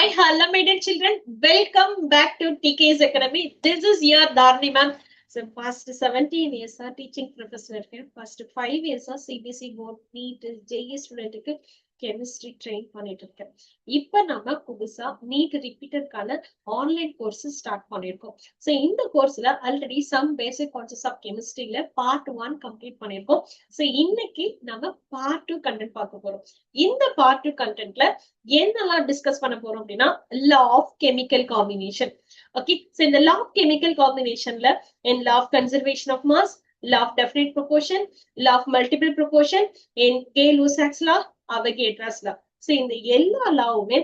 Hi, hello, my dear children. Welcome back to TK's Academy. This is your Dharni ma'am. So, past 17 years teaching professor here. Past 5 years CBC board NEET JE student chemistry train பண்ணிட்டு இருக்கேன். இப்ப நம்ம புதுசா NEET repeated online course start பண்ணிருக்கோம். So இந்த கோர்ஸ்ல already some basic concepts of கெமிஸ்ட்ரியில part 1 complete பண்ணிருக்கோம். சோ இன்னைக்கு நம்ம பார்ட் 2 கண்டென்ட் பார்க்க போறோம். இந்த பார்ட் 2 கண்டென்ட்ல என்னெல்லாம் டிஸ்கஸ் பண்ண போறோம் அப்படின்னா law of chemical combination. Okay, so in the law of chemical combinationல in law of conservation of mass, law of definite proportion, law of multiple proportion, in Gay-Lussac's law, Avogadro's law. So இந்த எல்லா லாவுமே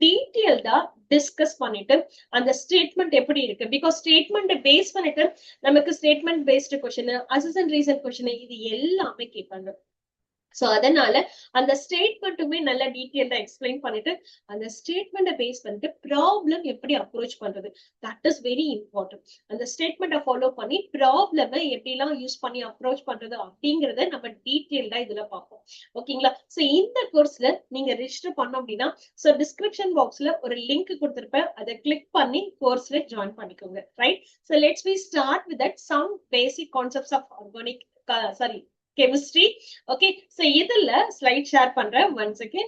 டீடைல்டா discuss பண்ணிட்டு அந்த statement எப்படி இருக்கு, because statement base பண்ணிட்டு நமக்கு statement based question, assertion reason question இது எல்லாமே கேட்பாங்க. சோ அதனால அந்த ஸ்டேட்மெண்ட்டுமே நல்ல டீடைல்டா எக்ஸ்பிளைன் பண்ணிட்டு அந்த ஸ்டேட்மெண்ட்டை பேஸ் பண்ணிட்டு ப்ராப்ளம் எப்படி அப்ரோச் பண்றது, தட் இஸ் வெரி இம்பார்ட்டன்ட். அந்த ஸ்டேட்மெண்ட்டை ஃபாலோ பண்ணி ப்ராப்ளமை எப்படிலாம் யூஸ் பண்ணி அப்ரோச் பண்றது அப்படிங்கறத நம்ம டீடைல்டா இதுல பார்ப்போம். ஓகேங்களா? சோ இந்த கோர்ஸ்ல நீங்க ரெஜிஸ்டர் பண்ணோம் அப்படின்னா சோ டிஸ்கிரிப்ஷன் பாக்ஸ்ல ஒரு லிங்க் கொடுத்திருப்பேன், அதை கிளிக் பண்ணி கோர்ஸ்ல ஜாயின் பண்ணிக்கோங்க. Right? So let's we start with that some basic concepts of organic chemistry. Okay, so இதுல slide share பண்றேன். Once again,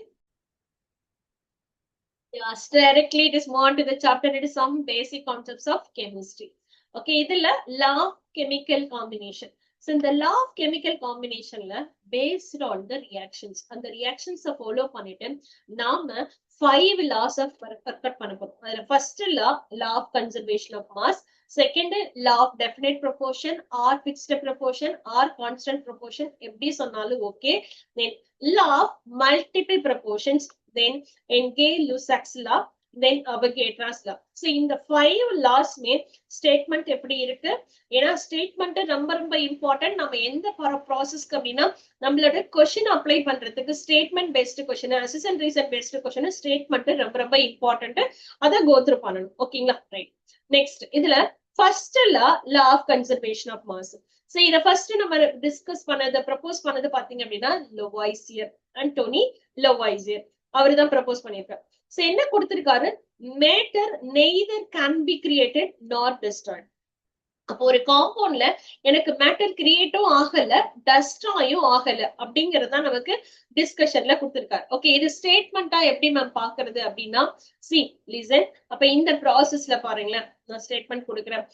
yes, directly it is more to the chapter. It is some basic concepts of chemistry. Okay, இதுல law of chemical combination. So in the law of chemical combinationல based on the reactions, அந்த reactions follow பண்ணிட்டு நாம 5 laws of perfect பண்ண போறோம். அதுல first law of conservation of mass, second law of definite proportion or fixed proportion or constant proportion, எப்படி சொன்னாலும் okay. Then law of multiple proportions, then in Gay-Lussac's law, then Avogadro's law. So இந்த 5 laws-மே statement எப்படி இருக்கு, ஏன்னா statement ரொம்ப important. நம்ம எந்த ப்ராசஸ்க்கு அப்படின்னா நம்மளோட கொஸ்டின் அப்ளை பண்றதுக்கு statement based question, assertion reason based question, statement ரொம்ப இம்பார்ட்டன்ட். அதை கோ த்ரூ பண்ணணும். ஓகேங்களா? ரைட். நெக்ஸ்ட் இதுல first law of conservation of mass. So இத ஃபர்ஸ்ட் நம்ம டிஸ்கஸ் பண்ணது, ப்ரப்போஸ் பண்ணது பாத்தீங்க அப்படின்னா லவோய்சியர், ஆண்டோனி லவோய்சியர் அவர்தான் ப்ரப்போஸ் பண்ணிருக்காரு. சோ என்ன கொடுத்திருக்காரு, matter neither can be created நார் டெஸ்ட்ராய்ட். அப்போ ஒரு காம்பவுண்ட்ல எனக்கு மேட்டர் கிரியேட்டும் ஆகல டெஸ்ட்ராயும் ஆகல அப்படிங்கறதா நமக்கு டிஸ்கஷன்ல கொடுத்திருக்காரு. ஓகே, இது ஸ்டேட்மெண்டா எப்படி மேம் பாக்குறது அப்படின்னா சி லிசன். அப்ப இந்த ப்ராசஸ்ல பாருங்களேன், நான் ஸ்டேட்மெண்ட் கொடுக்குறேன்.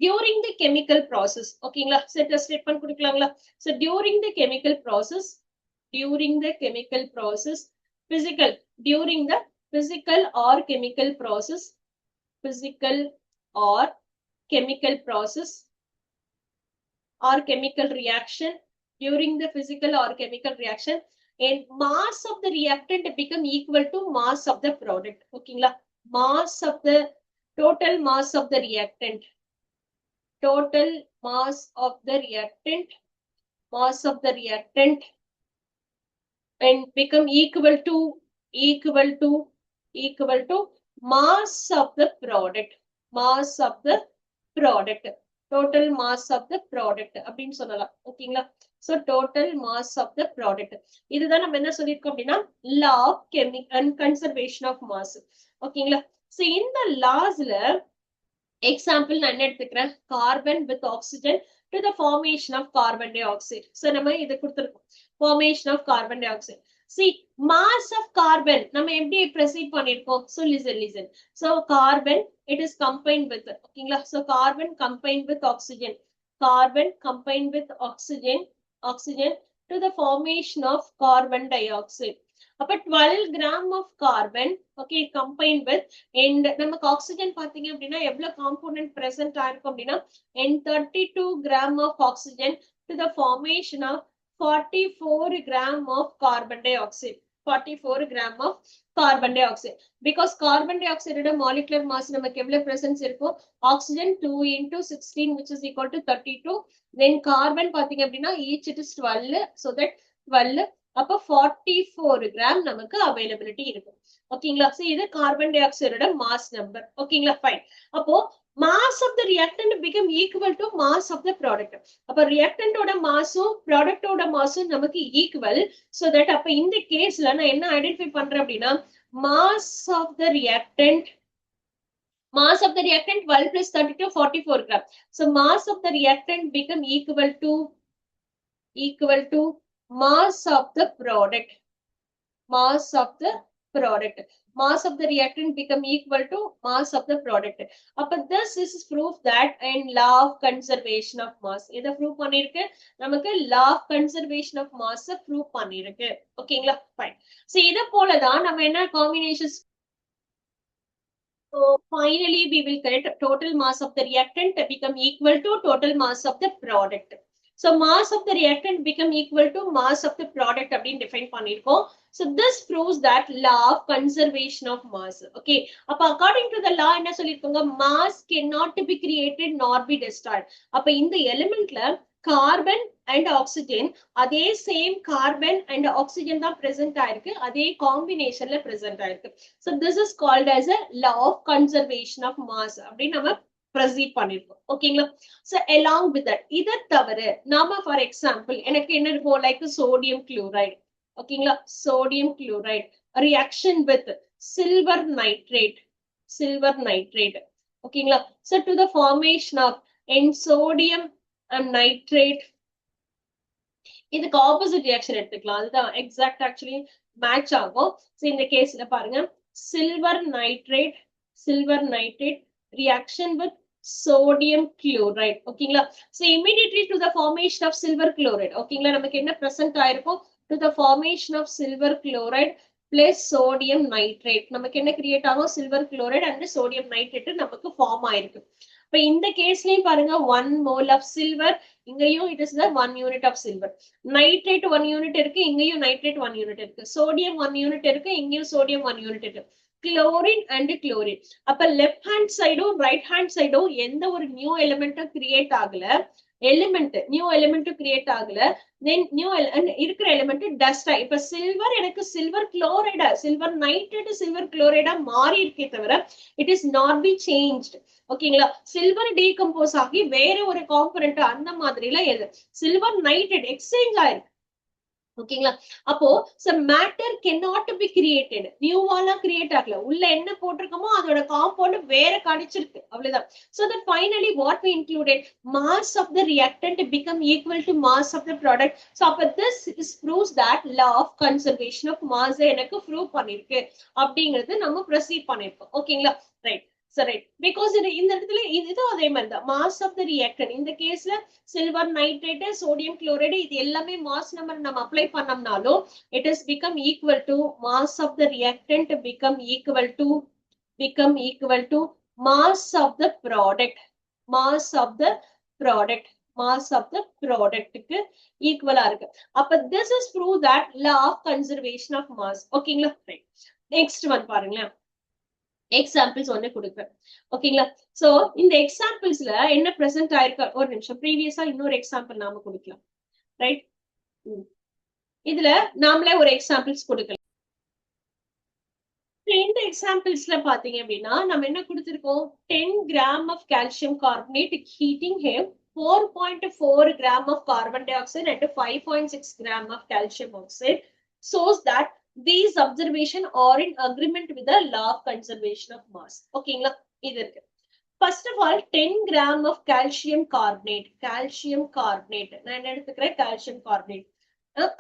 During the chemical process, ஓகேங்களா? செட் ஸ்டேட்மெண்ட் கொடுக்கலாங்களா? So during the chemical process, during the chemical process, physical, during the physical or chemical process, physical or chemical process or chemical reaction, during the physical or chemical reaction, and mass of the reactant become equal to mass of the product. ஓகேங்களா? Mass of the total mass of the reactant, total mass of the reactant, mass of the reactant, and become equal to mass of the product, mass of the product, total mass of the product அப்படின்னு சொல்லலாம். ஓகேங்களா? So total mass of the product. இதுதான் நம்ம என்ன சொல்லியிருக்கோம் அப்படின்னா law of conservation of mass. ஓகேங்களா? So இந்த லாஸ்ல எக்ஸாம்பிள் நான் என்ன எடுத்துக்கிறேன், carbon with oxygen to the formation of carbon dioxide. So நம்ம இதை கொடுத்துருக்கோம், formation of carbon dioxide. See, mass of carbon நம்ம எப்படி ப்ரொசீட் பண்ணிருக்கோம். So listen. So carbon it is combined with, ஓகேங்களா? So carbon combined with oxygen, carbon combined with oxygen to the formation of carbon dioxide. அப்ப 12 gram of carbon, okay, combined with, and நமக்கு oxygen பாத்தீங்க அப்படின்னா எவ்வளவு component present ஆயிருக்கும் அப்படின்னா 32 gram of oxygen to the formation of 44 gram of carbon dioxide, 44 gram of carbon dioxide, because carbon dioxide molecular mass நமக்கு எவ்வளவு presence இருக்கும், oxygen 2 into 16 which is equal to 32, then carbon பாத்தீங்க அப்படின்னா each it is 12, so that 12, அப்ப 44 gram நமக்கு availability இருக்கும். ஓகேங்களா? So இது கார்பன் டை ஆக்சைடோட மாஸ் நம்பர். ஓகேங்களா? ஃபைன். அப்போ mass of the reactant become equal to mass of the product. அப்ப reactant ஓட மாஸும் ப்ராடக்ட் ஓட மாஸும் நமக்கு ஈக்குவல். சோ தட் அப்ப இந்த கேஸ்ல நான் என்ன ஐடென்டிஃபை பண்றேன் அப்படின்னா mass of the reactant 12 plus 32 44 gram. So mass of the reactant become equal to mass of the product. Mass of the product. Mass of the reactant become equal to mass of the product. But this is proof that in law of conservation of mass. இத prove பண்ணிருக்கு நமக்கு law of conservation of mass prove பண்ணிருக்கு. ஓகேங்களா? Fine. So இத போல தான் நம்ம என்ன combinations. So finally we will get total mass of the reactant become equal to total mass of the product. So mass of the reactant become equal to mass of the product அப்படின்னு define பண்ணிருக்கோம். So this proves that law of conservation of mass. Okay. அப்ப according to the law என்ன சொல்லிருக்கோங்க, mass cannot be created nor be destroyed. அப்ப இந்த elementல carbon and oxygen அதே same carbon and oxygen தான் present ஆயிருக்கு, அதே combinationல present ஆயிருக்கு. So this is called as a law of conservation of mass அப்படின்னு நம்ம proceed பண்ணிருக்கோம். ஓகேங்களா? So along with that இத தவிர நாம for example எனக்கு என்ன இருக்கும், like sodium chloride. ஓகேங்களா? sodium chloride reaction with silver nitrate. ஓகேங்களா? so to the formation of in sodium and nitrate இதுக்கு ஆப்போசிட் ரியாக்ஷன் எடுத்துக்கலாம், அதுதான் எக்ஸாக்ட் ஆக்சுவலி மேட்ச் ஆகும். சோ இந்த கேஸ்ல பாருங்க, silver nitrate reaction with sodium chloride. ஓகேங்களா? so immediately to the formation of silver chloride. ஓகேங்களா? நமக்கு என்ன present ஆயிருக்கும், to the formation of silver chloride plus sodium nitrate. நமக்கு என்ன கிரியேட் ஆகும், silver chloride and sodium nitrate நமக்கு ஃபார்ம் ஆயிருக்கு. இப்ப இந்த கேஸ்லயும் பாருங்க, 1 mole of silver, இங்கேயும் it is the 1 unit of silver. nitrate 1 unit இருக்கு, இங்கேயும் nitrate 1 unit இருக்கு. sodium 1 unit இருக்கு, இங்கேயும் sodium 1 unit இருக்கு. chlorine and chlorine. அப்ப left hand side right hand side எந்த ஒரு நியூ எலிமெண்ட்டும் கிரியேட் ஆகல, நியூ எலிமெண்ட் கிரியேட் ஆகல, தென் நியூ இருக்கிற எலிமெண்ட் டஸ்ட். இப்ப சில்வர் எனக்கு சில்வர் குளோரைடா, சில்வர் நைட்ரேட் சில்வர் குளோரைடா மாறி இருக்கே தவிர it is not B changed. ஓகேங்களா? சில்வர் டீகம்போஸ் ஆகி வேற ஒரு காம்பனன்ட் அந்த மாதிரில எது சில்வர் நைட்ரேட் எக்ஸ்சேஞ்ச் ஆயிருக்கு. ஓகேங்களா? அப்போ மேட்டர் cannot be created, நியூவாலாம் கிரியேட் ஆகல, உள்ள என்ன போட்டிருக்கோமோ அதோட காம்பவுண்ட் வேற கடிச்சிருக்கு, அவ்வளவுதான். so that finally what we included, mass of the reactant become equal to mass of the product. so அப்ப this is proves that law of conservation of mass எனக்கு prove பண்ணிருக்கு அப்படிங்கிறது நம்ம proceed பண்ணிருக்கோம். ஓகேங்களா? ரைட். சரி, பிகாஸ் இந்த இடத்துல இதுவும் அதே மாதிரி தான், மாஸ் ஆஃப் த ரியாக்டன்ட். இந்த கேஸ்ல சில்வர் நைட்ரேட், சோடியம் குளோரைடு இது எல்லாமே மாஸ் நம்பர் நம்ம அப்ளை பண்ணோம்னாலும் it is become equal to mass of the reactant become equal to mass of the product. Mass of the ப்ராடக்ட்டுக்கு ஈக்குவலா இருக்கு. அப்ப this is prove that law of conservation of mass. ஓகேங்களா? Next one பாருங்களேன், examples ஒண்ணு கொடுக்குறேன். ஓகேங்களா? So இந்த எக்ஸாம்பிள்ஸ்ல என்ன பிரசன்ட் ஆயிருக்கு, ஒரு நிமிஷம் ப்ரீவியஸா இன்னொரு எக்ஸாம்பிள் நாம கொடுக்கலாம். ரைட்? இதுல நாமளே ஒரு எக்ஸாம்பிள்ஸ் கொடுக்கலாம். இந்த எக்ஸாம்பிள்ஸ்ல பாத்தீங்க அப்படின்னா நம்ம என்ன கொடுத்திருக்கோம், 10 gram of calcium carbonate heating here, 4.4 gram of carbon dioxide and 5.6 gram of calcium oxide shows that these observation are in agreement with the law of conservation of mass. ஓகேங்களா? இது இருக்கு. First of all, 10 gram of calcium carbonate. நான் என்ன எடுத்துக்கிறேன், calcium carbonate.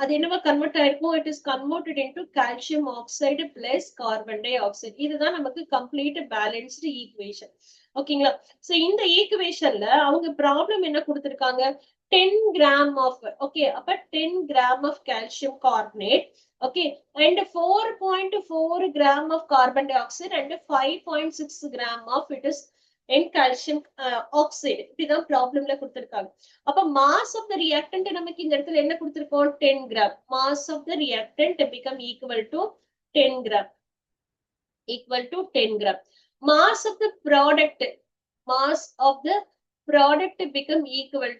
அது என்னவா convert ஆயிருக்கும், it is converted into calcium oxide plus carbon di oxide. இதுதான் நமக்கு கம்ப்ளீட் பேலன்ஸ்டு ஈக்குவேஷன். ஓகேங்களா? சோ இந்த ஈக்குவேஷன்ல அவங்க ப்ராப்ளம் என்ன கொடுத்திருக்காங்க, 10 gram of, okay, அப்ப 10 gram of calcium carbonate, okay, and 4.4 gram of carbon dioxide and 5.6 gram of it is in calcium oxide. இப்படிதான் ப்ராப்ளம்ல கொடுத்திருக்காங்க. அப்ப மாஸ் ஆஃப் த ரியாக்டன்ட் நமக்கு இந்த இடத்துல என்ன கொடுத்திருக்கோம், 10 gram. Mass of the reactant become equal to 10 gram. Mass of the product become equal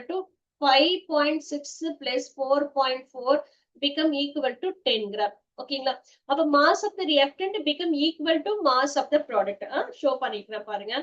to 5.6 plus 4.4 become equal to 10 gram. ஓகேங்களா? அப்ப mass of the reactant become equal to mass of the product show பண்ணிக்கிறேன் பாருங்க.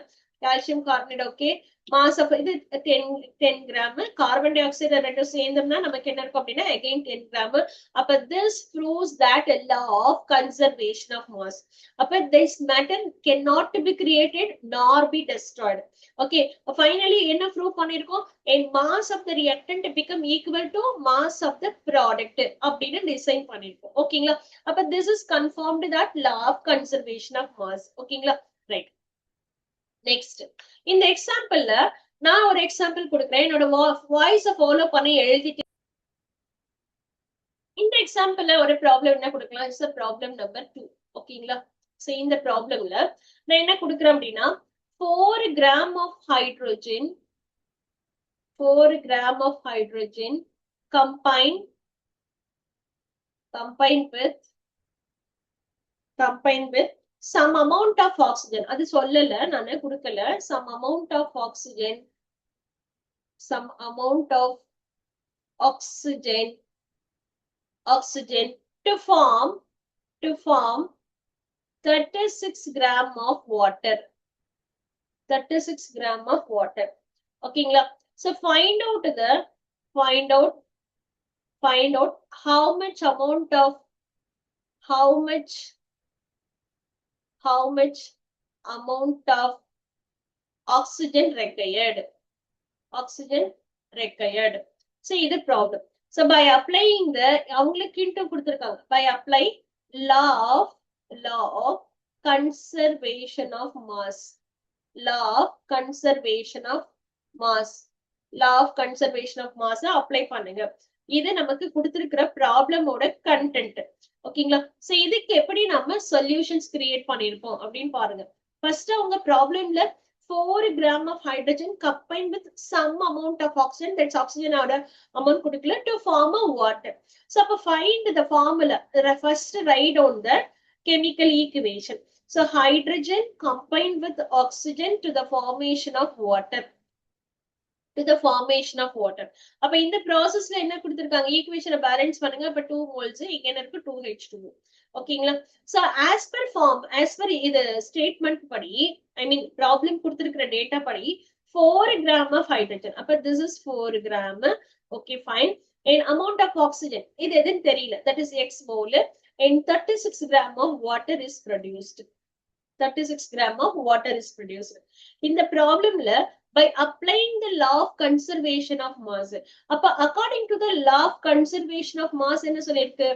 calcium carbonate, okay, mass of இது 10 gram, carbon dioxide ரெண்டும் சேர்ந்தோம்னா நமக்கு என்ன இருக்கும் அப்படின்னா again 10 gram. அப்ப this proves that a law of conservation of mass. அப்ப this matter cannot be created nor be destroyed. Okay, finally என்ன prove பண்ணிருக்கோம், a mass of the reactant become equal to mass of the product அப்படின்னு design பண்ணிருக்கோம். ஓகேங்களா, அப்ப this is confirmed that law of conservation of mass. ஓகேங்களா, right. Next, இந்த எக்ஸாம்பிள்ல நான் ஒரு எக்ஸாம்பிள் கொடுக்குறேன், என்னோட வாய்ஸை ஃபாலோ பண்ணி எழுதிட்டு இந்த எக்ஸாம்பிள்ல ஒரு ப்ராப்ளம் என்ன கொடுக்கலாம், இட்ஸ் ப்ராப்ளம் நம்பர் 2. ஓகேங்களா, சோ இந்த ப்ராப்ளம்ல நான் என்ன கொடுக்குறேன் அப்படின்னா 4 gram of hydrogen, 4 gram of hydrogen combined with some amount of oxygen. அது சொல்லல, நானே கொடுக்கல. some amount of oxygen to form 36 gram of water. 36 gram of water. ஓகேங்களா, so find out how much amount of oxygen required. So இது problem. So by applying the அவங்களுக்கு into கொடுத்திருக்காங்க, by apply law of conservation of mass. law of conservation of mass apply பண்ணுங்க. இது நமக்கு கொடுத்திருக்கிற ப்ராப்ளமோட content. ஓகேங்களா, so இதுக்கு எப்படி நம்ம சொல்யூஷன்ஸ் கிரியேட் பண்ணிருப்போம் அப்படின்னு பாருங்க. ஃபர்ஸ்ட் உங்க ப்ராப்ளம்ல 4 gram of hydrogen combined with some amount of oxygen, that's oxygen ஓட amount கொடுக்கல, to form a water. So அப்ப find the formula. First write down the chemical equation. So hydrogen combined with oxygen to the formation of water. அப்ப இந்த ப்ராசஸ்ல என்ன கொடுத்திருக்காங்க, ஈக்குவேஷனை balance பண்ணுங்க. அப்ப 2 moles, இங்க இருக்கு 2H2O. ஓகேங்களா, சோ as per இது ஸ்டேட்மெண்ட் படி, ஐ மீன் ப்ராப்ளம் கொடுத்திருக்கிற டேட்டா படி 4 gram of hydrogen. அப்ப this is 4 gram. Okay, fine. And amount of oxygen, இது எதுன்னு தெரியல, that is x mole. And 36 gram of water is produced. 36 gram of water is produced. இந்த ப்ராப்ளம்ல by applying the law of conservation of mass, அப்ப according to the law of conservation of mass என்ன சொல்லிருக்கு,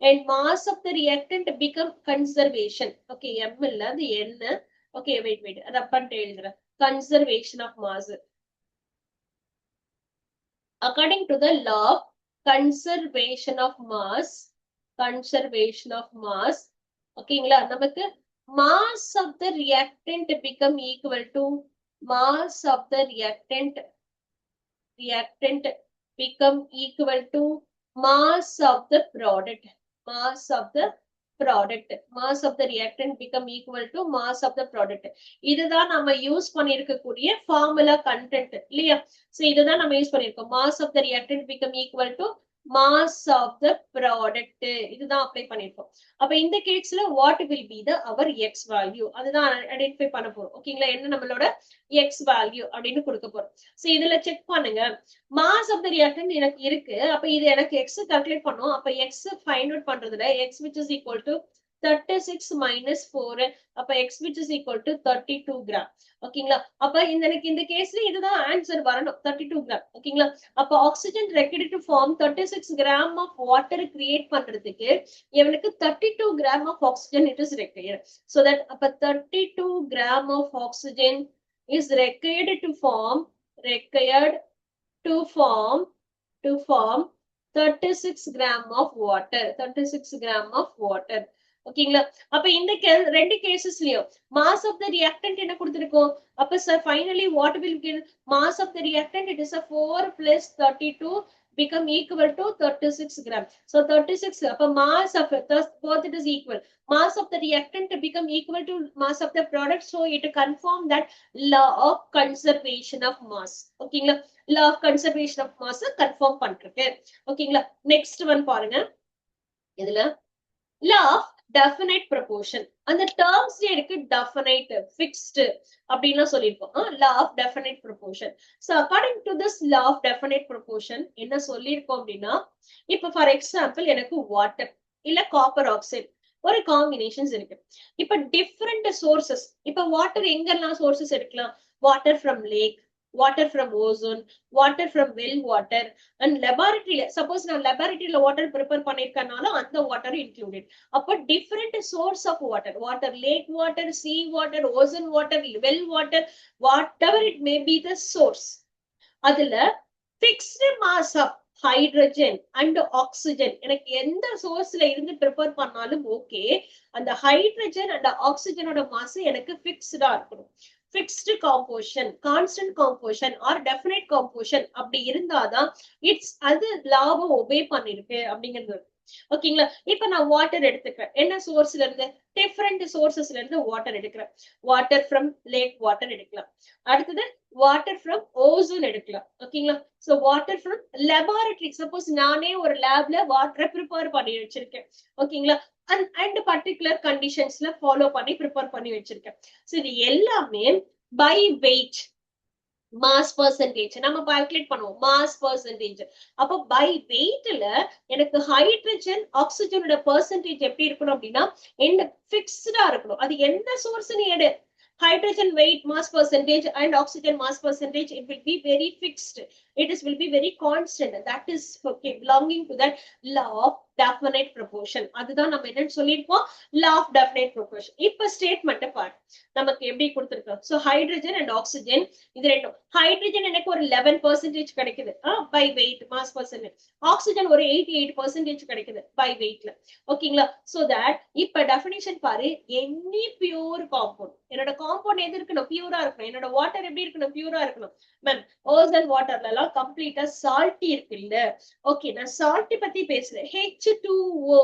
and mass of the reactant become conservation. Okay, m இல்ல அது n. Okay, wait அத பண்ணிட்டு எழுதுறேன். conservation of mass, according to the law of conservation of mass. ஓகேங்களா, நமக்கு mass of the reactant become equal to mass of the reactant become equal to mass of the product. Mass of the reactant become equal to mass of the product. இதுதான் நம்ம use பண்ணிருக்கக்கூடிய formula content இல்லையா. So இதுதான் நம்ம use பண்ணிருக்கோம், mass of the reactant become equal to mass of the product. இதுதான் apply பண்ணிருக்கோம். அப்ப இந்த கேஸ்ல what will be the our x value, அதுதான் ஐடென்டிஃபை பண்ண போறோம். ஓகேங்களா, என்ன நம்மளோட x value அப்படின்னு கொடுக்க போறோம். சோ இதுல செக் பண்ணுங்க, mass of the reactant எனக்கு இருக்கு. அப்ப இது எனக்கு x கால்குலேட் பண்ணும். அப்ப x ஃபைண்ட் அவுட் பண்றதுல x which is equal to 36 minus 4, அப்ப x which is equal to 32 gram. ஓகேங்களா, அப்ப இந்த கேஸ்ல இதுதான் ஆன்சர் வரணும், 32 gram. ஓகேங்களா, அப்ப oxygen required to form 36 gram of water create பண்றதுக்கு இவனுக்கு 32 gram of oxygen it is required. So that அப்ப 32 gram of oxygen is required to form 36 gram of water. ஓகேங்களா, அப்ப இந்த ரெண்டு கேசஸ்லயும் mass of the reactant என்ன கொடுத்திருக்கோம். அப்ப sir finally what will give mass of the reactant, it is a 4 plus 32 become equal to 36 gram. So 36, அப்ப mass of both it is equal. Mass of the reactant become equal to mass of the product. So it confirm that law of conservation of mass. ஓகேங்களா, law of conservation of mass confirm பண்றேன். ஓகேங்களா, next one பாருங்க. இதுல law of definite proportion. அந்த terms இருக்கு definite, fixed அப்படின்னா சொல்லியிருக்கோம். law of definite proportion. So according to this law of definite proportion என்ன சொல்லியிருக்கோம் அப்படின்னா, இப்ப for example எனக்கு water இல்ல copper oxide ஒரு காம்பினேஷன்ஸ் இருக்கு. இப்ப டிஃப்ரெண்ட் சோர்சஸ், இப்ப வாட்டர் எங்கெல்லாம் சோர்சஸ் எடுக்கலாம்? Water from lake, water from ozone, water from well water, and laboratory. Suppose நான் laboratory water prepare பண்ணிருக்கனால அந்த water included. அப்ப different source of water, water, lake water, sea water, ozone water, well water, whatever it may be the source. அதுல fixed mass of hydrogen and oxygen எனக்கு எந்த சோர்ஸ்ல இருந்து prepare பண்ணாலும் okay, அந்த hydrogen and ஆக்சிஜனோட mass எனக்கு ஃபிக்ஸ்டா இருக்கணும். fixed composition, constant composition or definite composition அப்படி இருந்தாதான் இட்ஸ் அது லாவை ஒபே பண்ணிருக்கு அப்படிங்கிறது. ஓகேங்களா? இப்ப நான் வாட்டர் எடுத்துக்கிறேன். என்ன சோர்ஸ்ல இருந்து? டிஃப்ரெண்ட் சோர்சஸ்ல இருந்து வாட்டர் எடுக்கிறேன். வாட்டர் ஃப்ரம் லேக் வாட்டர் எடுக்கலாம். அடுத்தது வாட்டர் ஃப்ரம் ஓசோன் எடுக்கலாம். ஓகேங்களா? So water from laboratory, suppose நானே ஒரு லேப்ல வாட்டரை ப்ரிப்பேர் பண்ணி வச்சிருக்கேன். ஓகேங்களா? அண்ட் பர்டிகுலர் கண்டிஷன்ஸ்ல ஃபாலோ பண்ணி ப்ரிப்பேர் பண்ணி வச்சிருக்கேன். சோ இது எல்லாமே பை வெயிட், மாஸ் பர்சன்டேஜ் நம்ம கால்குலேட் பண்ணுவோம். Mass percentage. அப்போ பை வெயிட்ல எனக்கு ஹைட்ரஜன் ஆக்சிஜனோட பர்சன்டேஜ் எப்படி இருக்கணும் அப்படின்னா என்ன பிக்ஸ்டா இருக்கணும். அது எந்த சோர்ஸ் நீ எடு, hydrogen weight mass percentage and oxygen mass percentage, it will be very fixed, will be very constant. That is okay, belonging to that law of definite proportion. அதுதான் நம்ம என்னன்னு சொல்லியிருக்கோம், law of definite proportion. இப்ப statement பாரு, நமக்கு எப்படி கொடுத்திருக்கோம். So hydrogen and oxygen இது ரெண்டும், ஹைட்ரஜன் எனக்கு ஒரு 11% கிடைக்குது by weight mass percentage, oxygen ஒரு 88% கிடைக்குது பை வெயிட்ல. ஓகேங்களா? சோ தட் இப்ப டெஃபினிஷன் பாரு, எனி பியூர் காம்பவுண்ட், என்னோட காம்பவுண்ட் எது இருக்கணும்? பியூரா இருக்கணும். என்னோட வாட்டர் எப்படி இருக்கணும்? பியூரா இருக்கணும். மேம் ஓசன் வாட்டர்ல எல்லாம் கம்ப்ளீட்டா சால்ட்டி இருக்கு இல்ல? ஓகே, நான் சால்ட்டி பத்தி பேசுறேன். H2O,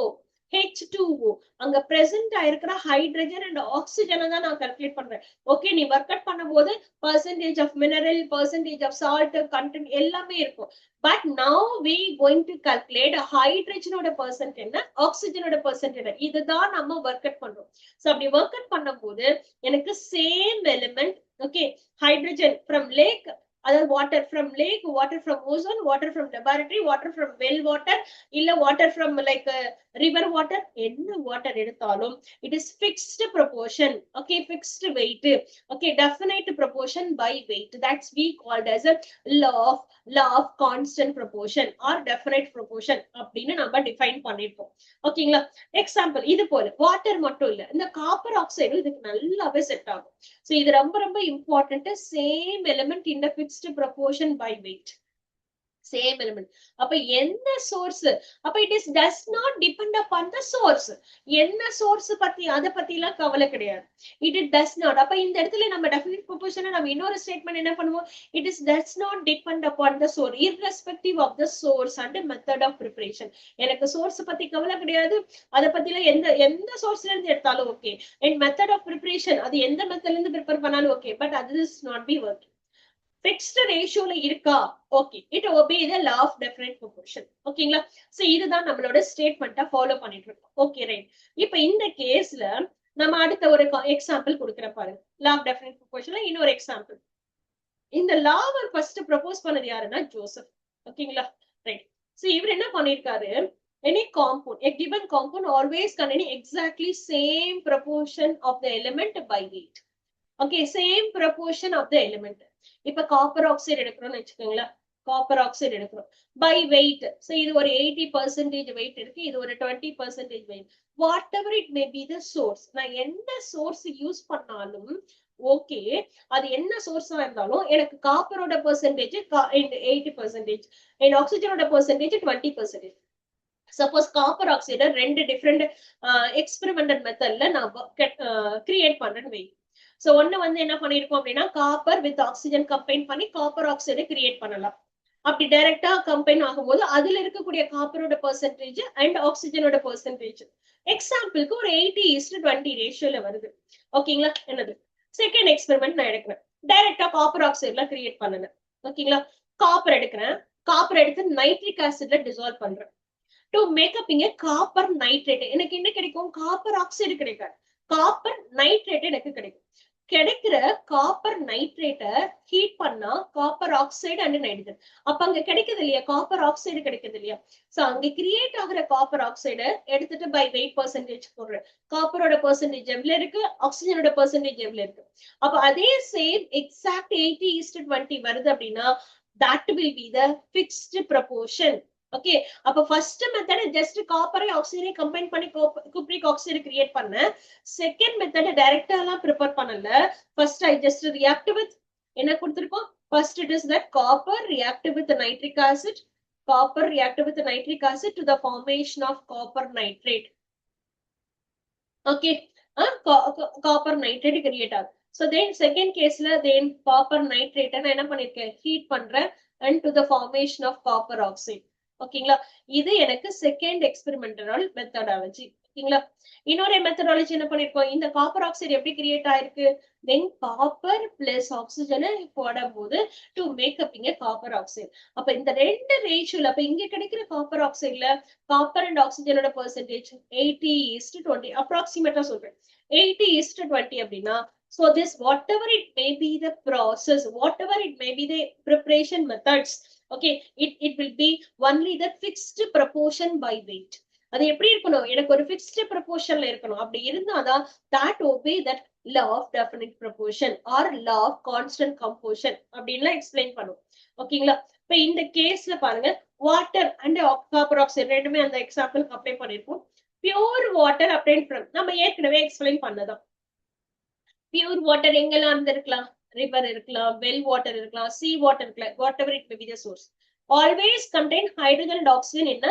H2O அங்க பிரசன்ட் ஆயிருக்கிற ஹைட்ரஜன் அண்ட் ஆக்சிஜனை தான் நான் கால்குலேட் பண்றேன். ஓகே, நீ ஒர்க் அவுட் பண்ணும்போது percentage of mineral, percentage of salt content எல்லாமே இருக்கும். But now we going to calculate ஹைட்ரஜனோட பர்சன்ட் என்ன, ஆக்சிஜனோட பர்சன்ட் என்ன, இதுதான் நம்ம ஒர்க் அவுட் பண்றோம். சோ அப்படி ஒர்க் அவுட் பண்ணும்போது எனக்கு same element, okay, hydrogen from lake, அதாவது water from lake, water from ozone, water from laboratory, water from well water, இல்ல water from like river water, என்ன வாட்டர் எடுத்தாலும் it is fixed proportion. Okay, fixed weight. Okay, definite proportion by weight. That's we called as a law of constant proportion or definite proportion அப்படின்னு நம்ம define பண்ணிருப்போம். ஓகேங்களா? Example இது போல water மட்டும் இல்ல, இந்த காப்பர் ஆக்சைடு இதுக்கு நல்லாவே செட் ஆகும். சோ இது ரொம்ப ரொம்ப important. Same element in fixed proportion by weight, same element. அப்ப எந்த சோர்ஸ், அப்ப it is does not depend upon the source. என்ன சோர்ஸ் பத்தி அதை பத்தி எல்லாம் கவலை கிடையாது. It does not. அப்ப இந்த இடத்துல நம்ம டெஃபினிட் ப்ரொபோர்ஷன் நம்ம இன்னொரு ஸ்டேட்மெண்ட் என்ன பண்ணுவோம், it is does not depend upon the source irrespective of the source and method of preparation. எனக்கு சோர்ஸ் பத்தி கவலை கிடையாது, அதை பத்தில எந்த சோர்ஸ்ல இருந்து எடுத்தாலும் okay, and method of preparation அது எந்த மெத்தட்ல இருந்து ப்ரிப்பேர் பண்ணாலும் ஓகே, பட் அது is not be working. Fixed ரேஷியோல இருக்கா? Okay, it obey the law of definite proportion. ஓகேங்களா? சோ இதுதான் நம்மளோட ஸ்டேட்மெண்ட்டா ஃபாலோ பண்ணிட்டு இருக்கோம். Okay right. இப்ப இந்த கேஸ்ல நம்ம அடுத்த ஒரு எக்ஸாம்பிள் கொடுக்குற பாருங்க. law of definite proportionல இன்னொரு எக்ஸாம்பிள். இந்த லாவை ஃபர்ஸ்ட் ப்ரொபோஸ் பண்ணது யாருன்னா ஜோசப். ஓகேங்களா? ரைட். சோ இவர் என்ன பண்ணிருக்காரு, any compound, a given compound always containing exactly same proportion of the element by weight. Okay, same proportion of the element. இப்ப காப்பர் ஆக்சைடு எடுக்கிறோம்னு வச்சுக்கோங்களேன், காப்பர் ஆக்சைடு எடுக்கிறோம் பை வெயிட். சோ இது ஒரு 80% வெயிட் இருக்கு, இது ஒரு 20% weight. Whatever it may be the source, நான் எந்த சோர்ஸ் யூஸ் பண்ணாலும் ஓகே, அது என்ன சோர்ஸா இருந்தாலும் எனக்கு காப்பரோட பெர்சன்டேஜ் 80% அண்ட் ஆக்சிஜனோட பெர்சன்டேஜ் 20%. சப்போஸ் காப்பர் ஆக்சைடு ரெண்டு டிஃப்ரெண்ட் எக்ஸ்பெரிமெண்டல் மெத்தட்ல நான் கிரியேட் பண்றேன்னு வை. சோ ஒண்ணு வந்து என்ன பண்ணிருக்கோம் அப்படின்னா, காப்பர் வித் ஆக்சிஜன் கம்பைன் பண்ணி காப்பர் ஆக்சைடு கிரியேட் பண்ணலாம். அப்படி டைரக்டா கம்பைன் ஆகும்போது அதுல இருக்கக்கூடிய காப்பரோட பெர்சன்டேஜ் அண்ட் ஆக்சிஜனோட பெர்சன்டேஜ் எக்ஸாம்பிளுக்கு ஒரு 80:20 ரேஷியோல வருது. ஓகேங்களா? என்னது செகண்ட் எக்ஸ்பெரிமெண்ட் நான் எடுக்கிறேன், டைரக்டா காப்பர் ஆக்சைடுல கிரியேட் பண்ணல. ஓகேங்களா? காப்பர் எடுக்கிறேன், காப்பர் எடுத்து நைட்ரிக் ஆசிட்ல டிசால்வ் பண்றேன். டு மேக்கப் இங்க காப்பர் நைட்ரேட். எனக்கு என்ன கிடைக்கும்? காப்பர் ஆக்சைடு கிடைக்காது, காப்பர் நைட்ரேட் எனக்கு கிடைக்கும். கிடைக்கிற காப்பர் நைட்ரேட்டை ஹீட் பண்ணா காப்பர் ஆக்சைடு அண்ட் நைட்ரஜன். அப்ப அங்க கிடைக்குது இல்லையா, காப்பர் ஆக்சைடு கிடைக்குது இல்லையா. சோ அங்க கிரியேட் ஆகுற காப்பர் ஆக்சைடு எடுத்துட்டு பை வெயிட் பெர்சன்டேஜ் போடுறேன். காப்பரோட பெர்சன்டேஜ் எவ்வளவு இருக்கு, ஆக்சிஜனோட பெர்சன்டேஜ் எவ்வளவு இருக்கு. அப்ப அதே சேம் எக்ஸாக்ட் 80:20 வருது அப்படின்னா that will be the fixed proportion. Okay, அப்ப ஃபர்ஸ்ட் மெத்தட் ஜஸ்ட் காப்பரை ஆக்சிஜனை கம்பைன் பண்ணி குப்ரிக் ஆக்சைடு கிரியேட் பண்ணேன். செகண்ட் மெத்தட் டைரக்டா எல்லாம் ப்ரிப்பேர் பண்ணல. First I just react with என்ன கொடுத்திருக்கோம், first it is that copper react with nitric acid, copper react with nitric acid to the formation of copper nitrate. Okay, copper nitrate create ஆகுது. So then second case la then copper nitrate நான் என்ன பண்ணிருக்கேன், heat பண்றேன் and to the formation of copper oxide. ஓகேங்களா, இது எனக்கு second experimental methodology. ஓகேங்களா, இன்னொரு மெத்தடாலஜி என்ன பண்ணிருக்கோம், இந்த காப்பர் ஆக்சைடு எப்படி கிரியேட் ஆயிருக்கு, தென் காப்பர் பிளஸ் ஆக்சிஜனை போடும் போது டு மேக்கப் இங்க காப்பர் ஆக்சைடு. அப்ப இந்த ரெண்டு ரேஷியோல அப்ப இங்க கிடைக்கிற காப்பர் ஆக்சைடுல காப்பர் அண்ட் ஆக்சிஜனோட பெர்சன்டேஜ் 80:20 அப்ராக்சிமேட்டா சொல்றேன், 80:20 அப்படின்னா so this whatever it may be the process, whatever it may be the preparation methods, okay, it will be only the fixed proportion by weight. அது எப்படி இருக்கணும், எனக்கு ஒரு fixed proportionல இருக்கணும். அப்படி இருந்தாதான் that obey that law of definite proportion or law of constant composition அப்படின்லாம் explain பண்ணும். ஓகேங்களா, இப்ப இந்த கேஸ்ல பாருங்க வாட்டர் அண்ட் காப்பர் ஆக்சைடு ரெண்டுமே அந்த எக்ஸாம்பிளுக்கு அப்ளை பண்ணிருப்போம். பியூர் வாட்டர் அப்படின்னு நம்ம ஏற்கனவே எக்ஸ்பிளைன் பண்ணதான். பியூர் வாட்டர் எங்கெல்லாம் இருந்திருக்கலாம், ரிவர் இருக்கலாம், வெல் வாட்டர் இருக்கலாம், சி வாட்டர் இருக்கலாம், whatever it may be the source, always contain hydrogen and oxygen in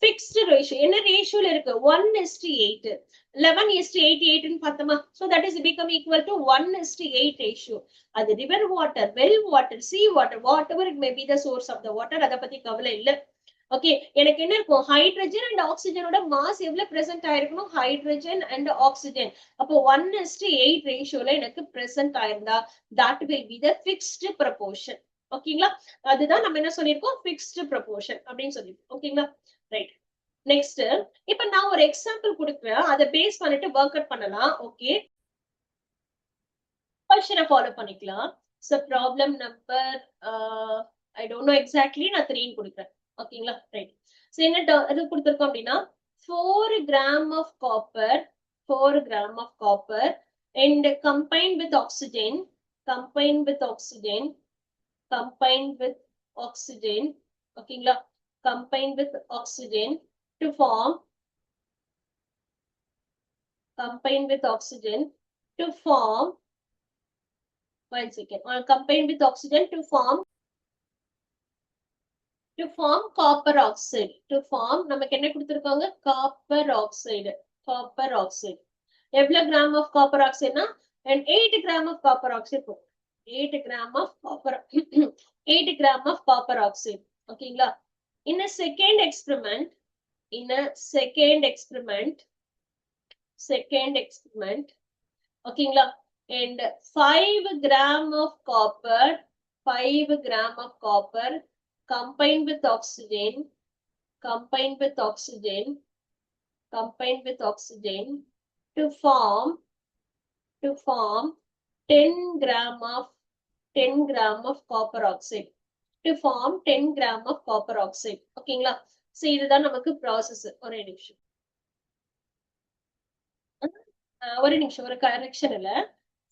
fixed ratio. என்ன ரேஷியோல இருக்கு, 1:8, 11:8 ன்னு பார்த்தோமா. So that is become equal to 1:8 ratio. அது river water, well water, sea water, whatever it may be the source of the water, அதை பத்தி கவலை இல்லை. ஓகே, எனக்கு என்ன இருக்கும், ஹைட்ரஜன் அண்ட் ஆக்சிஜனோட மாஸ் எவ்வளவு பிரசன்ட் ஆயிருக்கணும், ஹைட்ரஜன் அண்ட் ஆக்சிஜன். அப்போ 1:8 ரேஷியோல எனக்கு பிரசன்ட் ஆயிருந்தா that will be the fixed proportion. ஓகேங்களா, அதுதான் நம்ம என்ன சொல்லியிருக்கோம், fixed proportion அப்படின்னு சொல்லிருக்கோம். ஓகேங்களா, ரைட். நெக்ஸ்ட் இப்ப நான் ஒரு எக்ஸாம்பிள் கொடுக்குறேன், அதை பேஸ் பண்ணிட்டு ஒர்க் அவுட் பண்ணலாம். ஓகே, கொஸ்டினை ஃபாலோ பண்ணிக்கலாம். So problem number I don't know exactly, நான் 3 கொடுக்குறேன். ஓகேங்களா, ரைட். சோ என்ன இது கொடுத்திருக்கோம் அப்படின்னா 4 gram of copper, 4 gram of copper and combined with oxygen, combined with oxygen, combined with oxygen, ஓகேங்களா, combined with oxygen to form, combined with oxygen to form, one second, combined with oxygen to form copper oxide, to form நமக்கு என்ன கொடுத்திருக்காங்க, copper oxide, copper oxide. எவ்வளவு gram of copper ஆக்சைடுனா 8 gram of copper oxide, 8 gram of copper 8 gram of copper oxide. ஓகேங்களா, in a second experiment, ஓகேங்களா, and 5 gram of copper, 5 gram of copper combined with oxygen, combined with oxygen, combined with oxygen to form 10 gram of copper oxide, to form 10 gram of copper oxide. ஓகேங்களா, so இதுதான் நமக்கு process. ஒரு நிமிஷம் ஒரு correction இல்ல,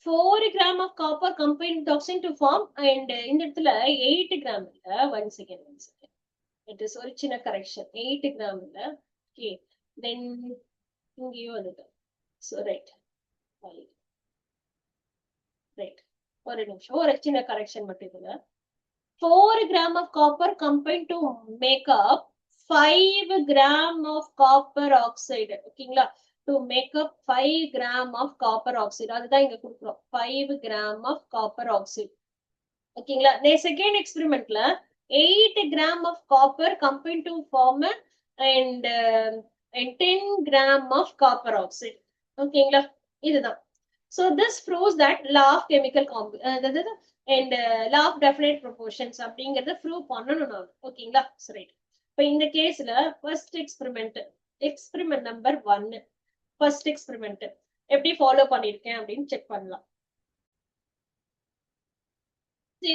4 gram of copper combined with oxygen to form, and இந்த இடத்துல 8 gram இல்ல, 1 second, it is ஒரு சின்ன கரெக்ஷன், 8 gram இல்ல. ஓகே, then இங்கேயும் வந்துட்டு, so right, ஒரு நிமிஷம், ஒரு சின்ன கரெக்ஷன் மட்டும் இதுல. 4 gram of copper combined to make up 5 gram of copper oxide. ஓகேங்களா, to make up 5 gram of copper oxide. அதுதான் இங்க கொடுக்கிறோம், 5 gram of copper oxide. ஓகேங்களா, second எக்ஸ்பெரிமெண்ட்ல 8 gram of copper combined to form and 10 gram of copper oxide. ஓகேங்களா, இதுதான். So this proves that law of chemical and law of definite proportions அப்படிங்கறத prove பண்ணணும் நான். ஓகேங்களா, ரைட். இப்ப இந்த கேஸ்ல first experiment number 1 first experiment எப்படி ஃபாலோ பண்ணிருக்கேன் அப்படின்னு செக் பண்ணலாம்.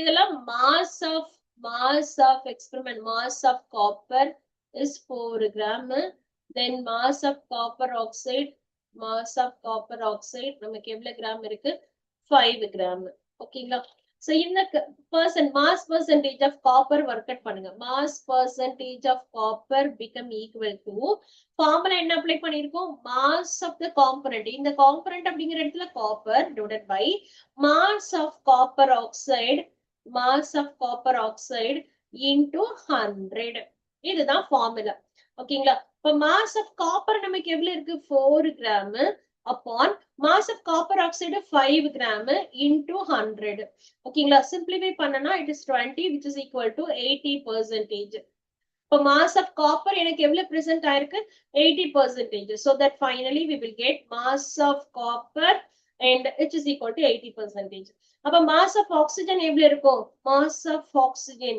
இதெல்லாம் mass of experiment, mass of copper is 4 gram, then mass of copper oxide நமக்கு எவ்வளவு கிராம் இருக்கு 5 கிராம். ஓகேங்களா? சோ இந்த mass percentage of copper work out பண்ணுங்க. mass percentage of copper become equal to formula என்ன apply பண்ணிருக்கோம், mass of the component, இந்த component அப்படிங்கிற இடத்துல copper divided by mass of copper oxide into 100. இதுதான் ஃபார்முலா. ஓகேங்களா? இப்ப mass of copper நமக்கு எவ்வளவு இருக்கு 4 gram upon mass of copper oxide 5 gram into 100. ஓகேங்களா? simplify பண்ணனா it is 20 which is equal to 80%. இப்ப mass of copper எனக்கு எவ்வளவு present ஆயிருக்கு 80%. so that finally we will get mass of copper and which is equal to 80%. அப்ப mass of oxygen எவ்வளவு இருக்கும், mass of oxygen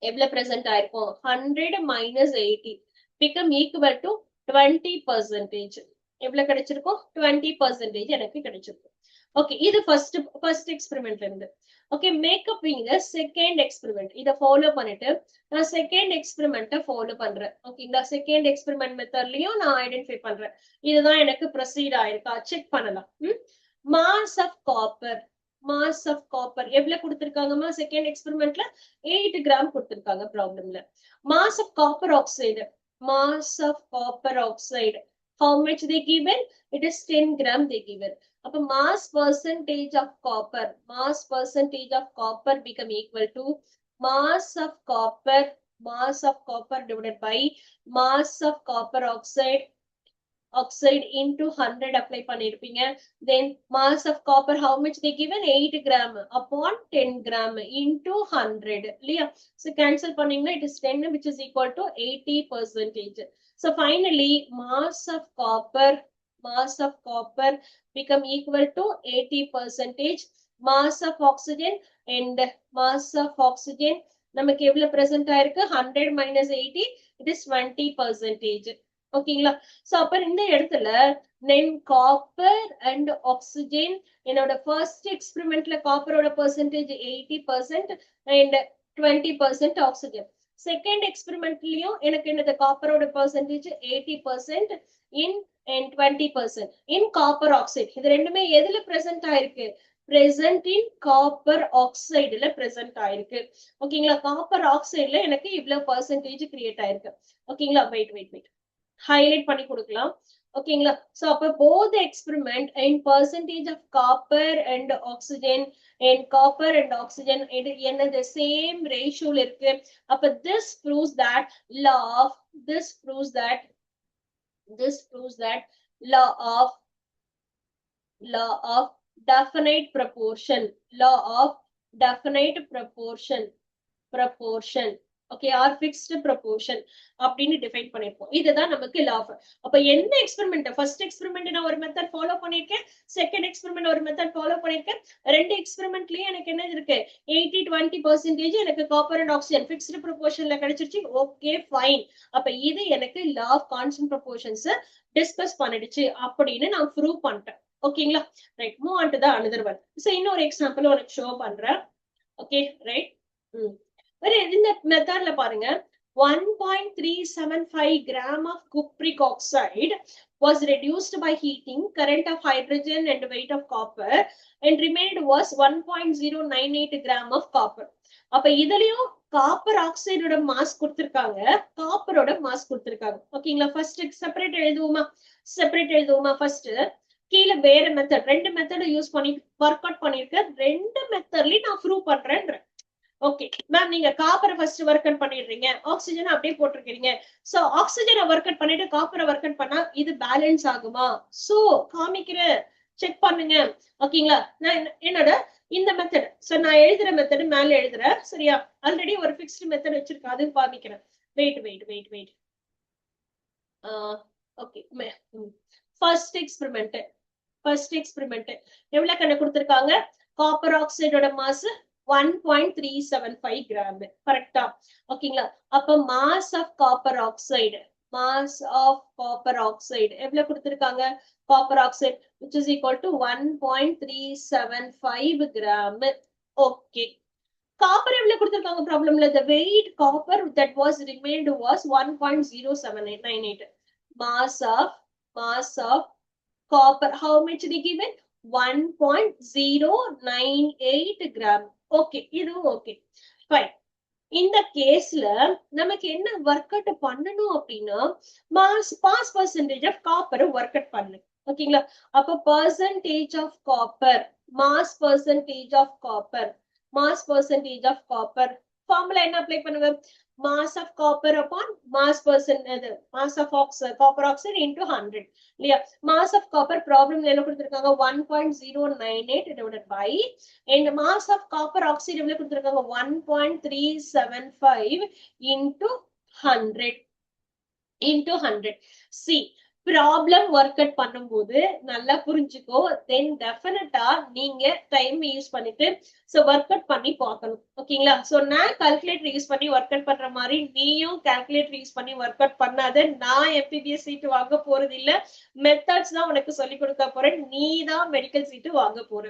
எவ்வளவு present ஆயிருக்கும் 100 minus 80 become equal to 20%. எவ்வளவு கிடைச்சிருக்கும் 20% எனக்கு கிடைச்சிருக்கும். ஓகே, இது ஃபர்ஸ்ட் எக்ஸ்பெரிமெண்ட்ல இருந்து. ஓகே, மேக்கப் இங்க செகண்ட் எக்ஸ்பெரிமெண்ட். இத ஃபாலோ பண்ணிட்டு நான் செகண்ட் எக்ஸ்பெரிமெண்ட்டை ஃபாலோ பண்றேன். ஓகேங்களா? செகண்ட் எக்ஸ்பெரிமெண்ட் மெத்தட்லயும் நான் ஐடென்டிஃபை பண்றேன். இதுதான் எனக்கு ப்ரொசீட் ஆயிருக்கா செக் பண்ணலாம். மாஸ் ஆஃப் காப்பர் எவ்வளவு கொடுத்திருக்காங்கம்மா செகண்ட் எக்ஸ்பெரிமெண்ட்ல 8 கிராம் கொடுத்திருக்காங்க ப்ராப்ளம்ல. Mass of copper oxide how much they given, it is 10 gram they given. அப்ப mass percentage of copper become equal to mass of copper divided by mass of copper oxide into 100 apply பண்ணிருப்பீங்க. then mass of copper how much they given 8 gram upon 10 gram into 100 இல்லையா? so cancel பண்ணீங்கன்னா it is 10 which is equal to 80%. so finally mass of copper become equal to 80%. mass of oxygen நமக்கு எவ்வளவு present ஆயிருக்கு 100 minus 80 it is 20%. ஓகேங்களா? So அப்ப இந்த இடத்துல நெம் காப்பர் அண்ட் ஆக்சிஜன், என்னோட ஃபர்ஸ்ட் எக்ஸ்பெரிமெண்ட்ல காப்பரோட பெர்சன்டேஜ் 80% அண்ட் 20% ஆக்சிஜன். செகண்ட் எக்ஸ்பெரிமெண்ட்லயும் எனக்கு என்னது காப்பரோட percentage 80% in and 20% in copper oxide. இது ரெண்டுமே எதுல பிரசன்ட் ஆயிருக்கு, present in காப்பர் ஆக்சைடுல present ஆயிருக்கு. ஓகேங்களா? காப்பர் ஆக்சைடுல எனக்கு இவ்வளவு பெர்சன்டேஜ் கிரியேட் ஆயிருக்கு. ஓகேங்களா? வெயிட் ஹைலைட் பண்ணி கொடுக்கலாம். ஓகேங்களா? சோ அப்ப both experiment in percentage of copper and oxygen இது என்னது சேம் ரேஷியோல இருக்கு. அப்ப this proves that law of definite proportion okay or fixed proportion அப்படின்னு டிஃபைன் பண்ணிருப்போம். இதுதான் நமக்கு லா ஆஃப். அப்ப எந்த எக்ஸ்பெரிமெண்ட், ஃபர்ஸ்ட் எக்ஸ்பெரிமெண்ட் நான் ஒரு மெத்தட் ஃபாலோ பண்ணிருக்கேன், செகண்ட் எக்ஸ்பெரிமெண்ட் ஒரு மெத்தட் ஃபாலோ பண்ணிருக்கேன். ரெண்டு எக்ஸ்பெரிமெண்ட்லயே எனக்கு என்ன இருக்கு 80-20% எனக்கு காப்பர் அண்ட் ஆக்சிஜன் ஃபிக்ஸ்டு ப்ரொபோர்ஷன்ல கிடைச்சிருச்சு. Okay fine. அப்ப இது எனக்கு law of constant proportions discuss பண்ணிடுச்சு அப்படின்னு நான் ப்ரூவ் பண்ணிட்டேன். ஓகேங்களா? Right, move on to the another one. So இன்னொரு எக்ஸாம்பிள் உனக்கு ஷோ பண்றேன். Okay right. இந்த மெத்தட்ல பாருங்க, 1.375 gram of cupric oxide was reduced by heating, current of hydrogen and weight of copper, and remained was 1.098 gram of copper. அப்ப இதுலயும் copper ஆக்சைடோட mass கொடுத்திருக்காங்க, காப்பரோட mass கொடுத்திருக்காங்க. ஓகேங்களா? First separate எழுதுவோமா? ஃபர்ஸ்ட் கீழே வேற மெத்தட், ரெண்டு மெத்தட யூஸ் பண்ணி ஒர்க் அவுட் பண்ணிருக்கேன். ரெண்டு மெத்தட்லயும் நான் ப்ரூவ் பண்றேன். ஓகே மேம், நீங்க காப்பரை ஃபர்ஸ்ட் ஒர்க் அவுட் பண்ணிடுறீங்க, ஆக்சிஜன் அப்படியே போட்டிருக்கீங்க. சோ ஆக்சிஜனை ஒர்க் அவுட் பண்ணிட்டு காப்பரை ஒர்க் அவுட் பண்ணா இது பேலன்ஸ் ஆகுமா? சோ காமிக்கிறேன், செக் பண்ணுங்க. ஓகேங்களா? நான் என்னோட இந்த மெத்தட், சோ நான் எழுதுற மெத்தட் மேல எழுதுறேன். சரியா? ஆல்ரெடி ஒரு ஃபிக்ஸ்டு மெத்தட் வச்சிருக்கேன், அது காமிக்கிறேன். வெயிட். ஓகே, ஃபர்ஸ்ட் எக்ஸ்பெரிமெண்ட் எவ்வளவு கண்ணு கொடுத்திருக்காங்க, காப்பர் ஆக்சைடோட மாஸ் 1.375 gram. கரெக்டா? ஓகேங்களா? அப்ப mass of copper oxide, mass of copper oxide எவ்வளவு கொடுத்திருக்காங்க? copper oxide which is equal to 1.375 gram. Okay. Copper எவ்வளவு கொடுத்திருக்காங்க ப்ராப்ளம்ல? The weight copper that was remained was 1.0798. Mass of copper, how much they given? 1.098 gram. Okay, இது okay. Fine. இந்த கேஸ்ல நமக்கு என்ன work out பண்ணணும் அப்படின்னா mass percentage of copper work out பண்ணு. ஓகேங்களா? அப்ப percentage of copper, mass percentage of copper, mass percentage of copper formula என்ன அப்ளை பண்ணுங்க? mass of copper upon mass mass of copper oxide into 100 இல்லையா? mass of copper ப்ராப்ளம்ல என்ன கொடுத்திருக்காங்க? 1.098 divided by and mass of copper oxide எவ்வளவு கொடுத்திருக்காங்க? 1.375 into 100. See, problem work out பண்ணும்போது நல்லா புரிஞ்சுக்கோ. தென் டெஃபினட்டா நீங்க டைம் யூஸ் பண்ணிட்டு ஒர்க் அவுட் பண்ணி பார்க்கணும். ஓகேங்களா? சோ நான் கால்குலேட்டர் யூஸ் பண்ணி ஒர்க் அவுட் பண்ற மாதிரி நீயும் கால்குலேட்டர் யூஸ் பண்ணி ஒர்க் அவுட் பண்ணாத. நான் எம்பிபிஎஸ் சீட்டு வாங்க போறது இல்ல. மெத்தட்ஸ் தான் உனக்கு சொல்லி கொடுக்க போறேன். நீ தான் மெடிக்கல் சீட்டு வாங்க போற.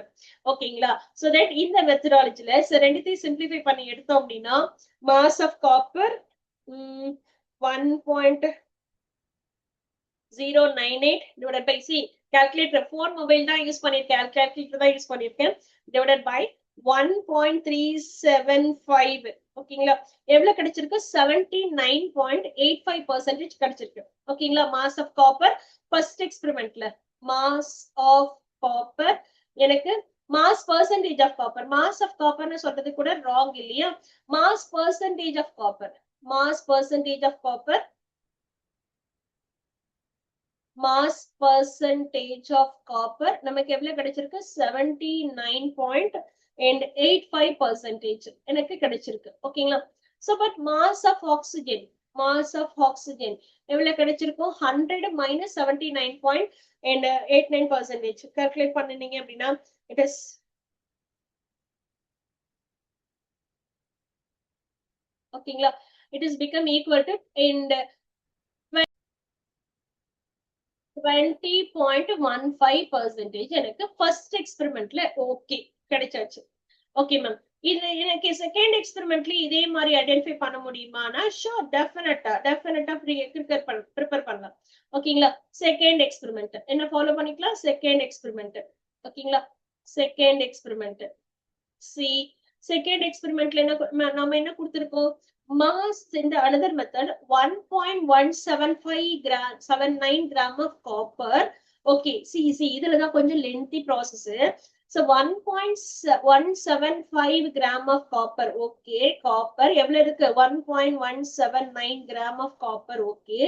ஓகேங்களா? சோ தட் இந்த மெத்தடாலஜில ரெண்டுத்தையும் சிம்பிளிஃபை பண்ணி எடுத்தோம் அப்படின்னா mass of copper 1.098 divided by C, calculator, phone mobile தான் யூஸ் பண்ணிருக்கேன், calculator தான் யூஸ் பண்ணிருக்கேன், divided by 1.375. ஓகேங்களா? எவ்வளவு கிடைச்சிருக்கு? 79.85% கிடைச்சிருக்கு. ஓகேங்களா? mass of copper first experimentல mass of copper எனக்கு mass percentage of copper, mass of copper னு சொல்றது கூட wrong இல்லையா? mass percentage of copper, mass percentage of copper, mass percentage of copper நமக்கு எவ்வளவு கிடைச்சிருக்கு? 79.85% எனக்கு கிடைச்சிருக்கு. ஓகேங்களா? So but mass of oxygen எவ்வளவு கிடைச்சிருக்கும்? 100 minus 79.89% கால்குலேட் பண்ணினீங்க அப்படின்னா it is ஓகேங்களா? it is become equal to and 20.15% எனக்கு ஃபர்ஸ்ட் எக்ஸ்பெரிமெண்ட்ல ஓகே கிடைச்சாச்சு. ஓகே மேம், இது எனக்கு செகண்ட் எக்ஸ்பெரிமெண்ட்ல இதே மாதிரி ஐடென்டிஃபை பண்ண முடியுமானா? ஷூர், டெஃபினட்டா ப்ரிப்பேர் பண்ணலாம். ஓகேங்களா? செகண்ட் எக்ஸ்பெரிமெண்ட் என்ன ஃபாலோ பண்ணிக்கலாம்? Second experiment. ஓகேங்களா? செகண்ட் எக்ஸ்பெரிமெண்ட் சி, செகண்ட் எக்ஸ்பெரிமெண்ட்ல என்ன நாம என்ன கொடுத்திருக்கோம்? mass in the another method 1.175 gram 79 gram of copper. Okay, see இதுல தான் கொஞ்சம் lengthy process. So 1.175 gram of copper. Okay, copper எவ்வளவு இருக்கு? 1.179 gram of copper. Okay,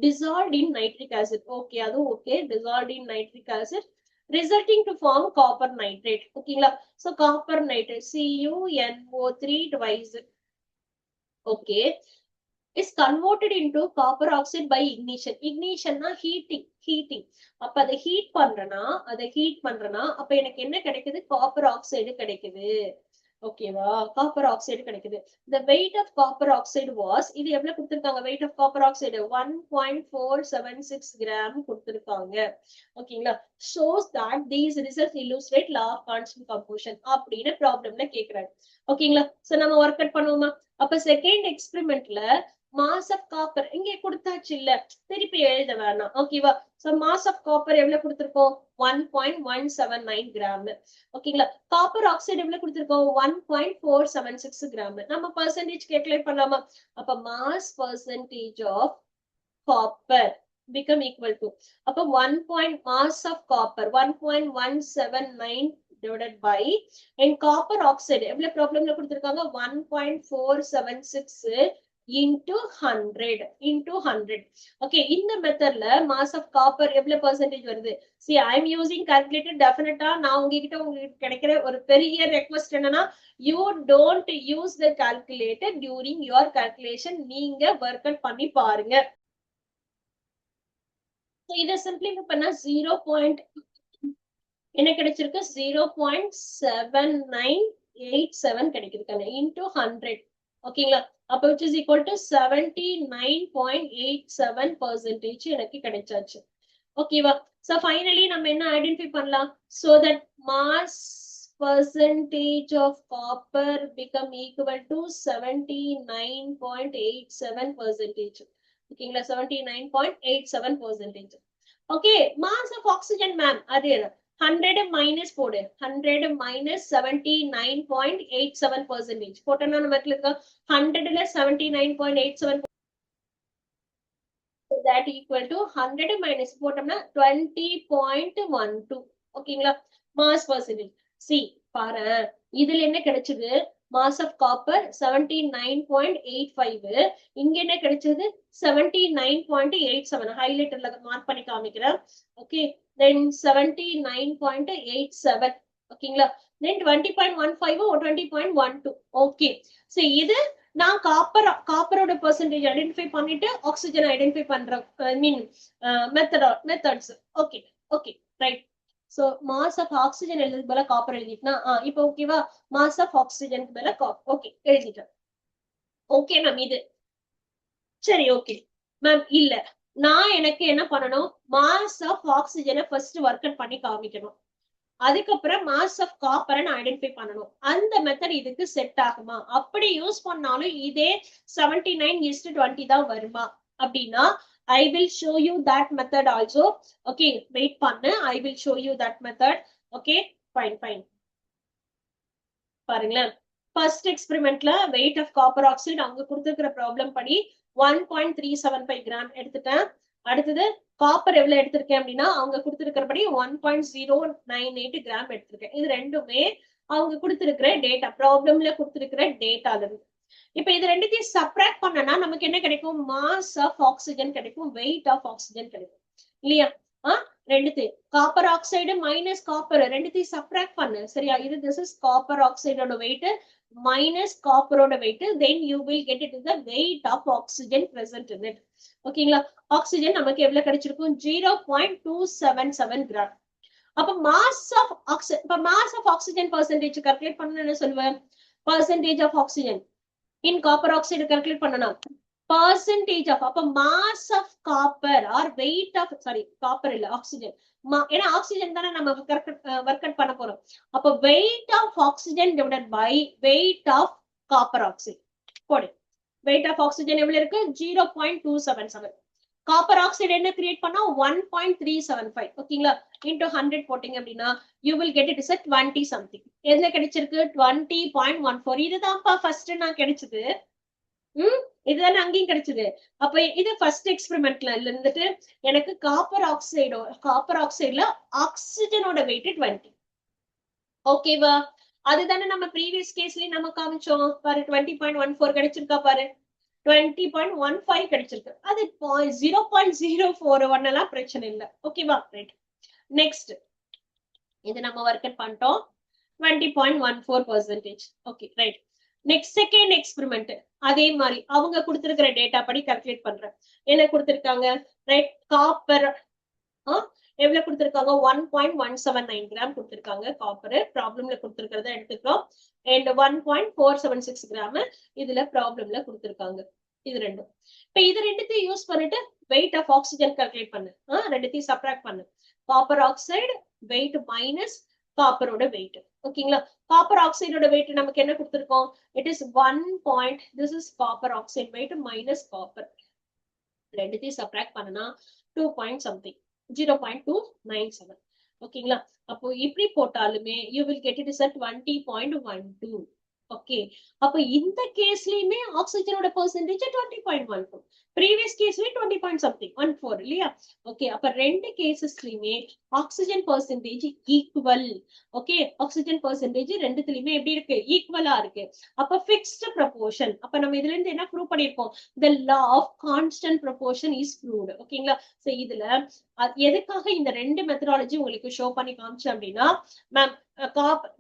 dissolved in nitric acid. Okay, அது okay, dissolved in nitric acid resulting to form copper nitrate. ஓகேங்களா? So copper nitrate CuNO3 twice. Okay, is converted into copper oxide by ignition. Ignition na heating. அப்ப அதை heat பண்றனா அப்ப எனக்கு என்ன கிடைக்குது? Copper oxide கிடைக்குது. ஓகேவா? காப்பர் ஆக்சைடு கிடைக்குது. the weight of copper oxide was, இது எவ்வளவு கொடுத்திருக்காங்க? weight of copper oxide 1.476 gram கொடுத்திருக்காங்க. ஓகேங்களா? shows that these results illustrate law of constant composition அப்படின்னு ப்ராப்ளம்ல கேக்குறாங்க. ஓகேங்களா? சோ நம்ம ஒர்க் அவுட் பண்ணுவோமா? அப்ப செகண்ட் எக்ஸ்பெரிமெண்ட்ல mass of copper இங்கே கொடுத்தாச்சு இல்ல, திருப்பி எழுத வேணாம். ஓகேவா? சோ mass of copper எவ்வளவு கொடுத்திருக்கோம்? 1.179 gram. ஓகேங்களா? காப்பர் ஆக்சைடு எவ்வளவு கொடுத்திருக்கோம்? 1.476 gram. நம்ம பர்சன்டேஜ் கேல்குலேட் பண்ணலாமா? அப்ப mass percentage of copper become equal to, அப்ப 1. mass of copper 1.179 divided by and copper oxide எவ்வளவு ப்ராப்ளம்ல கொடுத்திருக்காங்க? 1.476 into 100. Okay, இந்த மெத்தட்ல mass of copper எவ்வளவு percentage வருது? See, I am using calculator. Definitely நான் உங்களுக்கு கிடைக்கிற ஒரு பெரிய ரெக்வெஸ்ட் என்னன்னா, you don't use the calculator during your calculation. நீங்க work out பண்ணி பாருங்க. So இத சிம்பிளிஃபை பண்ணா 0. என்ன கிடைச்சிருக்கு? 0.79 79.87 கிடைக்குது into 100. ஓகேங்களா, அப்ப which is equal to 79.87% எனக்கு கிடைச்சாச்சு. ஓகேவா, so finally நம்ம என்ன ஐடென்டிஃபை பண்ணலாம், so that mass percentage of copper become equal to 79.87%. ஓகேங்களா, 79.87%. Okay, mass of oxygen ma'am அது 100 minus போடு, 100 minus 79.87%. போட்டோம்னா நமக்கு இருக்க 100ல 79.87 that equal to 100 minus போட்டோம்னா 20.12. ஓகேங்களா, mass percentage. See பாரு, இதுல என்ன கிடைச்சது, mass of copper 79.85, இங்க என்ன கிடைச்சது 79.87. ஹைலைட்டர்ல மார்க் பண்ணி காமிக்கிறேன். Okay, then 79.87. ஓகேங்களா, then 20.15 or 20.12. ஓகே, so இது நான் காப்பரோட பெர்சன்டேஜ் ஐடென்டிஃபை பண்ணிட்டு ஆக்சிஜன் ஐடென்டிஃபை பண்றேன், I mean methods. Okay okay right. So mass of oxygen எழுதுக்கு பதிலா காப்பர் எழுதிட்டா இப்போ ஓகேவா, மாஸ் ஆஃப் ஆக்சிஜனுக்கு பதிலா காப்பர். ஓகே எழுதிட்டேன். ஓகே மேம், இது சரி. ஓகே மேம், இல்ல நான் எனக்கு என்ன பண்ணணும், மாஸ் ஆஃப் ஆக்சிஜனை ஃபர்ஸ்ட் ஒர்க் அவுட் பண்ணி காமிக்கணும், அதுக்கப்புறம் மாஸ் ஆஃப் காப்பரை நான் ஐடென்டிஃபை பண்ணணும். அந்த மெத்தட் இதுக்கு செட் ஆகுமா, அப்படி யூஸ் பண்ணாலும் இதே 79:20 தான் வருமா அப்படின்னா I will show you that method also. Okay, wait பண்ணு, I will show you that method. Okay, fine. பாருங்களேன், first experimentல weight of copper oxide அவங்க கொடுத்திருக்கிற ப்ராப்ளம் படி 1.375 கிராம் எடுத்துட்டேன். அடுத்தது காப்பர் எவ்வளவு எடுத்திருக்கேன் அப்படின்னா அவங்க கொடுத்திருக்கிறபடி 1.098 கிராம் எடுத்திருக்கேன். இது ரெண்டுமே அவங்க கொடுத்திருக்கிற டேட்டா, ப்ராப்ளம்ல கொடுத்திருக்கிற டேட்டால இருந்து. இப்ப இது ரெண்டுத்தையும் சப்ராக்ட் பண்ணனா நமக்கு என்ன கிடைக்கும், மாஸ் ஆஃப் ஆக்சிஜன் கிடைக்கும், வெயிட் ஆஃப் ஆக்சிஜன் கிடைக்கும் இல்லையா. ரெண்டுத்தையும் காப்பர் ஆக்சைடு மைனஸ் காப்பர் ரெண்டுத்தையும் சப்ராக்ட் பண்ணு, சரியா. இது திஸ் இஸ் காப்பர் ஆக்சைடோட வெயிட் minus காப்பரோட weight, then you will get it to the weight of oxygen present in it. ஓகேங்களா, ஆக்சிஜன் நமக்கு எவ்வளவு கிடைச்சிருக்கும், 0.277 கிராம். அப்ப mass of oxygen percentage calculate பண்ணனும் என்ன சொல்லுவேன், percentage of oxygen in copper oxide calculate பண்ணனும், percentage of, அப்ப mass of copper or weight of, sorry copper இல்ல oxygen, ஏன்னா ஆக்சிஜன் தானே நம்ம ஒர்க் அவுட் பண்ண போறோம். அப்ப weight of oxygen divided by weight of copper oxide போடு. weight of oxygen எவ்வளவு இருக்கு, 0.277. காப்பர் ஆக்சைடு என்ன கிரியேட் பண்ணா 1.375. ஓகேங்களா, into 100 போட்டீங்க அப்படின்னா you will get it is at 20 something. எதுல கிடைச்சிருக்கு, 20.14. இதுதான்ப்பா ஃபர்ஸ்ட் நான் கிடைச்சது. இதுதானே அங்கேயும் கிடைச்சது. அப்ப இது ஃபர்ஸ்ட் எக்ஸ்பெரிமெண்ட்ல இருந்துட்டு எனக்கு காப்பர் ஆக்சைடுல ஆக்சிஜனோட வெயிட் 20. ஓகேவா, அதுதானே நம்ம ப்ரீவியஸ் கேஸ்லயே நம்ம காமிச்சோம் பாரு, 20.14 கிடைச்சிருக்கா பாரு, 20.15 கிடைச்சிருக்கு. அது 0.041 எல்லாம் பிரச்சனை இல்ல. ஓகேவா, ரைட். நெக்ஸ்ட் இது நம்ம ஒர்க் அவுட் பண்ணிட்டோம், 20.14%. Okay right. Next second experiment அதே மாதிரி அவங்க கொடுத்திருக்கிற டேட்டா படி கால்குலேட் பண்றேன். என்ன கொடுத்திருக்காங்க, ரைட், காப்பர் எவ்வளவு கொடுத்திருக்காங்க, 1.179 கிராம் கொடுத்திருக்காங்க காப்பர், ப்ராப்ளம்ல கொடுத்திருக்கிறத எடுத்துக்கிறோம். அண்ட் 1.476 கிராம் இதுல ப்ராப்ளம்ல கொடுத்திருக்காங்க. இது ரெண்டும் இப்ப இது ரெண்டுத்தையும் யூஸ் பண்ணிட்டு வெயிட் ஆஃப் ஆக்சிஜன் கால்குலேட் பண்ணு, ரெண்டுத்தையும் சப்ராக்ட் பண்ணு. காப்பர் ஆக்சைடு வெயிட் மைனஸ் காப்பரோட வெயிட். ஓகேங்களா, காப்பர் ஆக்சைடோட வெயிட் நமக்கு என்ன கொடுத்திருக்கோம், it is 1. This is copper oxide weight minus copper. ரெண்டுத்தையும் சப்ராக்ட் பண்ணனா 2 something 0.297. ஓகேங்களா, அப்போ இப்படி போட்டாலுமே you will get it is at 20.12. Okay, அப்ப இந்த கேஸ்லயுமே ஆக்சிஜனோட பெர்சன்டேஜ் 20.12, ப்ரீவியஸ் கேஸ்லயே 20 something 14 இல்லையா. ஓகே, அப்ப ரெண்டு கேசஸ்லயுமே oxygen percentage equal. Okay, oxygen percentage ரெண்டுத்துலயுமே எப்படி இருக்கு, ஈக்குவலா இருக்கு. அப்ப ஃபிக்ஸ்ட் ப்ரொபோர்ஷன். அப்ப நம்ம இதுல இருந்து என்ன ப்ரூவ் பண்ணிருக்கோம், the law of constant proportion is proved. ஓகேங்களா, சோ இதுல எதுக்காக இந்த ரெண்டு மெத்தடாலஜி உங்களுக்கு ஷோ பண்ணி காமிச்சேன் அப்படின்னா, மேம்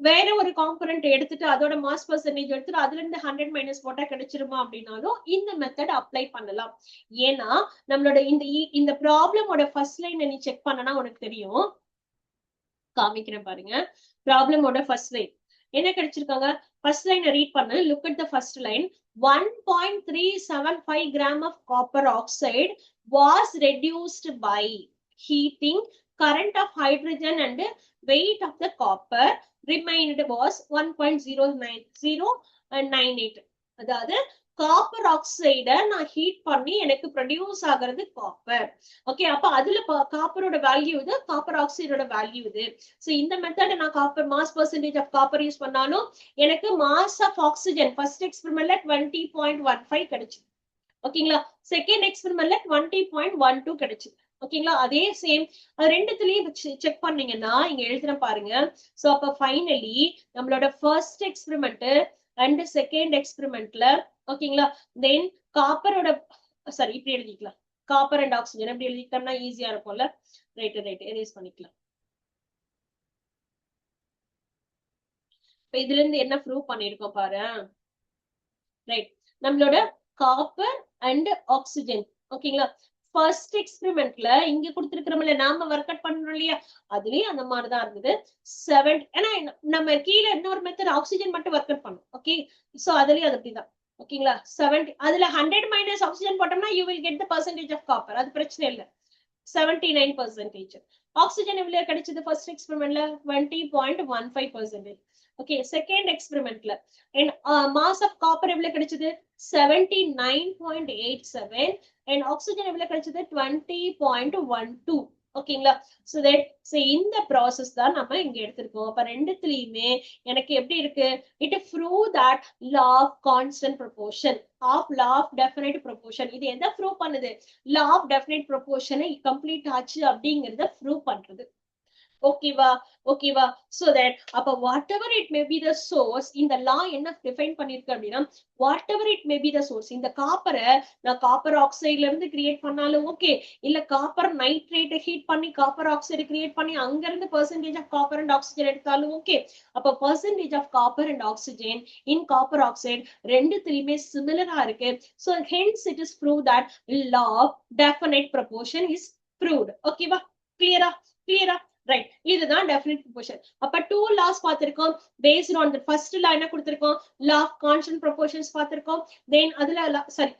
வேற ஒரு காம்பனன்ட் எடுத்துட்டு அதோட மாஸ் பெர்சன்டேஜ் எடுத்துட்டு அதுல இருந்து 100 மைனஸ் போட்டா கிடைச்சிருமா அப்படின்னாலும் இந்த மெத்தட் அப்ளை பண்ணலாம். ஏன்னா நம்மளோட இந்த ப்ராப்ளமோட ஃபர்ஸ்ட் லைன் நீ செக் பண்ணனா உனக்கு தெரியும், காமிக்கிறேன் பாருங்க. ப்ராப்ளமோட ஃபர்ஸ்ட் லைன் என்ன கிடைச்சிருக்காங்க? ஃபர்ஸ்ட் லைனை ரீட் பண்ணு. Look at the first line. 1.375 gram of copper oxide was reduced by heating. Current of hydrogen and weight of the copper remained was 1.098. அதாவது காப்பர் ஆக்சைட நான் ஹீட் பண்ணி எனக்கு ப்ரொடியூஸ் ஆகிறது காப்பர். ஓகே, அப்ப அதுல காப்பரோட வேல்யூ இது, காப்பர் ஆக்சைடோட வேல்யூ இது. சோ இந்த மெத்தட் நான் copper mass percentage of copper use பண்ணாலும் எனக்கு மாஸ் ஆஃப் ஆக்சிஜன் ஃபர்ஸ்ட் எக்ஸ்பெரிமெண்ட்ல 20.15 கிடைச்சு. ஓகேங்களா, செகண்ட் எக்ஸ்பெரிமெண்ட்ல 20.12 கிடைச்சு. ஓகேங்களா, அதே சேம் அது ரெண்டுத்துலயும் செக் பண்ணீங்கன்னா இங்க எழுதுற பாருங்க. சோ அப்ப ஃபைனலி நம்மளோட ஃபர்ஸ்ட் எக்ஸ்பெரிமெண்ட் அண்ட் செகண்ட் எக்ஸ்பெரிமெண்ட்ல ஓகேங்களா, தென் காப்பரோட சாரி இப்படி எழுதிக்கலாம், காப்பர் அண்ட் ஆக்சிஜன் அப்படி எழுதிட்டோம்னா ஈஸியா இருக்கும்ல. ரைட் எரேஸ் பண்ணிக்கலாம். இப்ப இதுல இருந்து என்ன ப்ரூவ் பண்ணிருக்கோம் பாரு. ரைட், நம்மளோட காப்பர் அண்ட் ஆக்சிஜன் ஓகேங்களா, ஃபர்ஸ்ட் எக்ஸ்பெரிமெண்ட்ல இங்க கொடுத்திருக்கிறோம்ல, நாம ஒர்க் அவுட் பண்றோம் இல்லையா, அதுலயும் அந்த மாதிரிதான் இருந்தது. 7 ஏன்னா நம்ம கீழே இன்னொரு மெத்தட் ஆக்சிஜன் மட்டும் ஒர்க் அவுட் பண்ணும். ஓகே, சோ அதுலயும் அது அப்படிதான். ஓகேங்களா, 70 அதுல 100 மைனஸ் ஆக்சிஜன் போட்டோம்னா you will get the percentage of copper. அது பிரச்சனை இல்ல. 79%. ஆக்சிஜன் எவ்வளவு கிடைச்சது ஃபர்ஸ்ட் எக்ஸ்பெரிமெண்ட்ல? 20.15%. ஓகே, செகண்ட் எக்ஸ்பெரிமெண்ட்ல மாஸ் ஆஃப் காப்பர் எவ்வளவு கிடைச்சது? 79.87. and ஆக்சிஜன் எவ்வளவு கிடைச்சது? 20.12. ஓகேங்களா, சோ இந்த ப்ராசஸ் தான் நம்ம இங்க எடுத்திருக்கோம். அப்ப ரெண்டுத்துலயுமே எனக்கு எப்படி இருக்கு? It prove that law of constant proportion of law of definite proportion. இது எதை ப்ரூவ் பண்ணுது? லா ஆஃப் டெஃபினைட் ப்ரொபோர்ஷனை கம்ப்ளீட் ஆச்சு அப்படிங்கறத ப்ரூவ் பண்றது. ஓகேவா ஓகேவா, சோ தட் அப்ப whatever it may be the source, இந்த லா என்ன டிஃபைன் பண்ணிருக்கு அப்படின்னா, whatever it may be the source, இந்த காப்பரை நான் காப்பர் ஆக்சைட்ல இருந்து கிரியேட் பண்ணாலும் ஓகே, இல்ல காப்பர் நைட்ரேட்டை ஹீட் பண்ணி காப்பர் ஆக்சைடு கிரியேட் பண்ணி அங்க இருந்து percentage of copper and oxygen எடுத்தாலும் ஓகே, அப்ப percentage of copper and oxygen in copper oxide ரெண்டுத்துலயுமே சிமிலரா இருக்கு. So hence it is prove that law of definite proportion is proved. ஓகேவா, கிளியரா கிளியரா? ரைட், இதுதான் டெஃபினைட் ப்ரொபோர்ஷன். அப்ப 2 லாஸ் பார்த்திருக்கோம். பேஸ்ட் ஆன் தி ஃபர்ஸ்ட் லா என்ன கொடுத்திருக்கோம்? லா ஆஃப் கான்ஸ்டன்ட் ப்ரொபோர்ஷன்ஸ் பார்த்திருக்கோம். தென் அதுல sorry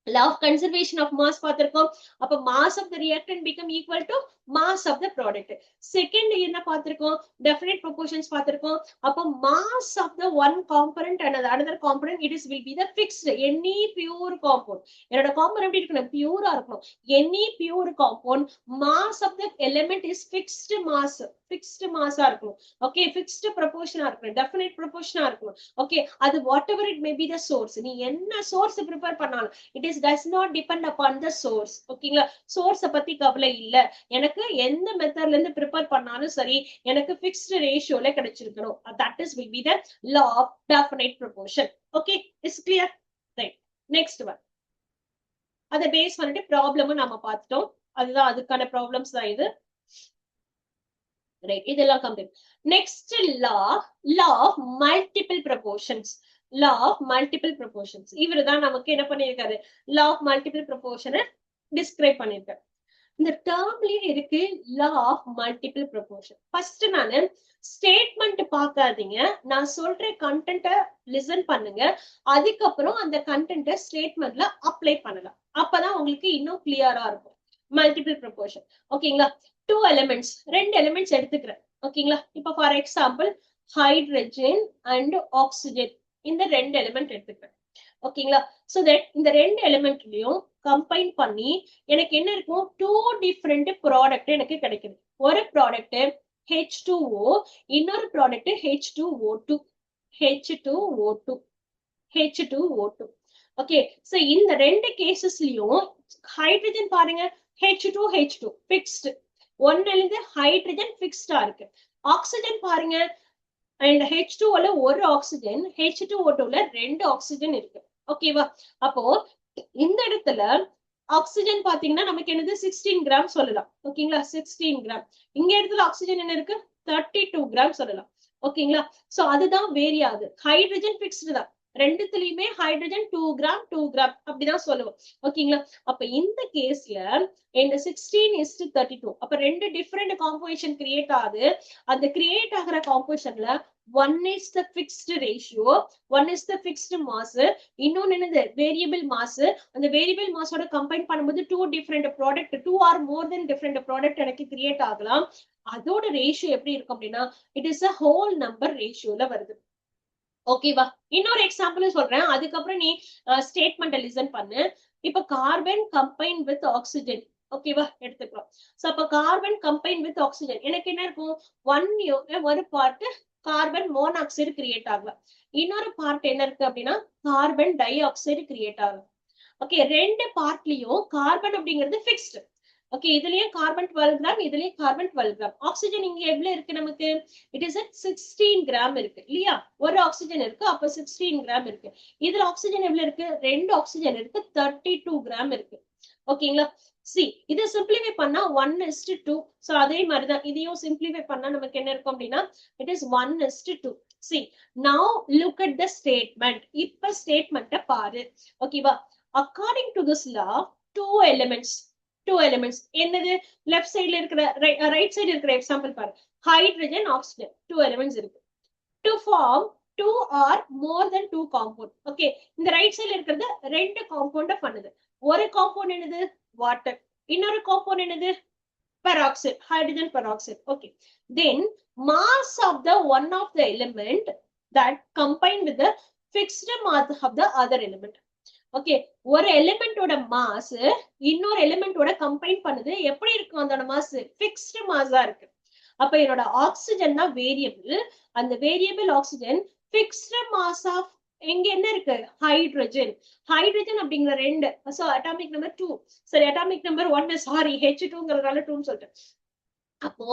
law of conservation of mass பார்த்திருக்கோம். அப்ப mass of the reactant become equal to mass of the product. Second என்ன பார்த்திருக்கோம்? definite proportions பார்த்திருக்கோம். அப்ப mass of the one component and another component it is will be the fixed any pure compound. என்னோட compound எப்படி இருக்கணும்? பியூரா இருக்கணும். any pure compound mass of the element is fixed mass. fixed mass ஆ இருக்கணும். okay, fixed proportion ஆ இருக்கணும். definite proportion ஆ இருக்கணும். okay, அது whatever it may be the source, நீ என்ன source prepare பண்ணாலும் it is does not depend upon the source. ஓகேங்களா, சோர்ஸ பத்தி கவலை இல்ல, எனக்கு எந்த மெத்தட்ல இருந்து ப்ரிப்பேர் பண்ணாலும் சரி எனக்கு fixed ரேஷியோல கிடைச்சிருக்கணும். that is will be the law of definite proportion. okay, is clear? right, next one. அத பேஸ் பண்ணிட்டு ப்ராப்ளமும் நாம பார்த்துட்டோம். அதுதான் அதுக்கான ப்ராப்ளம்ஸ் தான் இது. ரைட், இதெல்லாம் complete. Next law of multiple proportions. law of multiple proportions. இவரு தான் நமக்கு என்ன பண்ணிருக்காரு? law of multiple proportion describe பண்ணிருக்காரு. இந்த டேர்ம்லயே இருக்கு law of multiple proportion. First நானு ஸ்டேட்மெண்ட் பார்க்காதீங்க, நான் சொல்ற கண்டென்ட்டை லிசன் பண்ணுங்க, அதுக்கப்புறம் அந்த கண்டென்ட்டை ஸ்டேட்மெண்ட்ல அப்ளை பண்ணலாம். அப்பதான் உங்களுக்கு இன்னும் கிளியரா இருக்கும். மல்டிபிள் ப்ரொபோர்ஷன் ஓகேங்களா, 2 எலிமெண்ட்ஸ், 2 எலிமெண்ட்ஸ் எடுத்துக்கிறேன். ஓகேங்களா, இப்ப for example hydrogen and oxygen, இந்த 2 எலிமெண்ட் எடுத்துக்கிறேன். ஓகேங்களா, சோ தட் இந்த 2 எலிமெண்ட்லயும் கம்பைன் பண்ணி எனக்கு என்ன இருக்கும்? 2 டிஃபரெண்ட் ப்ராடக்ட் எனக்கு கிடைக்குது. ஒரு ப்ராடக்ட் H2O, இன்னொரு product H2O2. H2O2 H2O2. Okay, so இந்த 2 கேசஸ்லயும் ஹைட்ரஜன் பாருங்க, H2H2 fixed, ஒன்னுல இருந்து ஹைட்ரஜன் ஃபிக்ஸ்டா இருக்கு. ஆக்சிஜன் பாருங்க, and H2O ஒரு ஆக்சிஜன், H2O2ல 2 ஆக்சிஜன் இருக்கு. ஓகேவா, அப்போ இந்த இடத்துல ஆக்சிஜன் பாத்தீங்கன்னா நமக்கு என்னது 16 கிராம் சொல்லலாம். ஓகேங்களா, 16 கிராம். இங்க இடத்துல ஆக்சிஜன் என்ன இருக்கு? 32 கிராம் சொல்லலாம். ஓகேங்களா, சோ அதுதான் வேரி ஆகுது. ஹைட்ரஜன் ஃபிக்ஸ்டு தான், ரெண்டுத்துலயுமே ஹைட்ரஜன் 2 கிராம் 2 கிராம் அப்படிதான் சொல்லுவோம். ஓகேங்களா, அப்ப இந்த கேஸ்ல இந்த 16:32, அப்ப 2 டிஃபரெண்ட் காம்போசிஷன் கிரியேட் ஆகுது. அந்த கிரியேட் ஆகிற காம்போசிஷன்ல one is the fixed ratio, one is the fixed mass, இன்னொன்னு என்னது variable mass. அந்த variable mass ஓட combine பண்ணும்போது two different product, two or more than different product எனக்கு create ஆகலாம். அதோட ரேஷியோ எப்படி இருக்கும் அப்படின்னா it is a whole number ரேஷியோல வருது. ஓகேவா? இன்னொரு எக்ஸாம்பிள் சொல்றேன், அதுக்கப்புறம் நீ ஸ்டேட்மெண்ட் லிசன் பண்ணு. இப்ப கார்பன் கம்பைன் வித் ஆக்சிஜன், ஓகேவா எடுத்துக்கலாம். சோ அப்ப கார்பன் கம்பைன் வித் ஆக்சிஜன் எனக்கு என்ன இருக்கும், ஒரு பார்ட் கார்பன் மோனாக்சைடு கிரியேட் ஆகலாம், இன்னொரு பார்ட் என்ன இருக்கு அப்படின்னா கார்பன் டை ஆக்சைடு கிரியேட் ஆகும். ஓகே, ரெண்டு பார்ட்லயும் கார்பன் அப்படிங்கிறது பிக்ஸ்டு. ஓகே, இதுலயும் கார்பன் 12 கிராம், இதுலயும் கார்பன் 12 கிராம். ஆக்சிஜன் இங்க எவ்வளவு இருக்கு நமக்கு, இட் இஸ் 16 கிராம் இருக்கு இல்லையா, ஒரு ஆக்சிஜன் இருக்கு, அப்ப 16 கிராம் இருக்கு. இதுல ஆக்சிஜன் எவ்வளவு இருக்கு, ரெண்டு ஆக்சிஜன் இருக்கு, 32 கிராம் இருக்கு. ஓகேங்களா? சி, இதை சிம்பிளிஃபை பண்ணா 1:2. சோ அதே மாதிரிதான் இதையும் சிம்பிளிஃபை பண்ணா நமக்கு என்ன இருக்கும் அப்படின்னா இட் இஸ் 1:2. சி, நவ லுக் அட் த ஸ்டேட்மெண்ட். இப்ப ஸ்டேட்மெண்ட்ட பாரு. ஓகேவா? According to this law, two elements என்னது, லெஃப்ட் சைடுல இருக்கிற ரைட் சைடு இருக்கிற எக்ஸாம்பிள் பாரு. ஹைட்ரஜன், ஆக்சிஜன், two elements இருக்கு. to form two or more than two compound. Okay, இந்த ரைட் சைடுல இருக்கிறது ரெண்டு காம்பவுண்ட பண்ணுது. ஒரு காம்பவுண்ட் என்னது, வாட்டர், இன்னொரு காம்பவுண்ட் என்னது, peroxide, hydrogen peroxide. Okay, then mass of the one of the element that combine with the fixed mass of the other element. Okay, ஒரு எலிமெண்டோட மாஸ் இன்னொரு எலிமெண்டோட கம்பைன் பண்ணுது, எப்படி இருக்கும் அதோட மாஸ், பிக்ஸ்டு மாஸா இருக்கு. அப்ப என்னோட ஆக்சிஜன் தான் வேரியபிள், அந்த variable oxygen fixed mass of எங்க என்ன இருக்கு, ஹைட்ரஜன். ஹைட்ரஜன் அப்படிங்கிற ரெண்டு, சோ அட்டாமிக் நம்பர் 2, சரி அட்டாமிக் நம்பர் 1, சாரி H2ங்கிறதால 2ன்னு சொல்லிட்டேன். அப்போ